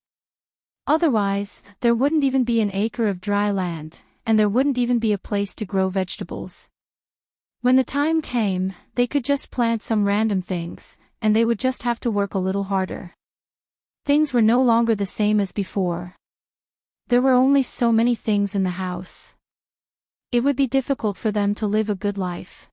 A: Otherwise, there wouldn't even be an acre of dry land, and there wouldn't even be a place to grow vegetables. When the time came, they could just plant some random things, and they would just have to work a little harder. Things were no longer the same as before. There were only so many things in the house. It would be difficult for them to live a good life.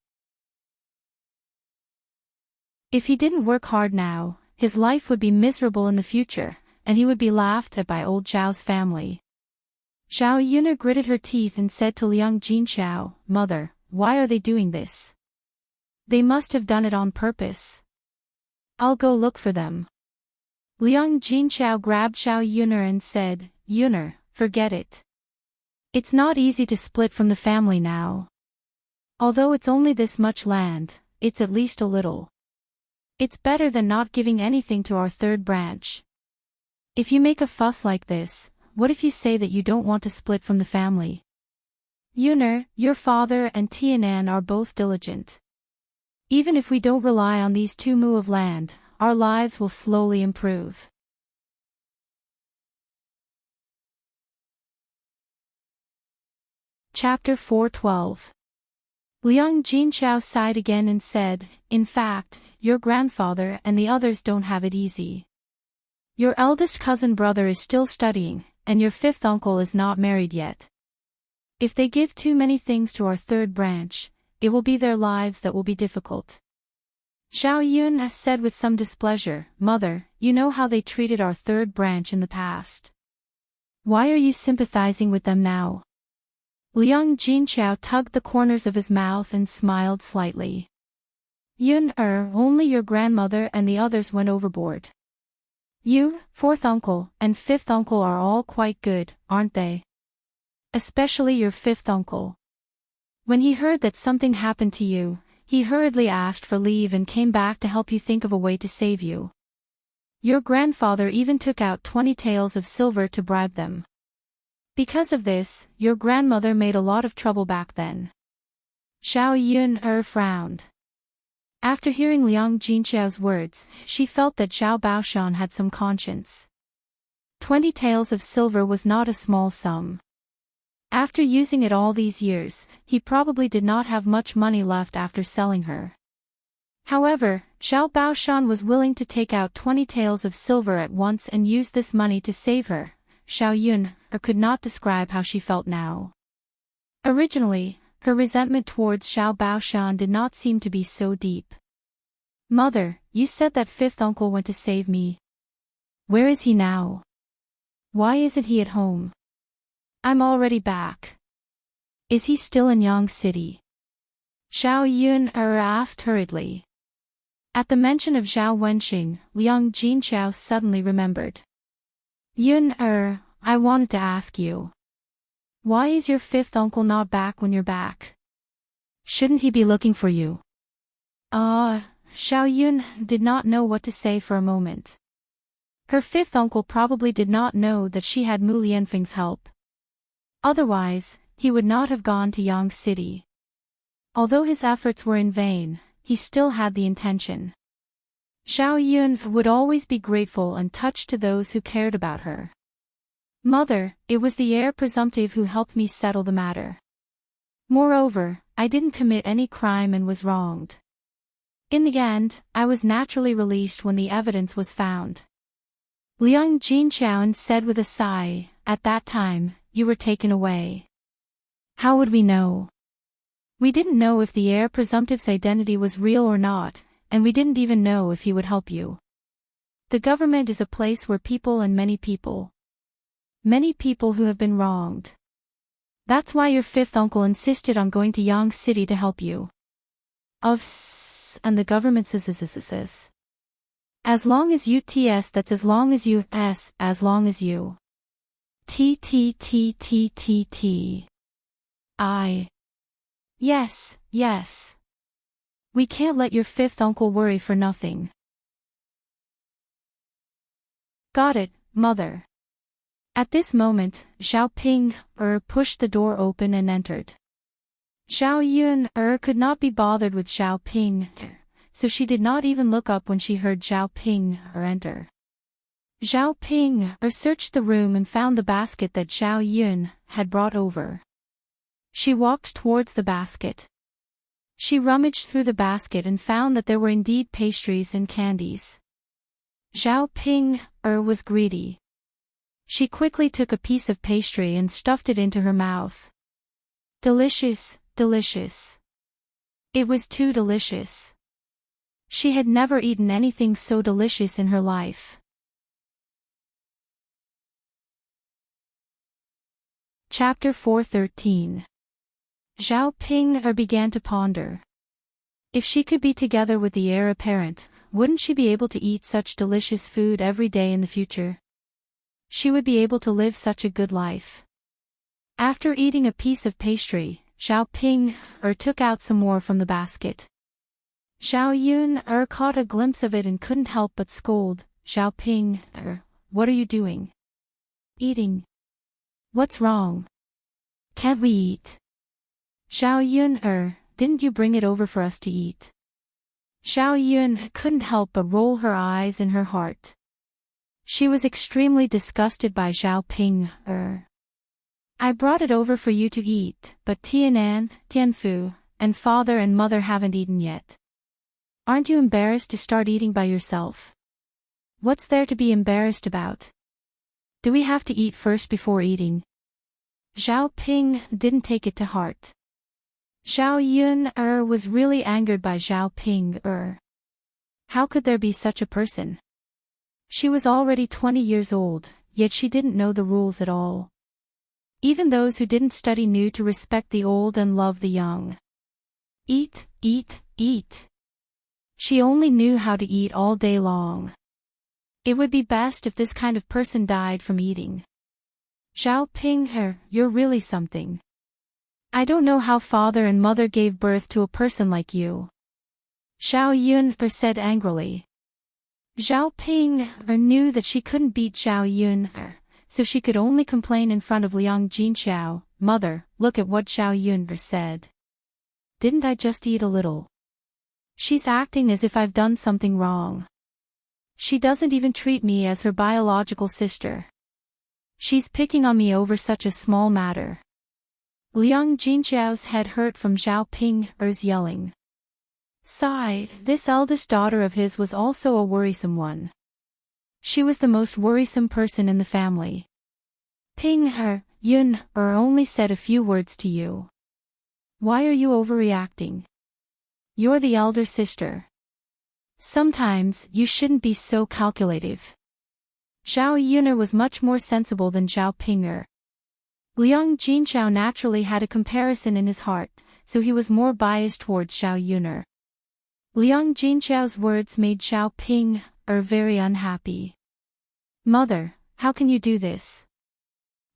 A: If he didn't work hard now, his life would be miserable in the future, and he would be laughed at by old Zhao's family. Zhao Yuna gritted her teeth and said to Liang Jinxiao, "Mother, why are they doing this? They must have done it on purpose. I'll go look for them." Liang Jinxiao grabbed Zhao Yuna and said, "Yuna, forget it. It's not easy to split from the family now. Although it's only this much land, it's at least a little. It's better than not giving anything to our third branch. If you make a fuss like this, what if you say that you don't want to split from the family? Yuna, your father and Tianan are both diligent. Even if we don't rely on these 2 mu of land, our lives will slowly improve." Chapter 412. Liang Jinxiao sighed again and said, "In fact, your grandfather and the others don't have it easy. Your eldest cousin brother is still studying, and your 5th uncle is not married yet. If they give too many things to our third branch, it will be their lives that will be difficult." Zhao Yun said with some displeasure, "Mother, you know how they treated our third branch in the past. Why are you sympathizing with them now?" Liang Jinxiao tugged the corners of his mouth and smiled slightly. Only your grandmother and the others went overboard. You, 4th uncle, and 5th uncle are all quite good, aren't they? Especially your 5th uncle. When he heard that something happened to you, he hurriedly asked for leave and came back to help you think of a way to save you. Your grandfather even took out 20 taels of silver to bribe them. Because of this, your grandmother made a lot of trouble back then." Zhao Yun frowned. After hearing Liang Jinxiao's words, she felt that Zhao Baoshan had some conscience. 20 taels of silver was not a small sum. After using it all these years, he probably did not have much money left after selling her. However, Zhao Baoshan was willing to take out 20 taels of silver at once and use this money to save her. Zhao Yun could not describe how she felt now. Originally, her resentment towards Zhao Baoshan did not seem to be so deep. "Mother, you said that 5th uncle went to save me. Where is he now? Why isn't he at home? I'm already back. Is he still in Yang City?" Zhao Yun asked hurriedly. At the mention of Zhao Wenxing, Liang Jinxiao suddenly remembered. "Yun I wanted to ask you. Why is your 5th uncle not back when you're back? Shouldn't he be looking for you?" Zhao Yun did not know what to say for a moment. Her 5th uncle probably did not know that she had Mu Lianfeng's help. Otherwise, he would not have gone to Yang City. Although his efforts were in vain, he still had the intention. Zhao Yun would always be grateful and touched to those who cared about her. "Mother, it was the heir presumptive who helped me settle the matter. Moreover, I didn't commit any crime and was wronged. In the end, I was naturally released when the evidence was found." Liang Jinxiao said with a sigh, "At that time, you were taken away. How would we know? We didn't know if the heir presumptive's identity was real or not, and we didn't even know if he would help you. The government is a place where people and many people who have been wronged. That's why your 5th uncle insisted on going to Yang City to help you. And the government says. As long as you ts, that's as long as you s, as long as you t. Yes, yes. We can't let your fifth uncle worry for nothing. Got it, mother. At this moment, Xiao Ping pushed the door open and entered. Xiao Yun could not be bothered with Xiao Ping, so she did not even look up when she heard Xiao Ping enter. Xiao Ping searched the room and found the basket that Xiao Yun had brought over. She walked towards the basket. She rummaged through the basket and found that there were indeed pastries and candies. Xiao Ping was greedy. She quickly took a piece of pastry and stuffed it into her mouth. Delicious, delicious. It was too delicious. She had never eaten anything so delicious in her life. Chapter 4:13. Xiao Ping began to ponder. If she could be together with the heir apparent, wouldn't she be able to eat such delicious food every day in the future? She would be able to live such a good life. After eating a piece of pastry, Xiao Ping took out some more from the basket. Xiao Yun caught a glimpse of it and couldn't help but scold, Xiao Ping, what are you doing? Eating. What's wrong? Can't we eat? Xiao Yun, didn't you bring it over for us to eat? Xiao Yun couldn't help but roll her eyes in her heart. She was extremely disgusted by Xiao Ping. I brought it over for you to eat, but Tianan, Tianfu, and father and mother haven't eaten yet. Aren't you embarrassed to start eating by yourself? What's there to be embarrassed about? Do we have to eat first before eating? Xiao Ping didn't take it to heart. Xiao Yun was really angered by Xiao Ping. How could there be such a person? She was already 20 years old, yet she didn't know the rules at all. Even those who didn't study knew to respect the old and love the young. Eat, eat, eat. She only knew how to eat all day long. It would be best if this kind of person died from eating. Xiao Ping, you're really something. I don't know how father and mother gave birth to a person like you. Xiao Yun said angrily. Xiao Ping knew that she couldn't beat Xiao Yun, so she could only complain in front of Liang Jinxiao, Mother, look at what Xiao Yun said. Didn't I just eat a little? She's acting as if I've done something wrong. She doesn't even treat me as her biological sister. She's picking on me over such a small matter. Liang Jinxiao's head hurt from Xiao Ping's yelling. Sigh, this eldest daughter of his was also a worrisome one. She was the most worrisome person in the family. Yun only said a few words to you. Why are you overreacting? You're the elder sister. Sometimes you shouldn't be so calculative. Xiao Yun was much more sensible than Xiao Ping. Liang Jinxiao naturally had a comparison in his heart, so he was more biased towards Xiao Yun. Liang Jinxiao's words made Xiao Ping very unhappy. Mother, how can you do this?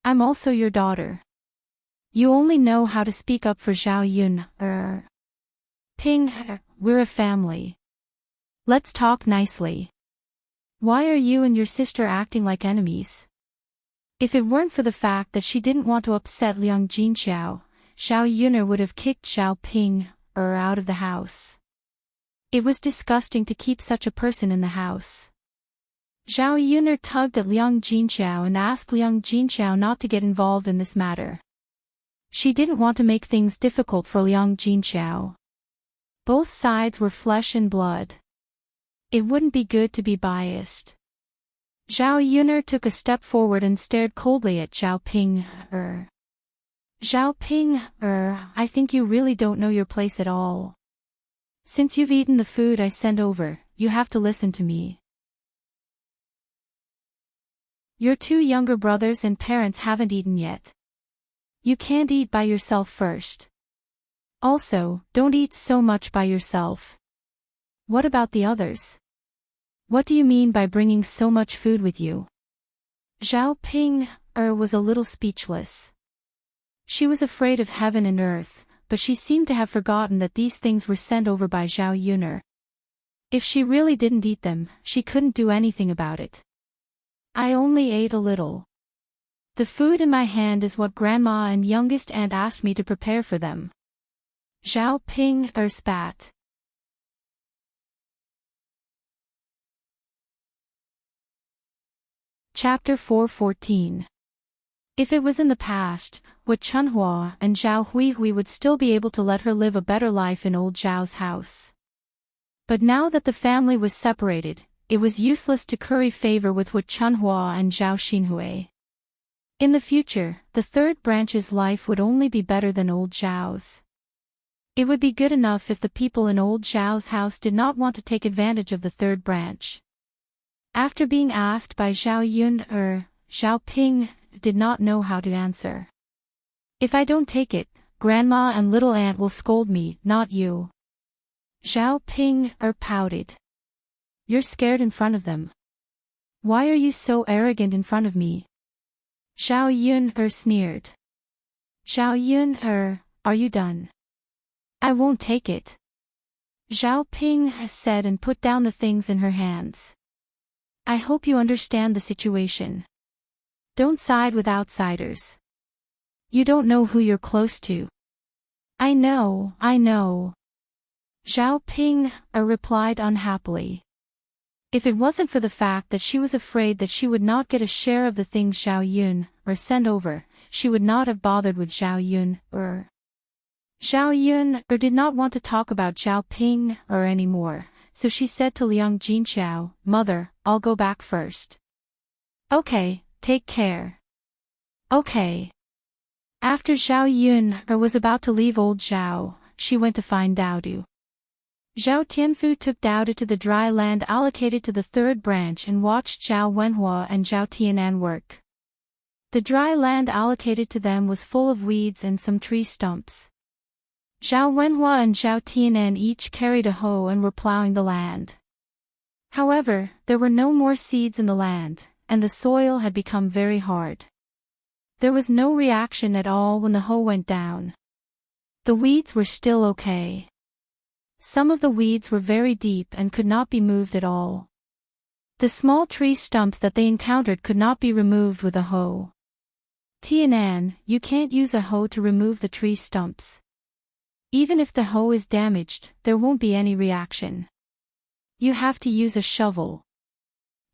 A: I'm also your daughter. You only know how to speak up for Xiao Yun. Ping, we're a family. Let's talk nicely. Why are you and your sister acting like enemies? If it weren't for the fact that she didn't want to upset Liang Jinxiao, Xiao Yun would have kicked Xiao Ping out of the house. It was disgusting to keep such a person in the house. Xiao Yun tugged at Liang Jinxiao and asked Liang Jinxiao not to get involved in this matter. She didn't want to make things difficult for Liang Jinxiao. Both sides were flesh and blood. It wouldn't be good to be biased. Xiao Yun took a step forward and stared coldly at Xiao Ping. Xiao Ping, I think you really don't know your place at all. Since you've eaten the food I sent over, you have to listen to me. Your two younger brothers and parents haven't eaten yet. You can't eat by yourself first. Also, don't eat so much by yourself. What about the others? What do you mean by bringing so much food with you? Xiao Ping was a little speechless. She was afraid of heaven and earth, but she seemed to have forgotten that these things were sent over by Zhao Yuner. If she really didn't eat them, she couldn't do anything about it. I only ate a little. The food in my hand is what Grandma and youngest aunt asked me to prepare for them. Zhao Ping spat. Chapter 4:14. If it was in the past, would Chunhua and Zhao Huihui would still be able to let her live a better life in old Zhao's house. But now that the family was separated, it was useless to curry favor with Wu Chunhua and Zhao Xinhui. In the future, the third branch's life would only be better than old Zhao's. It would be good enough if the people in old Zhao's house did not want to take advantage of the third branch. After being asked by Zhao Yun Zhao Ping did not know how to answer. If I don't take it, Grandma and little aunt will scold me, not you. Zhao Ping pouted. You're scared in front of them. Why are you so arrogant in front of me? Zhao Yun sneered. Zhao Yun are you done? I won't take it. Zhao Ping said and put down the things in her hands. I hope you understand the situation. Don't side with outsiders. You don't know who you're close to. I know. Zhao Ping replied unhappily. If it wasn't for the fact that she was afraid that she would not get a share of the things Zhao Yun sent over, she would not have bothered with Zhao Yun Zhao Yun did not want to talk about Zhao Ping anymore, so she said to Liang Jinqiao, Mother, I'll go back first. Okay, take care. Okay. After Zhao Yun was about to leave old Zhao, she went to find Dao Du. Zhao Tianfu took Dao Du to the dry land allocated to the third branch and watched Zhao Wenhua and Zhao Tianan work. The dry land allocated to them was full of weeds and some tree stumps. Zhao Wenhua and Zhao Tianan each carried a hoe and were plowing the land. However, there were no more seeds in the land, and the soil had become very hard. There was no reaction at all when the hoe went down. The weeds were still okay. Some of the weeds were very deep and could not be moved at all. The small tree stumps that they encountered could not be removed with a hoe. Tianan, you can't use a hoe to remove the tree stumps. Even if the hoe is damaged, there won't be any reaction. You have to use a shovel.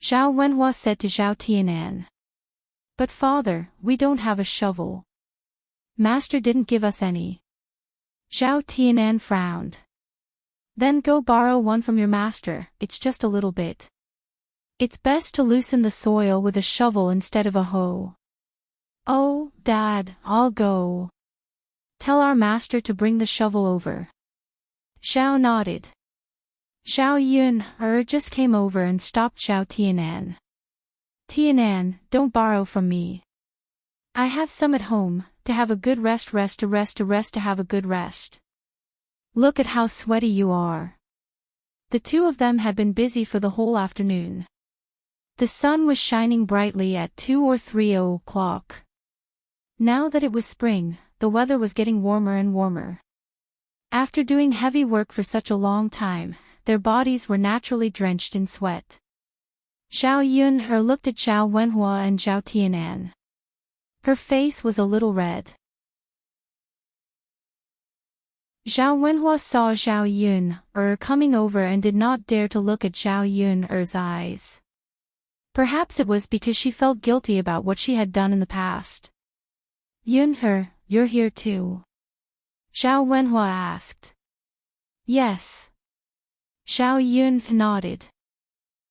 A: Zhao Wenhua said to Zhao Tianan. But father, we don't have a shovel. Master didn't give us any. Zhao Tianan frowned. Then go borrow one from your master, it's just a little bit. It's best to loosen the soil with a shovel instead of a hoe. Oh, Dad, I'll go. Tell our master to bring the shovel over. Zhao nodded. Zhao Yun just came over and stopped Zhao Tianan. Tianan, don't borrow from me. I have some at home, to have a good rest to have a good rest. Look at how sweaty you are. The two of them had been busy for the whole afternoon. The sun was shining brightly at 2 or 3 o'clock. Now that it was spring, the weather was getting warmer and warmer. After doing heavy work for such a long time, their bodies were naturally drenched in sweat. Zhao Yun looked at Zhao Wenhua and Zhao Tianan. Her face was a little red. Zhao Wenhua saw Zhao Yun coming over and did not dare to look at Zhao Yun's eyes. Perhaps it was because she felt guilty about what she had done in the past. Yun you're here too? Zhao Wenhua asked. Yes. Zhao Yun nodded.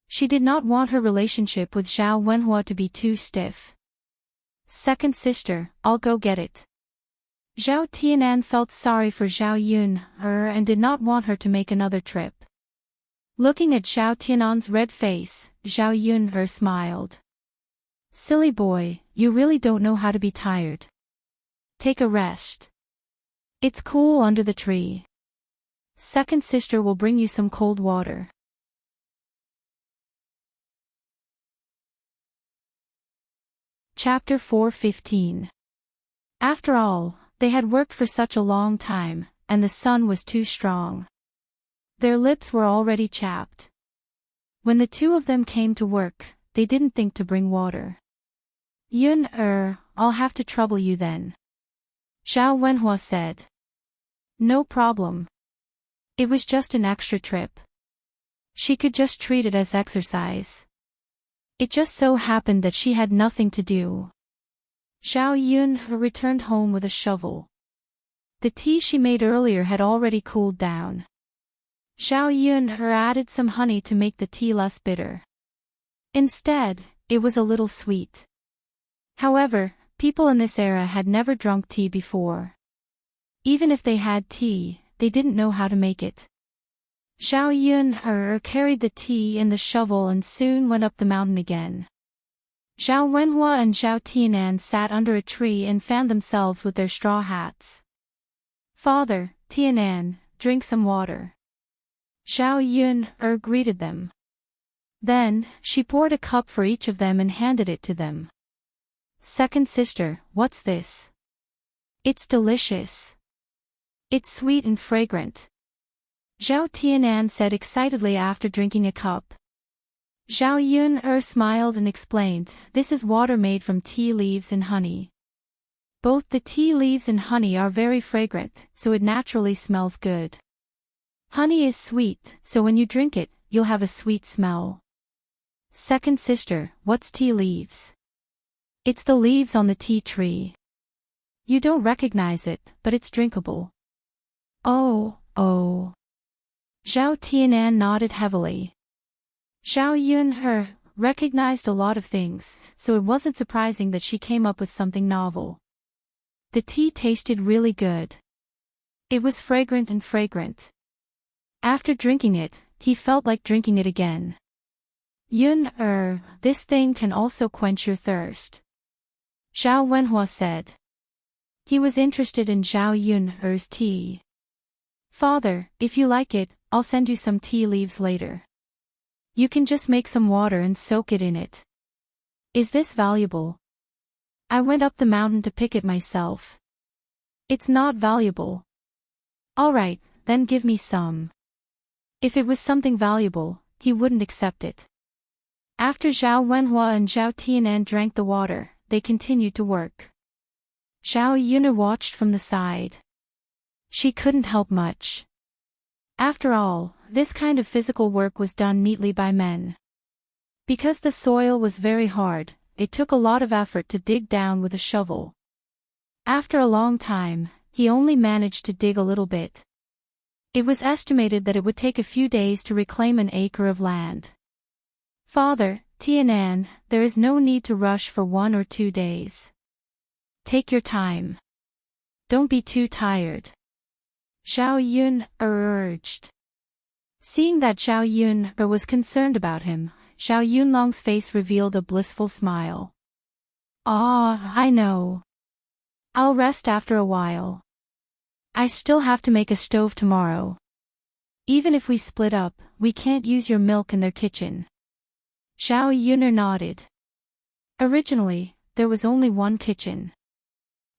A: She did not want her relationship with Zhao Wenhua to be too stiff. Second sister, I'll go get it. Zhao Tianan felt sorry for Zhao Yun and did not want her to make another trip. Looking at Zhao Tianan's red face, Zhao Yun smiled. Silly boy, you really don't know how to be tired. Take a rest. It's cool under the tree. Second sister will bring you some cold water. Chapter 4:15. After all, They had worked for such a long time, and the sun was too strong. Their lips were already chapped. When the two of them came to work, they didn't think to bring water. I'll have to trouble you then. Zhao Wenhua said. No problem. It was just an extra trip. She could just treat it as exercise. It just so happened that she had nothing to do. Zhao Yun returned home with a shovel. The tea she made earlier had already cooled down. Zhao Yun added some honey to make the tea less bitter. Instead, it was a little sweet. However, people in this era had never drunk tea before. Even if they had tea, they didn't know how to make it. Zhao Yun carried the tea and the shovel and soon went up the mountain again. Zhao Wenhua and Zhao Tianan sat under a tree and fanned themselves with their straw hats. Father, Tianan, drink some water. Zhao Yun greeted them. Then, she poured a cup for each of them and handed it to them. Second sister, what's this? It's delicious. It's sweet and fragrant. Zhao Tianan said excitedly after drinking a cup. Zhao Yun smiled and explained, this is water made from tea leaves and honey. Both the tea leaves and honey are very fragrant, so it naturally smells good. Honey is sweet, so when you drink it, you'll have a sweet smell. Second sister, what's tea leaves? It's the leaves on the tea tree. You don't recognize it, but it's drinkable. Oh. Zhao Tianan nodded heavily. Zhao Yun recognized a lot of things, so it wasn't surprising that she came up with something novel. The tea tasted really good. It was fragrant and fragrant. After drinking it, he felt like drinking it again. Yun this thing can also quench your thirst. Zhao Wenhua said. He was interested in Zhao Yun's tea. Father, if you like it, I'll send you some tea leaves later. You can just make some water and soak it in it. Is this valuable? I went up the mountain to pick it myself. It's not valuable. Alright, then give me some. If it was something valuable, he wouldn't accept it. After Zhao Wenhua and Zhao Tianan drank the water, they continued to work. Zhao Yun watched from the side. She couldn't help much. After all, this kind of physical work was done neatly by men. Because the soil was very hard, it took a lot of effort to dig down with a shovel. After a long time, he only managed to dig a little bit. It was estimated that it would take a few days to reclaim an acre of land. Father, Tianan, there is no need to rush for 1 or 2 days. Take your time. Don't be too tired. Zhao Yun urged. Seeing that Zhao Yun was concerned about him, Zhao Yunlong's face revealed a blissful smile. I know. I'll rest after a while. I still have to make a stove tomorrow. Even if we split up, we can't use your milk in their kitchen. Zhao Yun nodded. Originally, there was only one kitchen.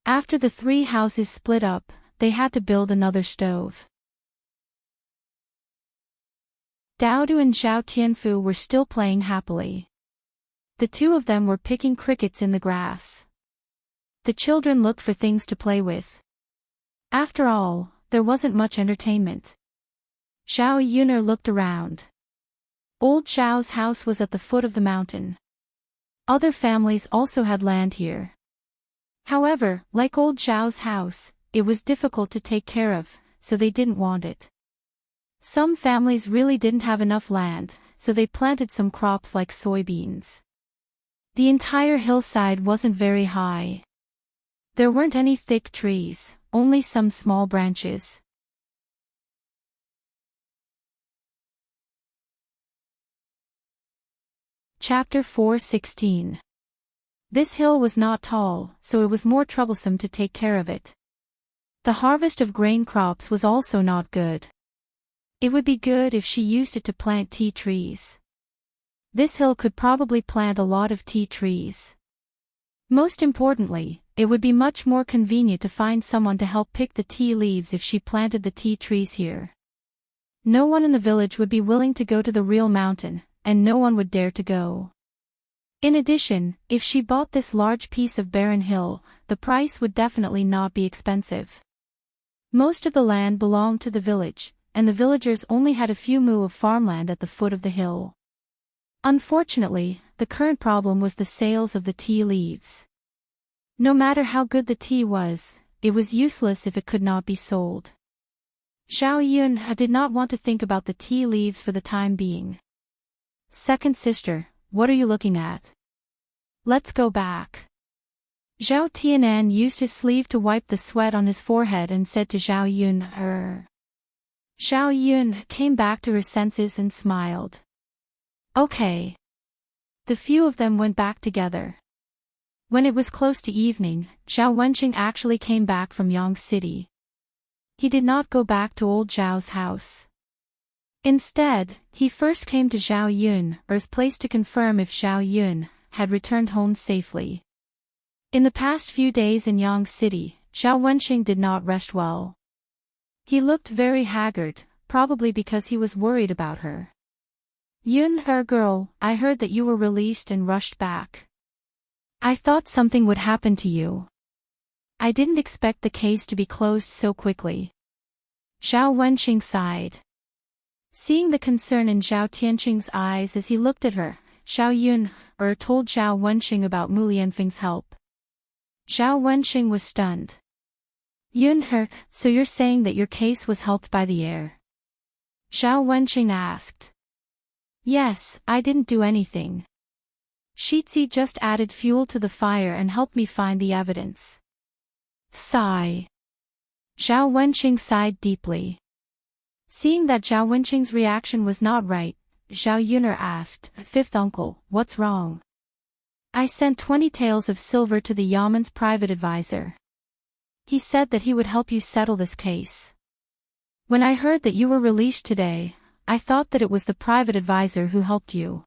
A: After the 3 houses split up, they had to build another stove. Daodu and Zhao Tianfu were still playing happily. The two of them were picking crickets in the grass. The children looked for things to play with. After all, there wasn't much entertainment. Zhao Yun looked around. Old Zhao's house was at the foot of the mountain. Other families also had land here. However, like old Zhao's house, it was difficult to take care of, so they didn't want it. Some families really didn't have enough land, so they planted some crops like soybeans. The entire hillside wasn't very high. There weren't any thick trees, only some small branches. Chapter 4:16. This hill was not tall, so it was more troublesome to take care of it. The harvest of grain crops was also not good. It would be good if she used it to plant tea trees. This hill could probably plant a lot of tea trees. Most importantly, it would be much more convenient to find someone to help pick the tea leaves if she planted the tea trees here. No one in the village would be willing to go to the real mountain, and no one would dare to go. In addition, if she bought this large piece of barren hill, the price would definitely not be expensive. Most of the land belonged to the village, and the villagers only had a few mu of farmland at the foot of the hill. Unfortunately, the current problem was the sales of the tea leaves. No matter how good the tea was, it was useless if it could not be sold. Zhao Yun did not want to think about the tea leaves for the time being. Second sister, what are you looking at? Let's go back. Zhao Tianan used his sleeve to wipe the sweat on his forehead and said to Zhao Yun, Zhao Yun came back to her senses and smiled. Okay. The few of them went back together. When it was close to evening, Zhao Wenqing actually came back from Yang City. He did not go back to old Zhao's house. Instead, he first came to Zhao Yun's place to confirm if Zhao Yun had returned home safely. In the past few days in Yang City, Zhao Wenqing did not rest well. He looked very haggard, probably because he was worried about her. Girl, I heard that you were released and rushed back. I thought something would happen to you. I didn't expect the case to be closed so quickly. Zhao Wenqing sighed. Seeing the concern in Zhao Tianqing's eyes as he looked at her, Zhao Yun told Zhao Wenqing about Mu Lianfeng's help. Zhao Wenqing was stunned. So you're saying that your case was helped by the heir? Zhao Wenqing asked. Yes, I didn't do anything. Shitzi just added fuel to the fire and helped me find the evidence. Sigh. Zhao Wenqing sighed deeply. Seeing that Zhao Wenqing's reaction was not right, Zhao Yun asked, Fifth uncle, what's wrong? I sent 20 taels of silver to the Yaman's private advisor. He said that he would help you settle this case. When I heard that you were released today, I thought that it was the private advisor who helped you.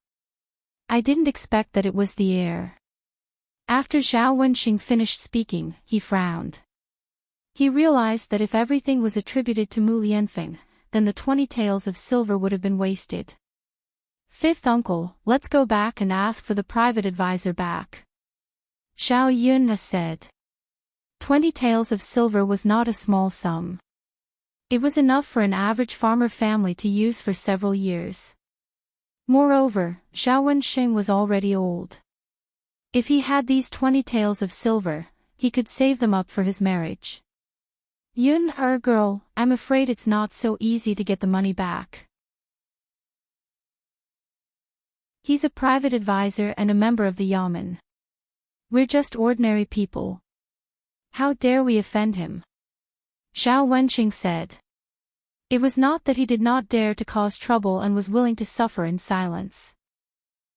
A: I didn't expect that it was the heir. After Zhao Wenqing finished speaking, he frowned. He realized that if everything was attributed to Mu Lianfeng, then the 20 taels of silver would have been wasted. Fifth uncle, let's go back and ask for the private advisor back. Zhao Yun said. 20 taels of silver was not a small sum. It was enough for an average farmer family to use for several years. Moreover, Zhao Wenqing was already old. If he had these 20 taels of silver, he could save them up for his marriage. Girl, I'm afraid it's not so easy to get the money back. He's a private advisor and a member of the Yamen. We're just ordinary people. How dare we offend him? Zhao Wenqing said. It was not that he did not dare to cause trouble and was willing to suffer in silence.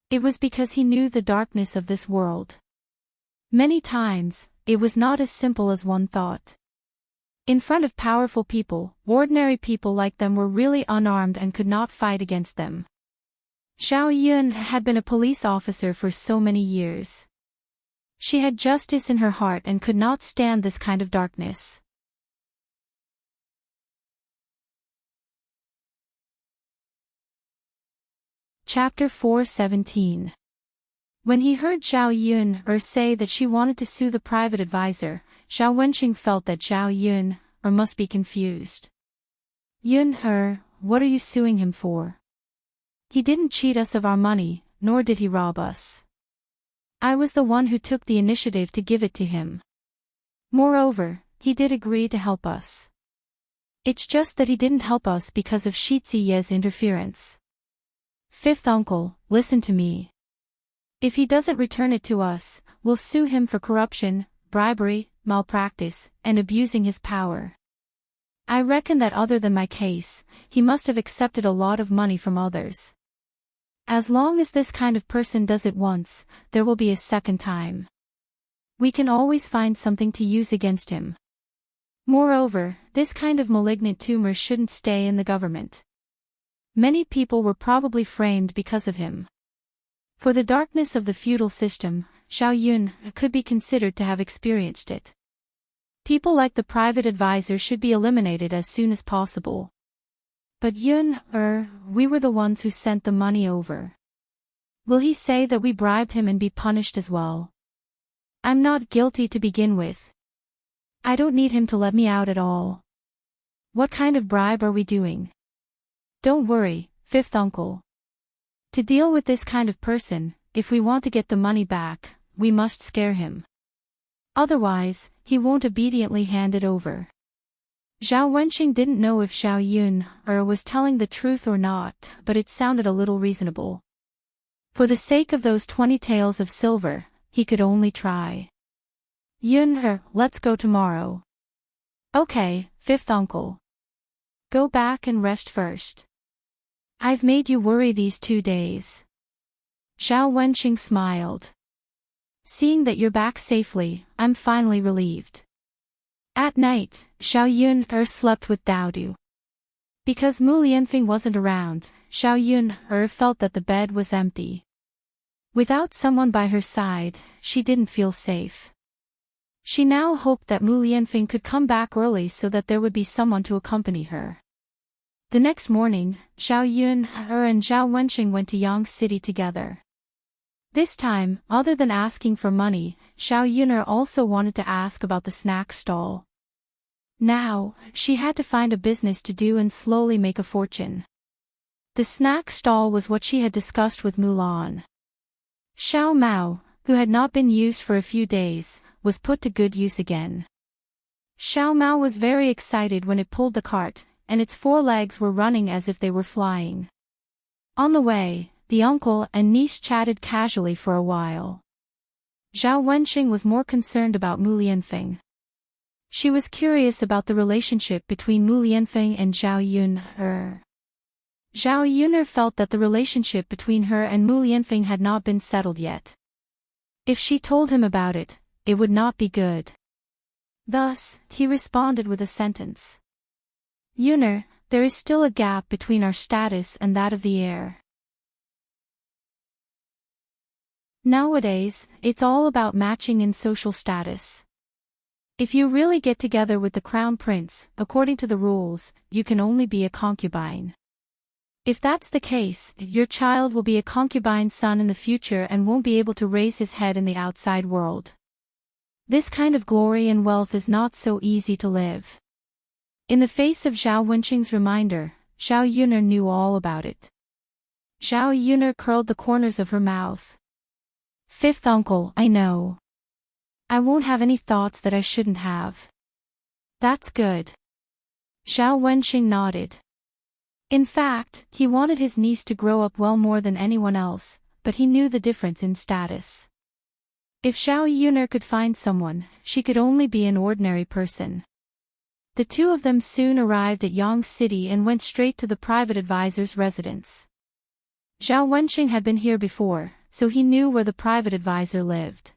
A: It was because he knew the darkness of this world. Many times, it was not as simple as one thought. In front of powerful people, ordinary people like them were really unarmed and could not fight against them. Zhao Yun had been a police officer for so many years. She had justice in her heart and could not stand this kind of darkness. Chapter 4:17. When he heard Zhao Yun say that she wanted to sue the private advisor, Zhao Wenqing felt that Zhao Yun must be confused. What are you suing him for? He didn't cheat us of our money, nor did he rob us. I was the one who took the initiative to give it to him. Moreover, he did agree to help us. It's just that he didn't help us because of Shitzi Ye's interference. Fifth uncle, listen to me. If he doesn't return it to us, we'll sue him for corruption, bribery, malpractice, and abusing his power. I reckon that other than my case, he must have accepted a lot of money from others. As long as this kind of person does it once, there will be a second time. We can always find something to use against him. Moreover, this kind of malignant tumor shouldn't stay in the government. Many people were probably framed because of him. For the darkness of the feudal system, Xiao Yun could be considered to have experienced it. People like the private advisor should be eliminated as soon as possible. But Yun, we were the ones who sent the money over. Will he say that we bribed him and be punished as well? I'm not guilty to begin with. I don't need him to let me out at all. What kind of bribe are we doing? Don't worry, fifth uncle. To deal with this kind of person, if we want to get the money back, we must scare him. Otherwise, he won't obediently hand it over. Zhao Wenxing didn't know if Xiao Yun was telling the truth or not, but it sounded a little reasonable. For the sake of those 20 taels of silver, he could only try. Yun, let's go tomorrow. Okay, fifth uncle. Go back and rest first. I've made you worry these 2 days. Zhao Wenxing smiled. Seeing that you're back safely, I'm finally relieved. At night, Xiao Yun slept with Dao Du. Because Mu Lianfeng wasn't around, Xiao Yun felt that the bed was empty. Without someone by her side, she didn't feel safe. She now hoped that Mu Lianfeng could come back early so that there would be someone to accompany her. The next morning, Xiao Yun and Zhao Wenxing went to Yang City together. This time, other than asking for money, Xiao Yun also wanted to ask about the snack stall. Now, she had to find a business to do and slowly make a fortune. The snack stall was what she had discussed with Mulan. Xiao Mao, who had not been used for a few days, was put to good use again. Xiao Mao was very excited when it pulled the cart, and its 4 legs were running as if they were flying. On the way, the uncle and niece chatted casually for a while. Zhao Wenxing was more concerned about Mu Lianfeng. She was curious about the relationship between Mu Lianfeng and Zhao Yun. Zhao Yun felt that the relationship between her and Mu Lianfeng had not been settled yet. If she told him about it, it would not be good. Thus, he responded with a sentence. Yun, there is still a gap between our status and that of the heir. Nowadays, it's all about matching in social status. If you really get together with the crown prince, according to the rules, you can only be a concubine. If that's the case, your child will be a concubine's son in the future and won't be able to raise his head in the outside world. This kind of glory and wealth is not so easy to live. In the face of Zhao Wenxing's reminder, Xiao Yun knew all about it. Zhao Yun curled the corners of her mouth. Fifth uncle, I know. I won't have any thoughts that I shouldn't have. That's good. Zhao Wenxing nodded. In fact, he wanted his niece to grow up well more than anyone else, but he knew the difference in status. If Xiao Yun could find someone, she could only be an ordinary person. The two of them soon arrived at Yang City and went straight to the private advisor's residence. Zhao Wenxing had been here before, so he knew where the private advisor lived.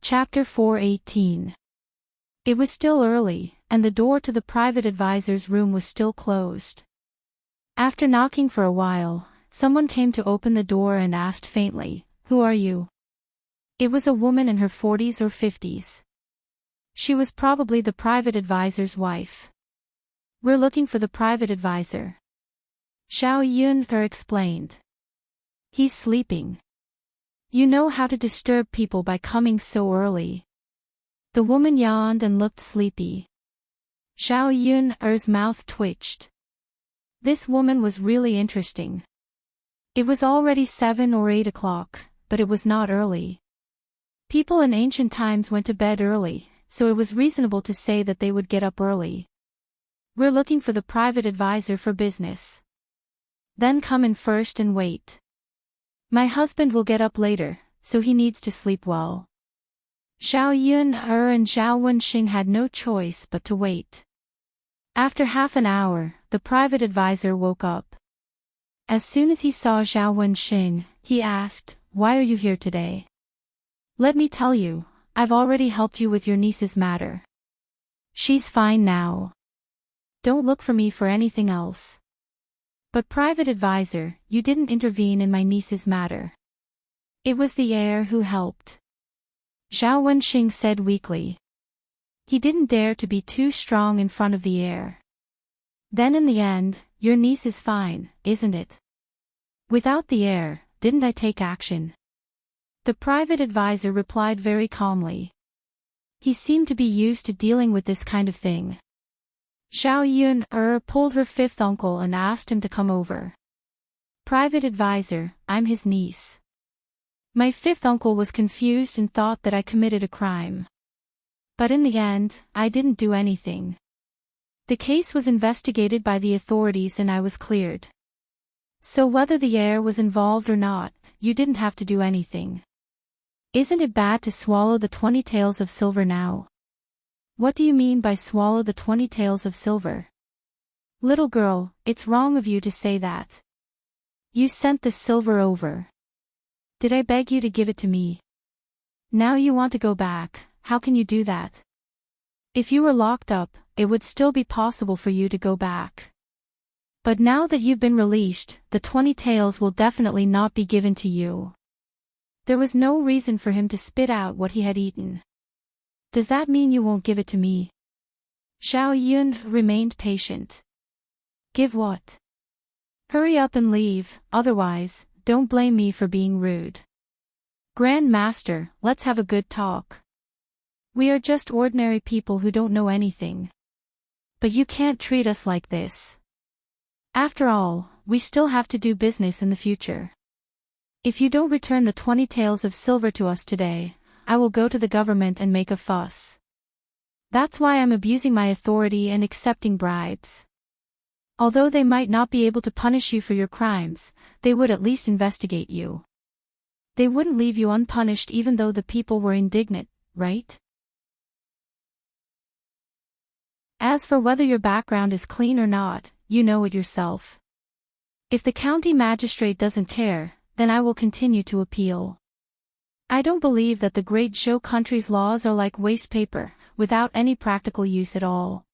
A: Chapter 418. It was still early, and the door to the private advisor's room was still closed. After knocking for a while, someone came to open the door and asked faintly, "Who are you?" It was a woman in her 40s or 50s. She was probably the private advisor's wife. "We're looking for the private advisor." Xiao Yun explained. "He's sleeping. You know how to disturb people by coming so early." The woman yawned and looked sleepy. Xiao Yun's mouth twitched. This woman was really interesting. It was already 7 or 8 o'clock, but it was not early. People in ancient times went to bed early, so it was reasonable to say that they would get up early. "We're looking for the private advisor for business." "Then come in first and wait. My husband will get up later, so he needs to sleep well." Xiao Yun and Zhao Wenxing had no choice but to wait. After half an hour, the private advisor woke up. As soon as he saw Zhao Wenxing, he asked, "Why are you here today?" "Let me tell you, I've already helped you with your niece's matter. She's fine now. Don't look for me for anything else." But private advisor, you didn't intervene in my niece's matter. It was the heir who helped. Zhao Wenxing said weakly. He didn't dare to be too strong in front of the heir. Then in the end, your niece is fine, isn't it? Without the heir, didn't I take action? The private advisor replied very calmly. He seemed to be used to dealing with this kind of thing. Zhao Yun pulled her fifth uncle and asked him to come over. Private advisor, I'm his niece. My fifth uncle was confused and thought that I committed a crime. But in the end, I didn't do anything. The case was investigated by the authorities and I was cleared. So whether the heir was involved or not, you didn't have to do anything. Isn't it bad to swallow the 20 taels of silver now? What do you mean by swallow the 20 taels of silver? Little girl, it's wrong of you to say that. You sent the silver over. Did I beg you to give it to me? Now you want to go back, how can you do that? If you were locked up, it would still be possible for you to go back. But now that you've been released, the 20 taels will definitely not be given to you. There was no reason for him to spit out what he had eaten. Does that mean you won't give it to me? Zhao Yun remained patient. Give what? Hurry up and leave, otherwise, don't blame me for being rude. Grand Master, let's have a good talk. We are just ordinary people who don't know anything. But you can't treat us like this. After all, we still have to do business in the future. If you don't return the 20 taels of silver to us today, I will go to the government and make a fuss. That's why I'm abusing my authority and accepting bribes. Although they might not be able to punish you for your crimes, they would at least investigate you. They wouldn't leave you unpunished even though the people were indignant, right? As for whether your background is clean or not, you know it yourself. If the county magistrate doesn't care, then I will continue to appeal. I don't believe that the Great Zhou country's laws are like waste paper, without any practical use at all.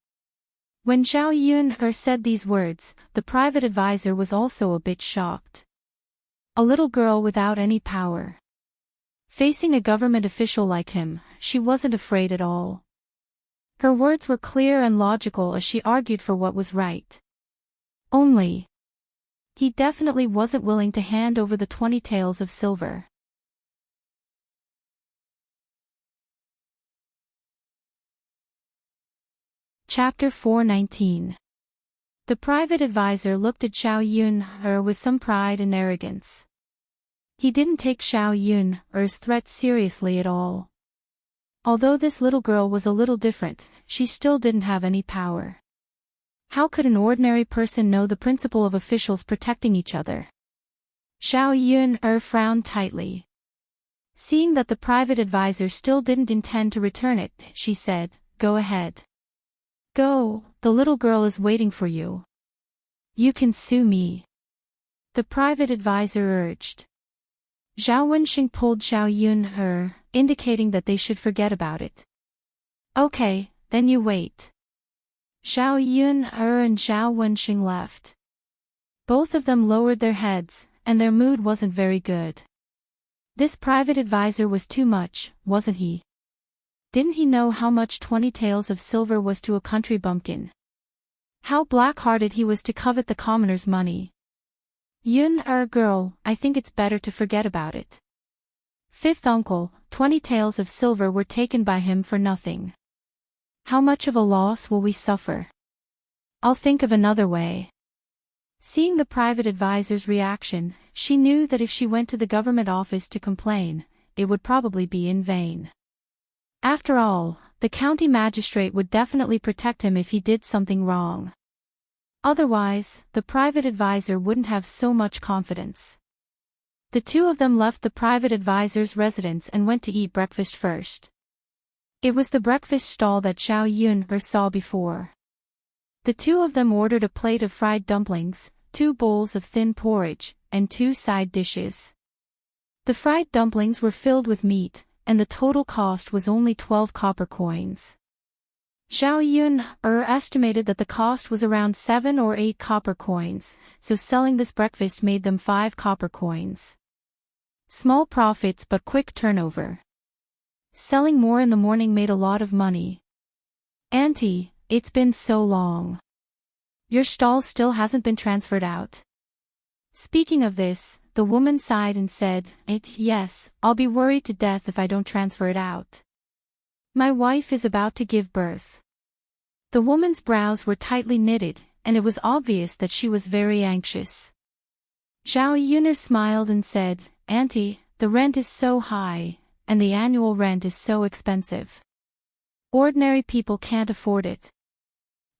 A: When Zhao Yun said these words, the private advisor was also a bit shocked. A little girl without any power. Facing a government official like him, she wasn't afraid at all. Her words were clear and logical as she argued for what was right. Only, he definitely wasn't willing to hand over the 20 taels of silver. Chapter 419. The private advisor looked at Zhao Yun with some pride and arrogance. He didn't take Zhao Yun's threat seriously at all. Although this little girl was a little different, she still didn't have any power. How could an ordinary person know the principle of officials protecting each other? Zhao Yun frowned tightly. Seeing that the private advisor still didn't intend to return it, she said, "Go ahead. Go, the little girl is waiting for you. You can sue me," the private advisor urged. Zhao Wenxing pulled Zhao Yun indicating that they should forget about it. Okay, then you wait. Zhao Yun and Zhao Wenxing left. Both of them lowered their heads, and their mood wasn't very good. This private advisor was too much, wasn't he? Didn't he know how much 20 taels of silver was to a country bumpkin? How black-hearted he was to covet the commoner's money. Yun girl, I think it's better to forget about it. Fifth uncle, 20 taels of silver were taken by him for nothing. How much of a loss will we suffer? I'll think of another way. Seeing the private advisor's reaction, she knew that if she went to the government office to complain, it would probably be in vain. After all, the county magistrate would definitely protect him if he did something wrong. Otherwise, the private advisor wouldn't have so much confidence. The two of them left the private advisor's residence and went to eat breakfast first. It was the breakfast stall that Zhao Yun saw before. The two of them ordered a plate of fried dumplings, 2 bowls of thin porridge, and 2 side dishes. The fried dumplings were filled with meat, and the total cost was only 12 copper coins. Zhao Yun estimated that the cost was around 7 or 8 copper coins, so selling this breakfast made them 5 copper coins. Small profits but quick turnover. Selling more in the morning made a lot of money. Auntie, it's been so long. Your stall still hasn't been transferred out. Speaking of this, the woman sighed and said, Yes, I'll be worried to death if I don't transfer it out. My wife is about to give birth. The woman's brows were tightly knitted, and it was obvious that she was very anxious. Zhao Yun smiled and said, Auntie, the rent is so high, and the annual rent is so expensive. Ordinary people can't afford it.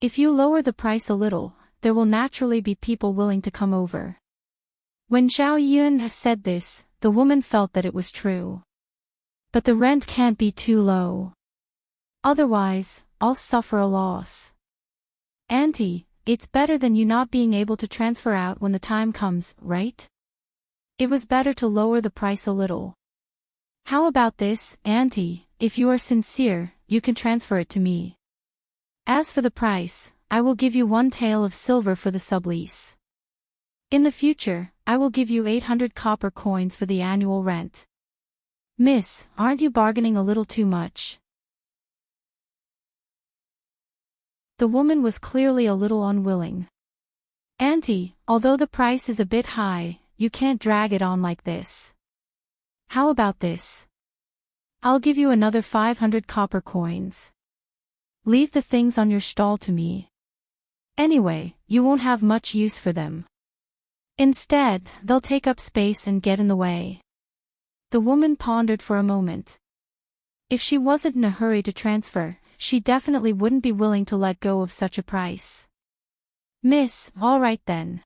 A: If you lower the price a little, there will naturally be people willing to come over. When Zhao Yun said this, the woman felt that it was true. But the rent can't be too low. Otherwise, I'll suffer a loss. Auntie, it's better than you not being able to transfer out when the time comes, right? It was better to lower the price a little. How about this, Auntie? If you are sincere, you can transfer it to me. As for the price, I will give you 1 tael of silver for the sublease. In the future, I will give you 800 copper coins for the annual rent. Miss, aren't you bargaining a little too much? The woman was clearly a little unwilling. Auntie, although the price is a bit high, you can't drag it on like this. How about this? I'll give you another 500 copper coins. Leave the things on your stall to me. Anyway, you won't have much use for them. Instead, they'll take up space and get in the way. The woman pondered for a moment. If she wasn't in a hurry to transfer, she definitely wouldn't be willing to let go of such a price. Miss, all right then.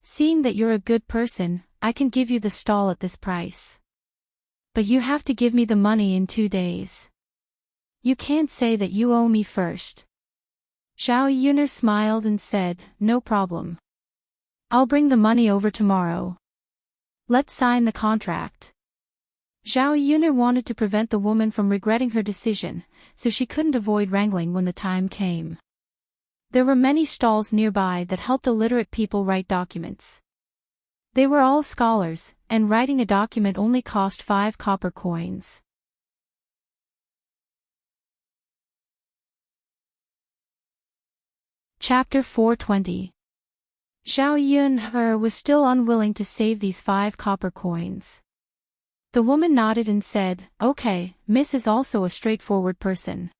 A: Seeing that you're a good person, I can give you the stall at this price. But you have to give me the money in 2 days. You can't say that you owe me first. Zhao Yun smiled and said, No problem. I'll bring the money over tomorrow. Let's sign the contract. Zhao Yun wanted to prevent the woman from regretting her decision, so she couldn't avoid wrangling when the time came. There were many stalls nearby that helped illiterate people write documents. They were all scholars, and writing a document only cost 5 copper coins. Chapter 420. Zhao Yun was still unwilling to save these 5 copper coins. The woman nodded and said, Okay, Miss is also a straightforward person.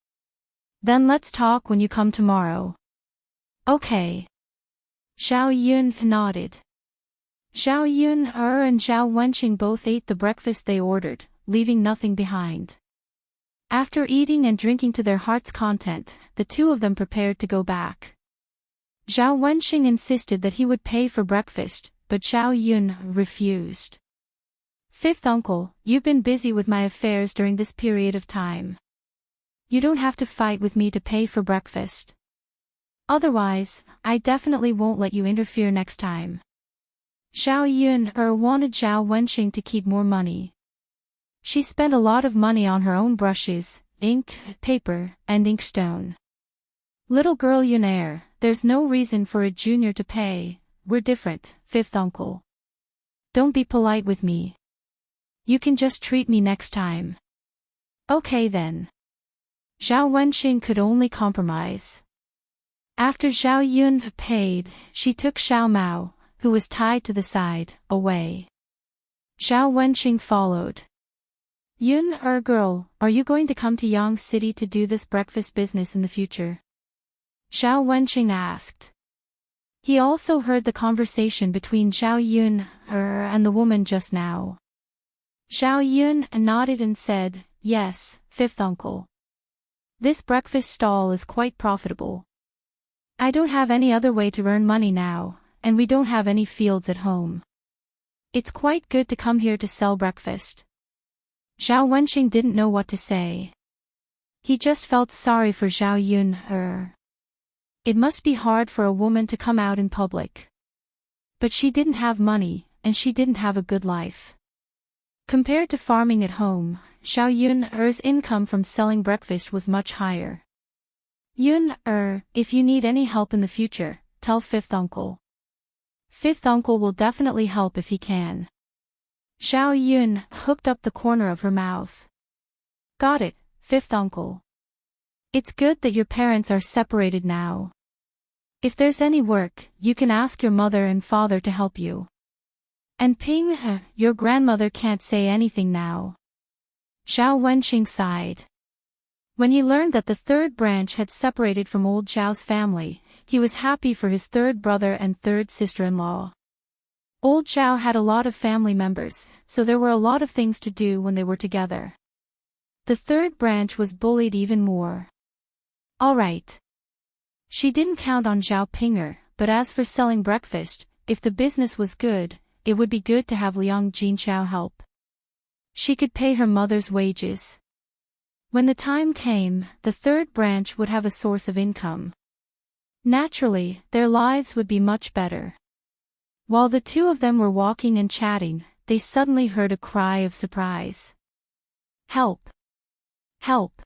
A: Then let's talk when you come tomorrow. Okay. Zhao Yun nodded. Zhao Yun and Zhao Wenqing both ate the breakfast they ordered, leaving nothing behind. After eating and drinking to their heart's content, the two of them prepared to go back. Zhao Wenqing insisted that he would pay for breakfast, but Zhao Yun refused. Fifth uncle, you've been busy with my affairs during this period of time. You don't have to fight with me to pay for breakfast. Otherwise, I definitely won't let you interfere next time. Zhao Yun wanted Zhao Wenqing to keep more money. She spent a lot of money on her own brushes, ink, paper, and inkstone. Little girl Yunair, there's no reason for a junior to pay, we're different, fifth uncle. Don't be polite with me. You can just treat me next time. Okay then. Zhao Wenqing could only compromise. After Zhao Yun paid, she took Xiao Mao, who was tied to the side, away. Zhao Wenqing followed. Yun, girl, are you going to come to Yang City to do this breakfast business in the future? Zhao Wenqing asked. He also heard the conversation between Zhao Yun and the woman just now. Zhao Yun nodded and said, Yes, fifth uncle. This breakfast stall is quite profitable. I don't have any other way to earn money now, and we don't have any fields at home. It's quite good to come here to sell breakfast. Zhao Wenqing didn't know what to say. He just felt sorry for Zhao Yun. It must be hard for a woman to come out in public. But she didn't have money, and she didn't have a good life. Compared to farming at home, Zhao Yun's income from selling breakfast was much higher. If you need any help in the future, tell fifth uncle. Fifth uncle will definitely help if he can. Xiao Yun hooked up the corner of her mouth. Got it, fifth uncle. It's good that your parents are separated now. If there's any work, you can ask your mother and father to help you. And Ping, your grandmother can't say anything now. Zhao Wenqing sighed. When he learned that the third branch had separated from old Zhao's family, he was happy for his third brother and third sister-in-law. Old Zhao had a lot of family members, so there were a lot of things to do when they were together. The third branch was bullied even more. All right. She didn't count on Zhao Pinger, but as for selling breakfast, if the business was good, it would be good to have Liang Jinxiao help. She could pay her mother's wages. When the time came, the third branch would have a source of income. Naturally, their lives would be much better. While the two of them were walking and chatting, they suddenly heard a cry of surprise. Help! Help!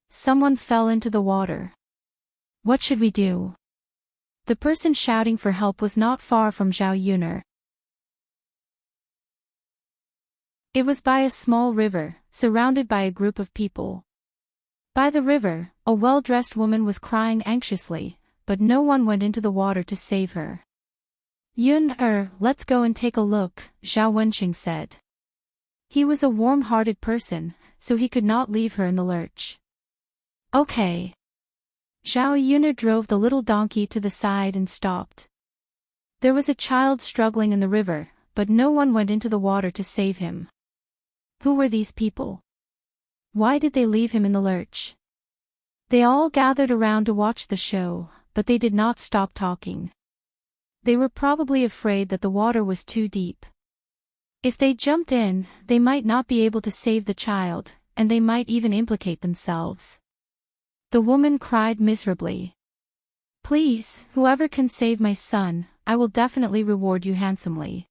A: Someone fell into the water. What should we do? The person shouting for help was not far from Zhao Yuner. It was by a small river, surrounded by a group of people. By the river, a well-dressed woman was crying anxiously, but no one went into the water to save her. Let's go and take a look, Zhao Wenqing said. He was a warm-hearted person, so he could not leave her in the lurch. Okay. Zhao Yuner drove the little donkey to the side and stopped. There was a child struggling in the river, but no one went into the water to save him. Who were these people? Why did they leave him in the lurch? They all gathered around to watch the show, but they did not stop talking. They were probably afraid that the water was too deep. If they jumped in, they might not be able to save the child, and they might even implicate themselves. The woman cried miserably. Please, whoever can save my son, I will definitely reward you handsomely.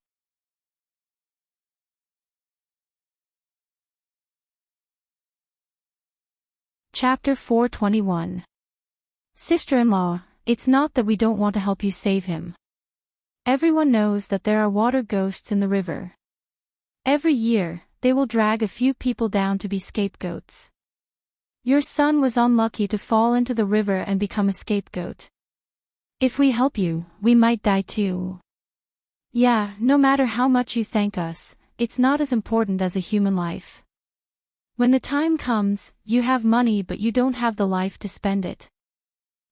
A: Chapter 421. Sister-in-law, it's not that we don't want to help you save him. Everyone knows that there are water ghosts in the river. Every year, they will drag a few people down to be scapegoats. Your son was unlucky to fall into the river and become a scapegoat. If we help you, we might die too. Yeah, no matter how much you thank us, it's not as important as a human life. When the time comes, you have money but you don't have the life to spend it.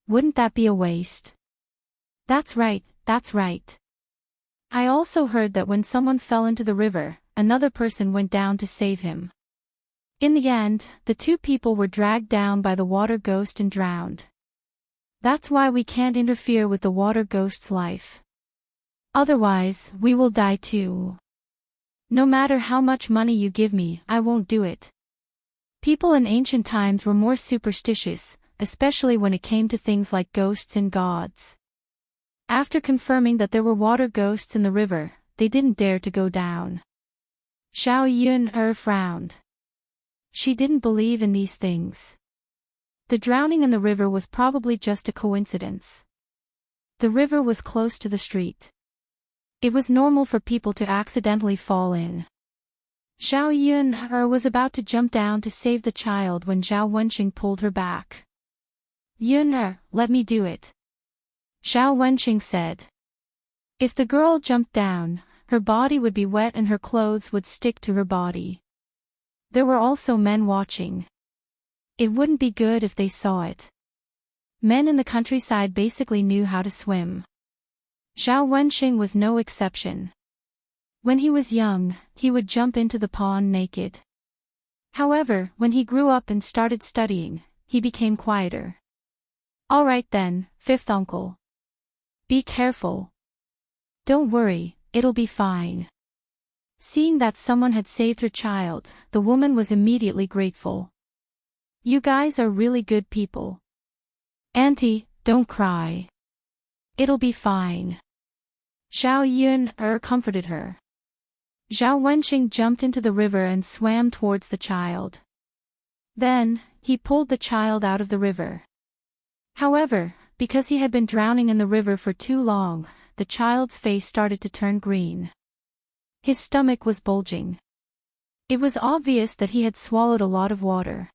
A: Wouldn't that be a waste? That's right, that's right. I also heard that when someone fell into the river, another person went down to save him. In the end, the two people were dragged down by the water ghost and drowned. That's why we can't interfere with the water ghost's life. Otherwise, we will die too. No matter how much money you give me, I won't do it. People in ancient times were more superstitious, especially when it came to things like ghosts and gods. After confirming that there were water ghosts in the river, they didn't dare to go down. Xiao Yun frowned. She didn't believe in these things. The drowning in the river was probably just a coincidence. The river was close to the street. It was normal for people to accidentally fall in. Xiao Yun was about to jump down to save the child when Zhao Wenqing pulled her back. Yun, let me do it. Zhao Wenqing said. If the girl jumped down, her body would be wet and her clothes would stick to her body. There were also men watching. It wouldn't be good if they saw it. Men in the countryside basically knew how to swim. Zhao Wenqing was no exception. When he was young, he would jump into the pond naked. However, when he grew up and started studying, he became quieter. All right then, fifth uncle. Be careful. Don't worry, it'll be fine. Seeing that someone had saved her child, the woman was immediately grateful. You guys are really good people. Auntie, don't cry. It'll be fine. Xiao Yun comforted her. Zhao Wenqing jumped into the river and swam towards the child. Then, he pulled the child out of the river. However, because he had been drowning in the river for too long, the child's face started to turn green. His stomach was bulging. It was obvious that he had swallowed a lot of water.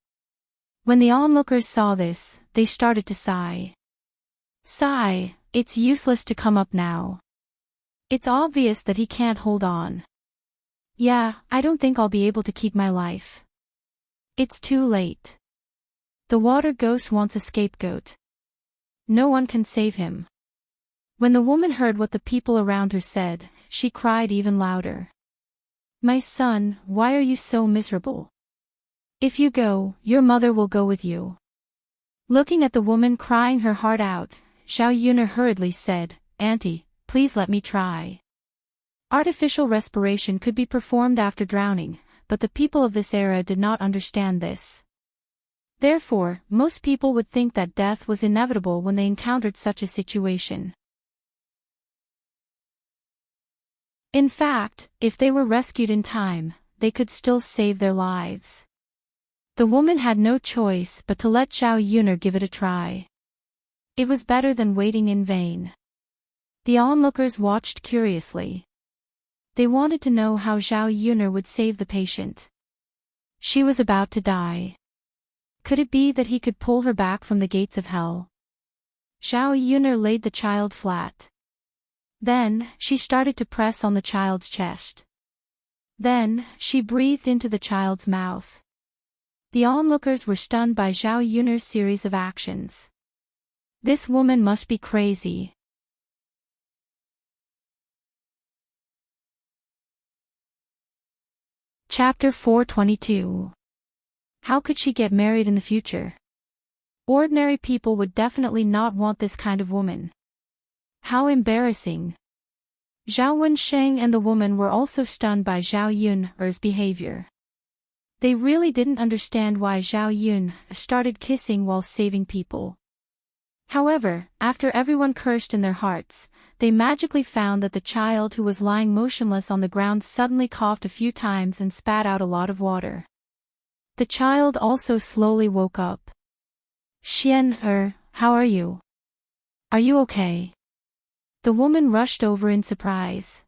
A: When the onlookers saw this, they started to sigh. Sigh, it's useless to come up now. It's obvious that he can't hold on. Yeah, I don't think I'll be able to keep my life. It's too late. The water ghost wants a scapegoat. No one can save him. When the woman heard what the people around her said, she cried even louder. My son, why are you so miserable? If you go, your mother will go with you. Looking at the woman crying her heart out, Zhao Yun hurriedly said, Auntie, please let me try. Artificial respiration could be performed after drowning, but the people of this era did not understand this. Therefore, most people would think that death was inevitable when they encountered such a situation. In fact, if they were rescued in time, they could still save their lives. The woman had no choice but to let Zhao Yun give it a try. It was better than waiting in vain. The onlookers watched curiously. They wanted to know how Zhao Yun would save the patient. She was about to die. Could it be that he could pull her back from the gates of hell? Zhao Yun laid the child flat. Then, she started to press on the child's chest. Then, she breathed into the child's mouth. The onlookers were stunned by Zhao Yun's series of actions. This woman must be crazy. Chapter 422. How could she get married in the future? Ordinary people would definitely not want this kind of woman. How embarrassing. Zhao Wensheng and the woman were also stunned by Zhao Yun's behavior. They really didn't understand why Zhao Yun started kissing while saving people. However, after everyone cursed in their hearts, they magically found that the child who was lying motionless on the ground suddenly coughed a few times and spat out a lot of water. The child also slowly woke up. Xian, how are you? Are you okay? The woman rushed over in surprise.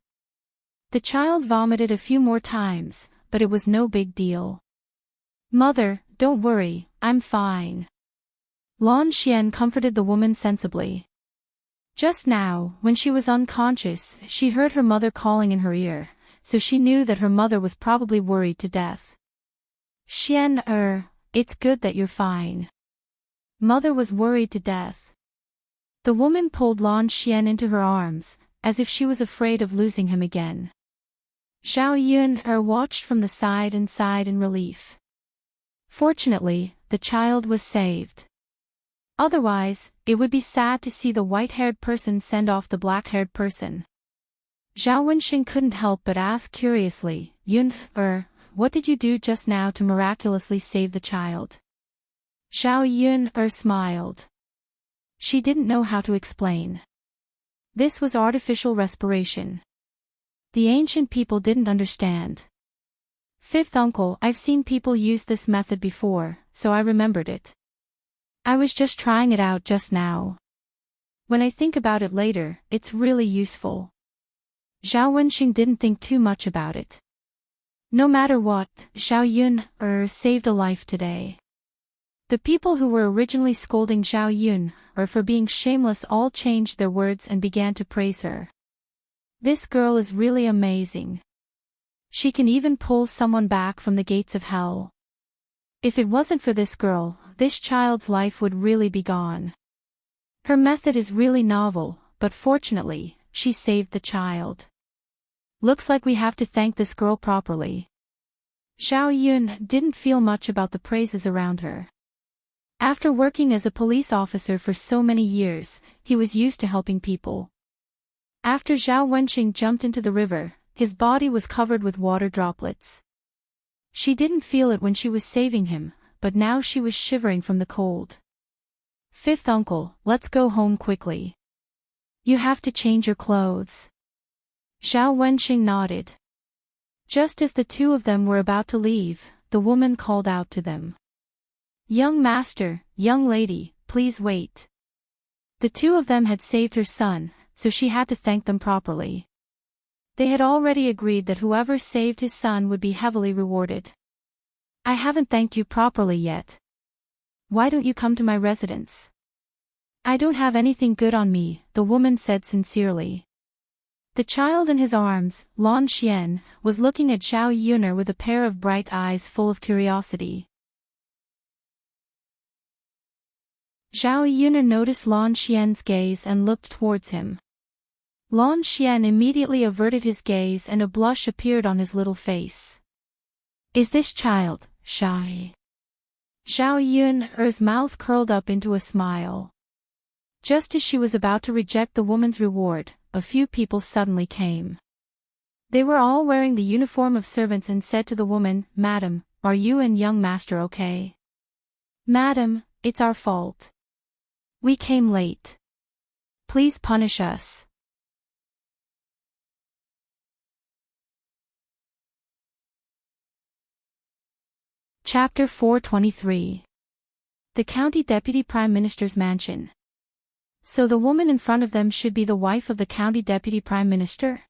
A: The child vomited a few more times, but it was no big deal. Mother, don't worry, I'm fine. Lan Xian comforted the woman sensibly. Just now, when she was unconscious, she heard her mother calling in her ear, so she knew that her mother was probably worried to death. Xian, it's good that you're fine. Mother was worried to death. The woman pulled Lan Xian into her arms, as if she was afraid of losing him again. Zhao Yun watched from the side and sighed in relief. Fortunately, the child was saved. Otherwise, it would be sad to see the white-haired person send off the black-haired person. Zhao Wensheng couldn't help but ask curiously, Yun, what did you do just now to miraculously save the child? Zhao Yun smiled. She didn't know how to explain. This was artificial respiration. The ancient people didn't understand. Fifth uncle, I've seen people use this method before, so I remembered it. I was just trying it out just now. When I think about it later, it's really useful. Zhao Wenxing didn't think too much about it. No matter what, Zhao Yun saved a life today. The people who were originally scolding Zhao Yun for being shameless all changed their words and began to praise her. This girl is really amazing. She can even pull someone back from the gates of hell. If it wasn't for this girl, this child's life would really be gone. Her method is really novel, but fortunately, she saved the child. Looks like we have to thank this girl properly. Zhao Yun didn't feel much about the praises around her. After working as a police officer for so many years, he was used to helping people. After Zhao Wenxing jumped into the river, his body was covered with water droplets. She didn't feel it when she was saving him, but now she was shivering from the cold. Fifth uncle, let's go home quickly. You have to change your clothes. Zhao Wenxing nodded. Just as the two of them were about to leave, the woman called out to them. Young master, young lady, please wait. The two of them had saved her son, so she had to thank them properly. They had already agreed that whoever saved his son would be heavily rewarded. I haven't thanked you properly yet. Why don't you come to my residence? I don't have anything good on me, the woman said sincerely. The child in his arms, Lan Xian, was looking at Zhao Yuner with a pair of bright eyes full of curiosity. Zhao Yuner noticed Lan Xian's gaze and looked towards him. Lan Xian immediately averted his gaze and a blush appeared on his little face. Is this child shy? Zhao Yuner's mouth curled up into a smile. Just as she was about to reject the woman's reward, a few people suddenly came. They were all wearing the uniform of servants and said to the woman, "Madam, are you and young master okay?" "Madam, it's our fault. We came late. Please punish us." Chapter 423. The County Deputy Prime Minister's Mansion. So the woman in front of them should be the wife of the County Deputy Prime Minister?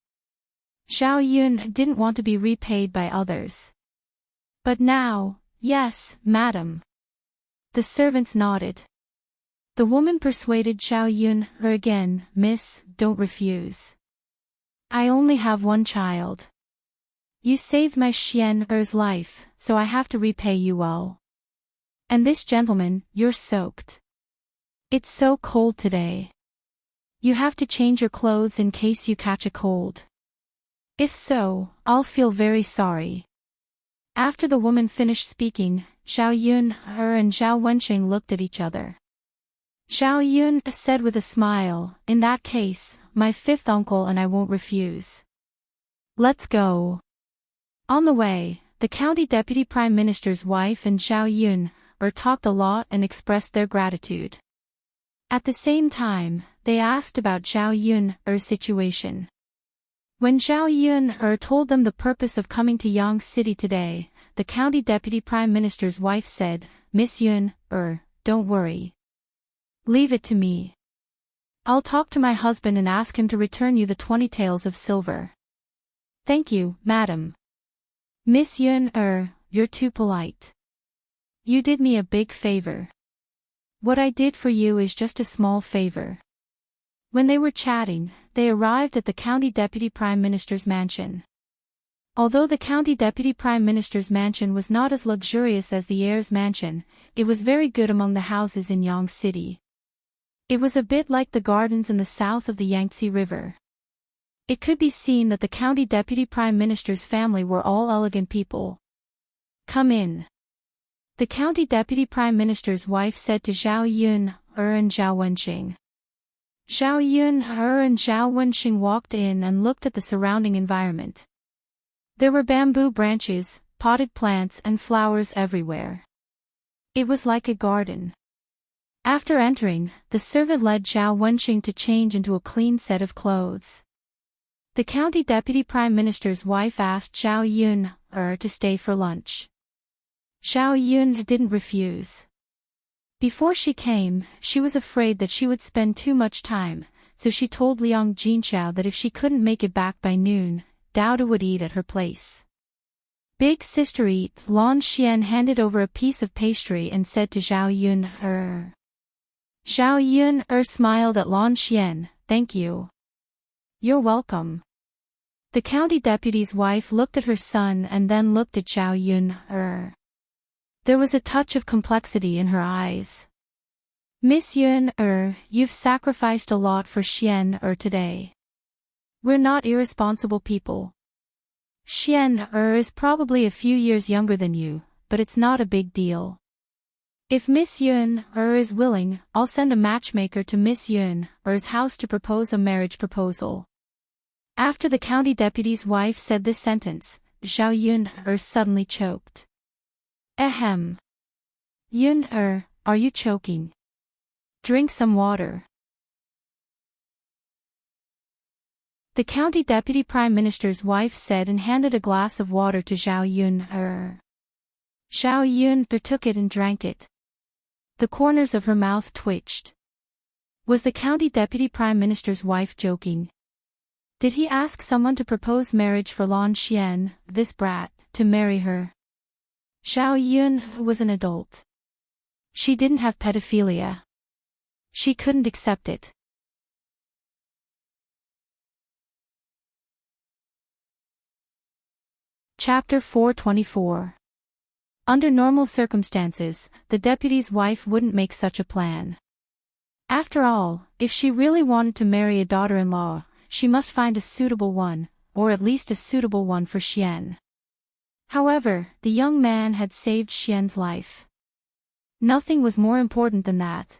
A: Zhao Yun didn't want to be repaid by others. But now, yes, madam. The servants nodded. The woman persuaded Zhao Yun again, "Miss, don't refuse. I only have one child. You saved my Xian's life, so I have to repay you well. And this gentleman, you're soaked. It's so cold today. You have to change your clothes in case you catch a cold. If so, I'll feel very sorry." After the woman finished speaking, Zhao Yun and Zhao Wenxing looked at each other. Zhao Yun said with a smile, "In that case, my fifth uncle and I won't refuse. Let's go." On the way, the County Deputy Prime Minister's wife and Zhao Yun talked a lot and expressed their gratitude. At the same time, they asked about Zhao Yun's situation. When Zhao Yun told them the purpose of coming to Yang City today, the County Deputy Prime Minister's wife said, "Miss Yun, don't worry. Leave it to me. I'll talk to my husband and ask him to return you the 20 taels of silver." "Thank you, madam. Miss Yun, you're too polite. You did me a big favor." "What I did for you is just a small favor." When they were chatting, they arrived at the County Deputy Prime Minister's mansion. Although the County Deputy Prime Minister's mansion was not as luxurious as the heir's mansion, it was very good among the houses in Yang City. It was a bit like the gardens in the south of the Yangtze River. It could be seen that the County Deputy Prime Minister's family were all elegant people. "Come in." The County Deputy Prime Minister's wife said to Zhao Yun and Zhao Wenxing. Zhao Yun and Zhao Wenxing walked in and looked at the surrounding environment. There were bamboo branches, potted plants and flowers everywhere. It was like a garden. After entering, the servant led Zhao Wenxing to change into a clean set of clothes. The County Deputy Prime Minister's wife asked Zhao Yun to stay for lunch. Zhao Yun didn't refuse. Before she came, she was afraid that she would spend too much time, so she told Liang Jinxiao that if she couldn't make it back by noon, Dowda would eat at her place. Big sister Lan Xian handed over a piece of pastry and said to Zhao Yun Zhao Yun smiled at Lan Xian, "Thank you. You're welcome." The county deputy's wife looked at her son and then looked at Zhao Yun There was a touch of complexity in her eyes. "Miss Yun you've sacrificed a lot for Xian today. We're not irresponsible people. Xian is probably a few years younger than you, but it's not a big deal. If Miss Yun is willing, I'll send a matchmaker to Miss Yun's house to propose a marriage proposal." After the county deputy's wife said this sentence, Zhao Yun suddenly choked. Ahem. Yun are you choking? Drink some water. The county deputy prime minister's wife said and handed a glass of water to Zhao Yun Zhao Yun took it and drank it. The corners of her mouth twitched. Was the county deputy prime minister's wife joking? Did he ask someone to propose marriage for Lan Xian, this brat, to marry her? Zhao Yun was an adult. She didn't have pedophilia. She couldn't accept it. Chapter 424. Under normal circumstances, the deputy's wife wouldn't make such a plan. After all, if she really wanted to marry a daughter-in-law, she must find a suitable one, or at least a suitable one for Xian. However, the young man had saved Xian's life. Nothing was more important than that.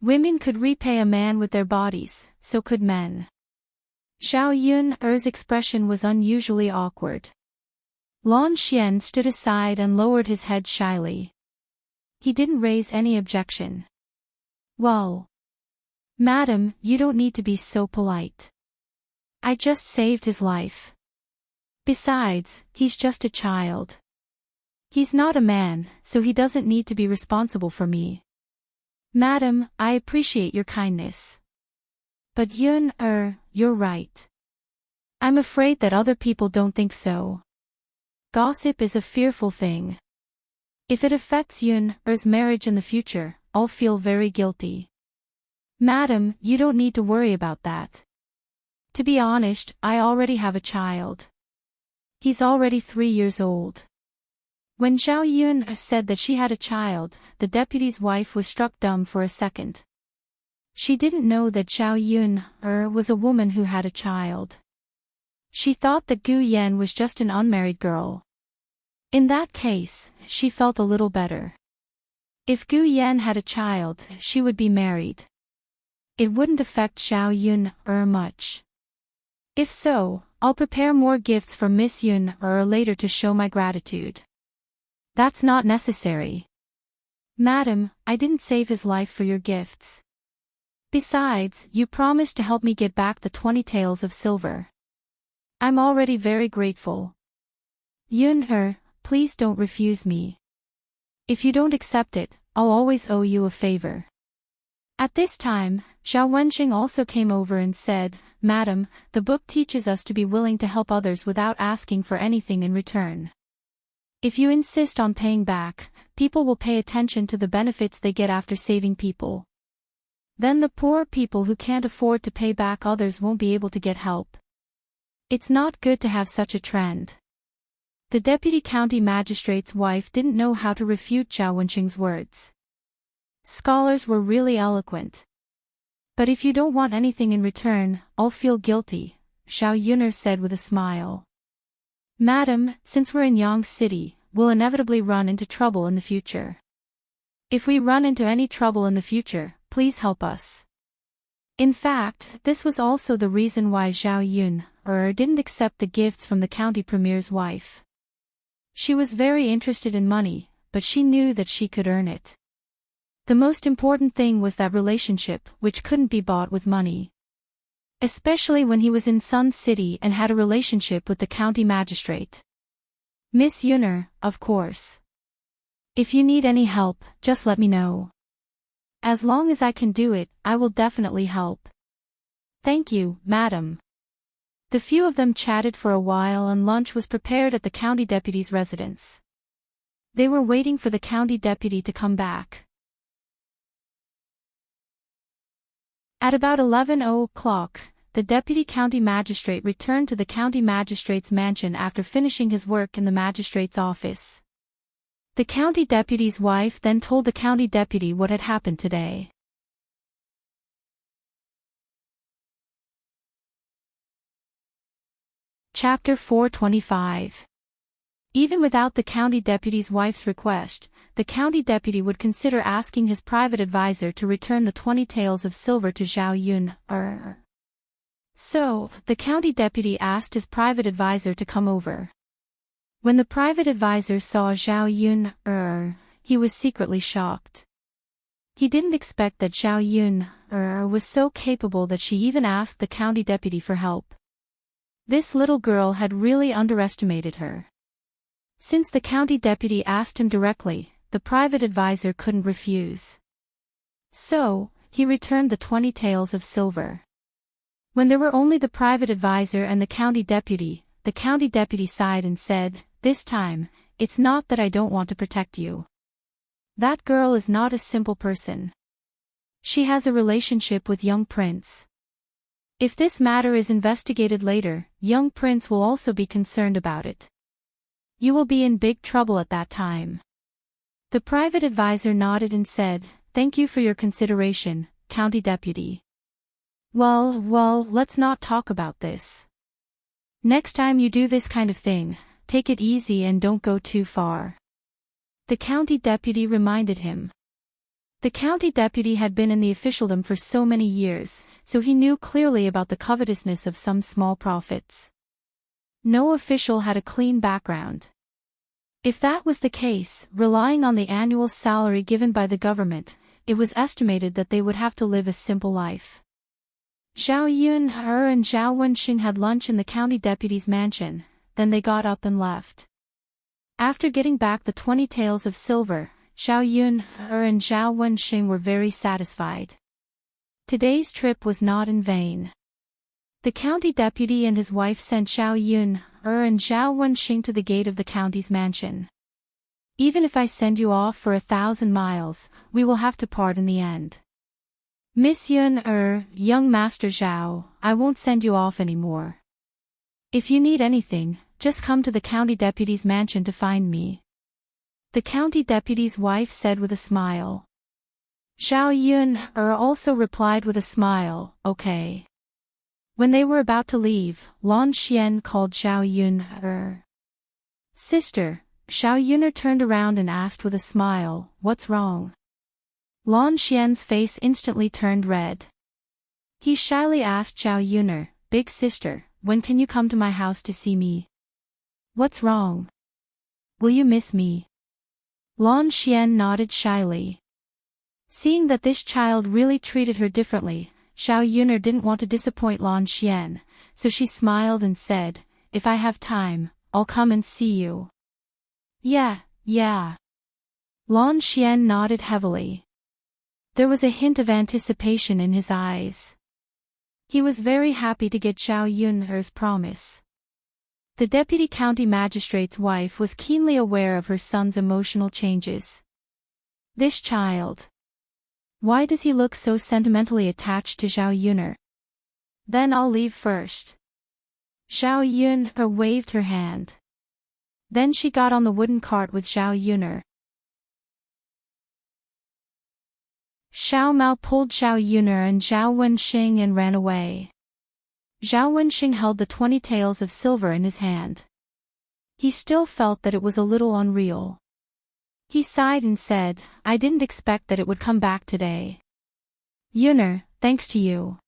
A: Women could repay a man with their bodies, so could men. Zhao Yun's expression was unusually awkward. Lan Xian stood aside and lowered his head shyly. He didn't raise any objection. Well, madam, you don't need to be so polite. I just saved his life. Besides, he's just a child. He's not a man, so he doesn't need to be responsible for me. Madam, I appreciate your kindness. But you're right. I'm afraid that other people don't think so. Gossip is a fearful thing. If it affects Yun's marriage in the future, I'll feel very guilty. Madam, you don't need to worry about that. To be honest, I already have a child. He's already 3 years old. When Zhao Yun said that she had a child, the deputy's wife was struck dumb for a second. She didn't know that Zhao Yun was a woman who had a child. She thought that Gu Yan was just an unmarried girl. In that case, she felt a little better. If Gu Yan had a child, she would be married. It wouldn't affect Zhao Yun much. If so, I'll prepare more gifts for Miss Yun later to show my gratitude. That's not necessary. Madam, I didn't save his life for your gifts. Besides, you promised to help me get back the 20 taels of silver. I'm already very grateful. Yun please don't refuse me. If you don't accept it, I'll always owe you a favor. At this time, Zhao Wenqing also came over and said, Madam, the book teaches us to be willing to help others without asking for anything in return. If you insist on paying back, people will pay attention to the benefits they get after saving people. Then the poor people who can't afford to pay back others won't be able to get help. It's not good to have such a trend. The deputy county magistrate's wife didn't know how to refute Zhao Wenqing's words. Scholars were really eloquent. But if you don't want anything in return, I'll feel guilty, Zhao Yun'er said with a smile. Madam, since we're in Yang City, we'll inevitably run into trouble in the future. If we run into any trouble in the future, please help us. In fact, this was also the reason why Zhao Yun didn't accept the gifts from the county premier's wife. She was very interested in money, but she knew that she could earn it. The most important thing was that relationship, which couldn't be bought with money. Especially when he was in Sun City and had a relationship with the county magistrate. Miss Yun'er, of course. If you need any help, just let me know. As long as I can do it, I will definitely help. Thank you, madam. The few of them chatted for a while and lunch was prepared at the county deputy's residence. They were waiting for the county deputy to come back. At about 11 o'clock, the deputy county magistrate returned to the county magistrate's mansion after finishing his work in the magistrate's office. The county deputy's wife then told the county deputy what had happened today. Chapter 425. Even without the county deputy's wife's request, the county deputy would consider asking his private advisor to return the 20 taels of silver to Zhao Yun. So, the county deputy asked his private advisor to come over. When the private advisor saw Zhao Yun, he was secretly shocked. He didn't expect that Zhao Yun was so capable that she even asked the county deputy for help. This little girl had really underestimated her. Since the county deputy asked him directly, the private advisor couldn't refuse. So, he returned the 20 taels of silver. When there were only the private advisor and the county deputy sighed and said, "This time, it's not that I don't want to protect you. That girl is not a simple person. She has a relationship with young prince. If this matter is investigated later, young prince will also be concerned about it. You will be in big trouble at that time." The private advisor nodded and said, "Thank you for your consideration, county deputy. Well, let's not talk about this. Next time you do this kind of thing, take it easy and don't go too far," the county deputy reminded him. The county deputy had been in the officialdom for so many years, so he knew clearly about the covetousness of some small profits. No official had a clean background. If that was the case, relying on the annual salary given by the government, it was estimated that they would have to live a simple life. Zhao Yunhe and Zhao Wenxing had lunch in the county deputy's mansion, then they got up and left. After getting back the 20 taels of silver, Zhao Yunhe and Zhao Wenxing were very satisfied. Today's trip was not in vain. The county deputy and his wife sent Zhao Yunhe and Zhao Wenxing to the gate of the county's mansion. "Even if I send you off for 1,000 miles, we will have to part in the end. Miss Yun, young Master Zhao, I won't send you off anymore. If you need anything, just come to the county deputy's mansion to find me," the county deputy's wife said with a smile. Zhao Yun also replied with a smile, "Okay." When they were about to leave, Lan Xian called Zhao Yun. "Sister." Zhao Yun turned around and asked with a smile, "What's wrong?" Lan Xian's face instantly turned red. He shyly asked Zhao Yun, "Big sister, when can you come to my house to see me? What's wrong? Will you miss me?" Lan Xian nodded shyly. Seeing that this child really treated her differently, Zhao Yun didn't want to disappoint Lan Xian, so she smiled and said, "If I have time, I'll come and see you." Yeah. Lan Xian nodded heavily. There was a hint of anticipation in his eyes. He was very happy to get Zhao Yun's promise. The deputy county magistrate's wife was keenly aware of her son's emotional changes. This child. Why does he look so sentimentally attached to Zhao Yun? Then I'll leave first. Zhao Yun waved her hand. Then she got on the wooden cart with Zhao Yun. Xiao Mao pulled Zhao Yun and Zhao Wenxing and ran away. Zhao Wenxing held the 20 taels of silver in his hand. He still felt that it was a little unreal. He sighed and said, "I didn't expect that it would come back today. Yun, thanks to you.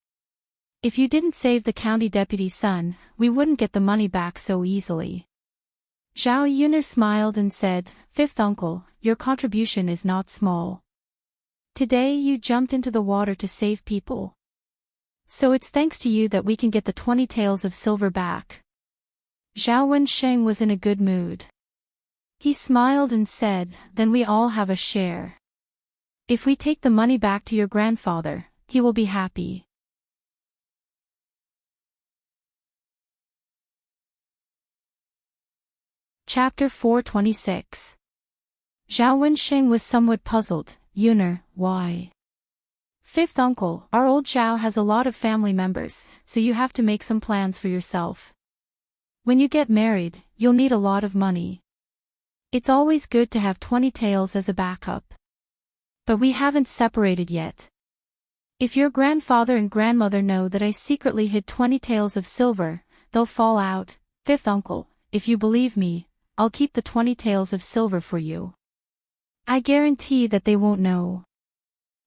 A: If you didn't save the county deputy's son, we wouldn't get the money back so easily." Zhao Yun smiled and said, "Fifth uncle, your contribution is not small. Today you jumped into the water to save people. So it's thanks to you that we can get the 20 taels of silver back." Zhao Wenxing was in a good mood. He smiled and said, "Then we all have a share. If we take the money back to your grandfather, he will be happy." Chapter 426. Zhao Wenxing was somewhat puzzled. "Yun, why?" "Fifth uncle, our old Zhao has a lot of family members, so you have to make some plans for yourself. When you get married, you'll need a lot of money. It's always good to have 20 taels as a backup. But we haven't separated yet. If your grandfather and grandmother know that I secretly hid 20 taels of silver, they'll fall out. Fifth uncle, if you believe me, I'll keep the 20 taels of silver for you. I guarantee that they won't know.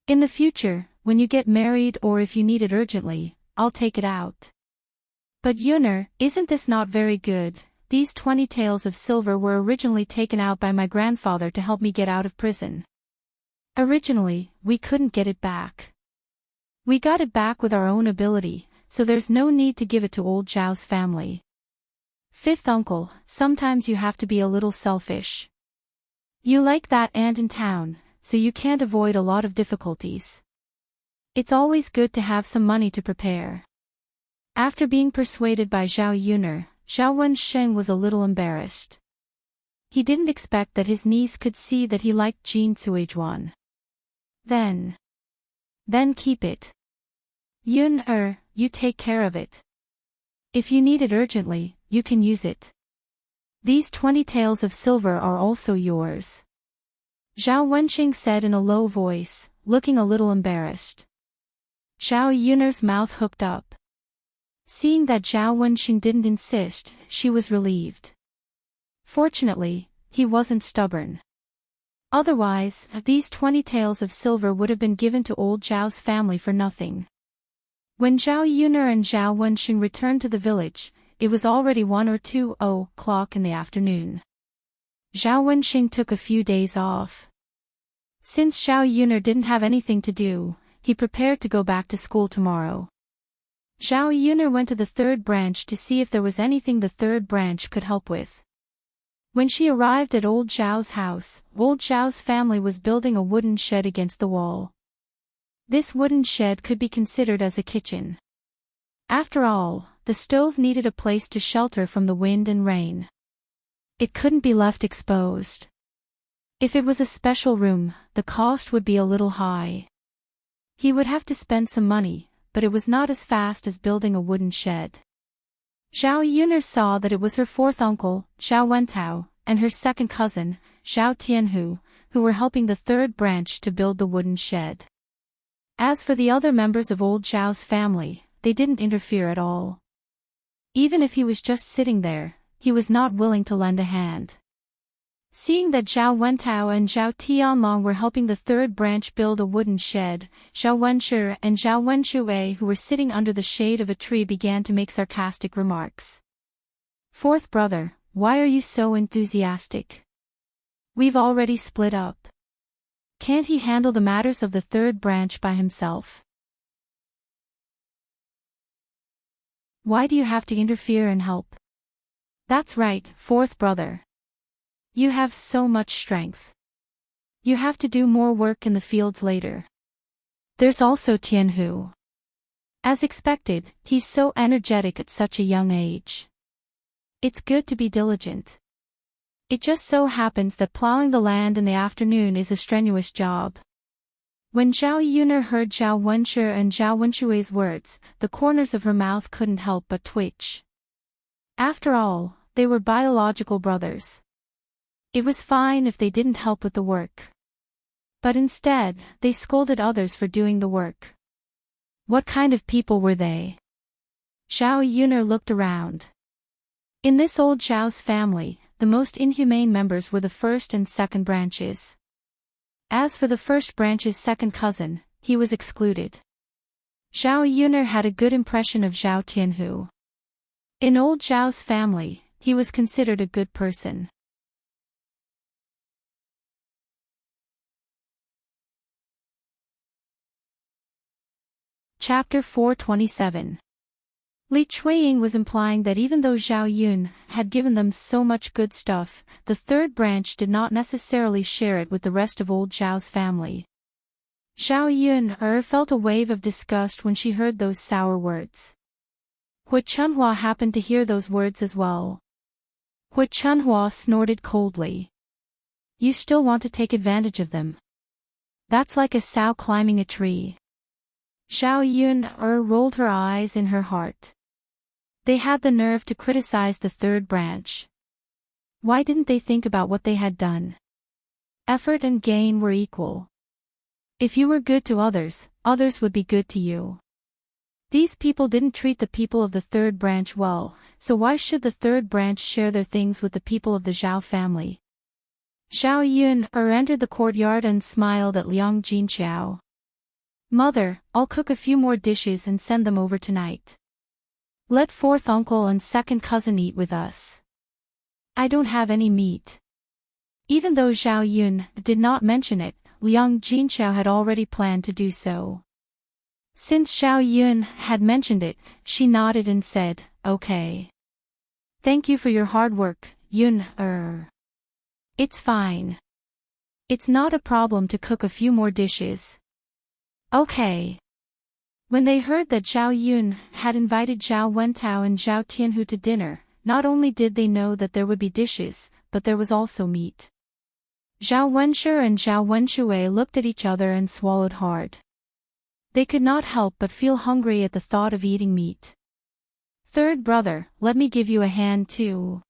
A: In the future, when you get married or if you need it urgently, I'll take it out." "But Yun, isn't this not very good? These 20 taels of silver were originally taken out by my grandfather to help me get out of prison. Originally, we couldn't get it back. We got it back with our own ability, so there's no need to give it to old Zhao's family. Fifth uncle, sometimes you have to be a little selfish. You like that aunt in town, so you can't avoid a lot of difficulties. It's always good to have some money to prepare. After being persuaded by Zhao Yuner, Zhao Wensheng was a little embarrassed. He didn't expect that his niece could see that he liked Jin Suizhuan. Then keep it. Yun you take care of it. If you need it urgently, you can use it. These 20 taels of silver are also yours. Zhao Wensheng said in a low voice, looking a little embarrassed. Zhao Yuner's mouth hooked up. Seeing that Zhao Wensheng didn't insist, she was relieved. Fortunately, he wasn't stubborn. Otherwise, these 20 taels of silver would have been given to old Zhao's family for nothing. When Zhao Yuner and Zhao Wensheng returned to the village, it was already 1 or 2 o'clock in the afternoon. Zhao Wensheng took a few days off. Since Zhao Yuner didn't have anything to do, he prepared to go back to school tomorrow. Zhao Yuner went to the third branch to see if there was anything the third branch could help with. When she arrived at old Zhao's house, old Zhao's family was building a wooden shed against the wall. This wooden shed could be considered as a kitchen. After all, the stove needed a place to shelter from the wind and rain. It couldn't be left exposed. If it was a special room, the cost would be a little high. He would have to spend some money, but it was not as fast as building a wooden shed. Zhao Yuner saw that it was her fourth uncle, Zhao Wentao, and her second cousin, Zhao Tianhu, who were helping the third branch to build the wooden shed. As for the other members of old Zhao's family, they didn't interfere at all. Even if he was just sitting there, he was not willing to lend a hand. Seeing that Zhao Wentao and Zhao Tianlong were helping the third branch build a wooden shed, Zhao Wenshi and Zhao Wenshui, who were sitting under the shade of a tree, began to make sarcastic remarks. Fourth brother, why are you so enthusiastic? We've already split up. Can't he handle the matters of the third branch by himself? Why do you have to interfere and help? That's right, fourth brother. You have so much strength. You have to do more work in the fields later. There's also Tianhu. As expected, he's so energetic at such a young age. It's good to be diligent. It just so happens that plowing the land in the afternoon is a strenuous job. When Zhao Yuner heard Zhao Wenshi and Zhao Wenshui's words, the corners of her mouth couldn't help but twitch. After all, they were biological brothers. It was fine if they didn't help with the work. But instead, they scolded others for doing the work. What kind of people were they? Zhao Yuner looked around. In this old Zhao's family, the most inhumane members were the first and second branches. As for the first branch's second cousin, he was excluded. Zhao Yuner had a good impression of Zhao Tianhu. In old Zhao's family, he was considered a good person. Chapter 427. Li Chuiying was implying that even though Zhao Yun had given them so much good stuff, the third branch did not necessarily share it with the rest of old Zhao's family. Zhao Yun felt a wave of disgust when she heard those sour words. Hu Chunhua happened to hear those words as well. Hu Chunhua snorted coldly. You still want to take advantage of them? That's like a sow climbing a tree. Zhao Yun rolled her eyes in her heart. They had the nerve to criticize the third branch. Why didn't they think about what they had done? Effort and gain were equal. If you were good to others, others would be good to you. These people didn't treat the people of the third branch well, so why should the third branch share their things with the people of the Zhao family? Zhao Yun entered the courtyard and smiled at Liang Jinqiao. Mother, I'll cook a few more dishes and send them over tonight. Let fourth uncle and second cousin eat with us. I don't have any meat. Even though Zhao Yun did not mention it, Liang Jinqiao had already planned to do so. Since Zhao Yun had mentioned it, she nodded and said, okay. Thank you for your hard work, Yun. It's fine. It's not a problem to cook a few more dishes. Okay. When they heard that Zhao Yun had invited Zhao Wentao and Zhao Tianhu to dinner, not only did they know that there would be dishes, but there was also meat. Zhao Wenshi and Zhao Wenshui looked at each other and swallowed hard. They could not help but feel hungry at the thought of eating meat. "Third brother, let me give you a hand too."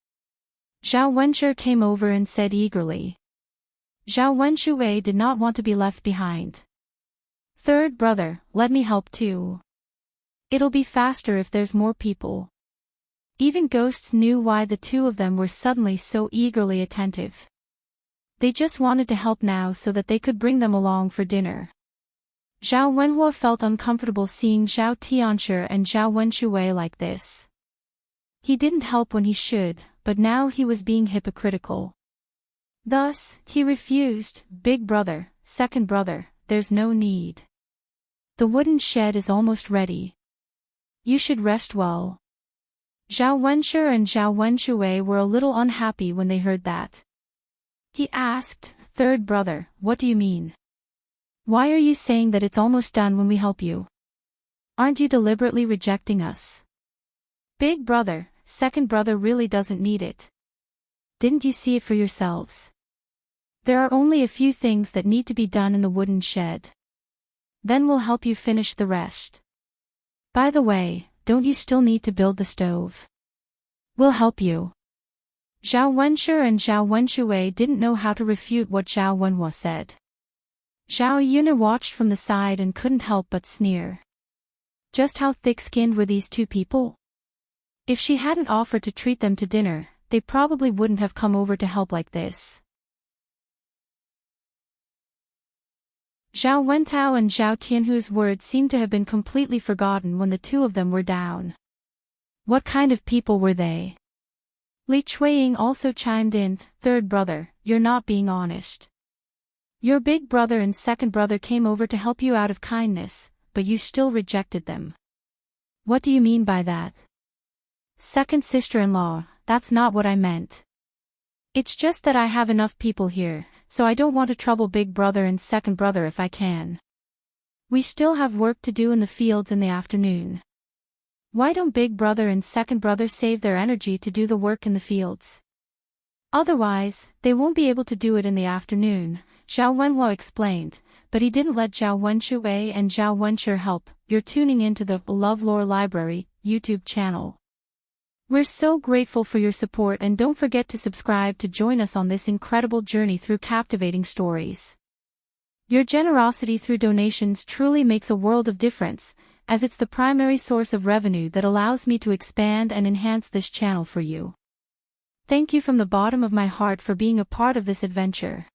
A: Zhao Wenshi came over and said eagerly. Zhao Wenshui did not want to be left behind. "Third brother, let me help too. It'll be faster if there's more people." Even ghosts knew why the two of them were suddenly so eagerly attentive. They just wanted to help now so that they could bring them along for dinner. Zhao Wenhua felt uncomfortable seeing Zhao Tianshi and Zhao Wenshui like this. He didn't help when he should, but now he was being hypocritical. Thus, he refused. "Big brother, second brother, there's no need. The wooden shed is almost ready. You should rest well." Zhao Wenshi and Zhao Wenshui were a little unhappy when they heard that. He asked, "Third brother, what do you mean? Why are you saying that it's almost done when we help you? Aren't you deliberately rejecting us? Big brother, second brother really doesn't need it. Didn't you see it for yourselves? There are only a few things that need to be done in the wooden shed. Then we'll help you finish the rest. By the way, don't you still need to build the stove? We'll help you." Zhao Wenshi and Zhao Wenshui didn't know how to refute what Zhao Wenhua said. Zhao Yuna watched from the side and couldn't help but sneer. Just how thick-skinned were these two people? If she hadn't offered to treat them to dinner, they probably wouldn't have come over to help like this. Zhao Wentao and Zhao Tianhu's words seemed to have been completely forgotten when the two of them were down. What kind of people were they? Li Chuiying also chimed in, "Third brother, you're not being honest. Your big brother and second brother came over to help you out of kindness, but you still rejected them. What do you mean by that? Second sister-in-law, that's not what I meant. It's just that I have enough people here, so I don't want to trouble big brother and second brother if I can. We still have work to do in the fields in the afternoon. Why don't big brother and second brother save their energy to do the work in the fields? Otherwise, they won't be able to do it in the afternoon," Zhao Wenhua explained, but he didn't let Zhao Wenshui and Zhao Wenshi help. You're tuning into the LoveLore Library YouTube channel. We're so grateful for your support, and don't forget to subscribe to join us on this incredible journey through captivating stories. Your generosity through donations truly makes a world of difference, as it's the primary source of revenue that allows me to expand and enhance this channel for you. Thank you from the bottom of my heart for being a part of this adventure.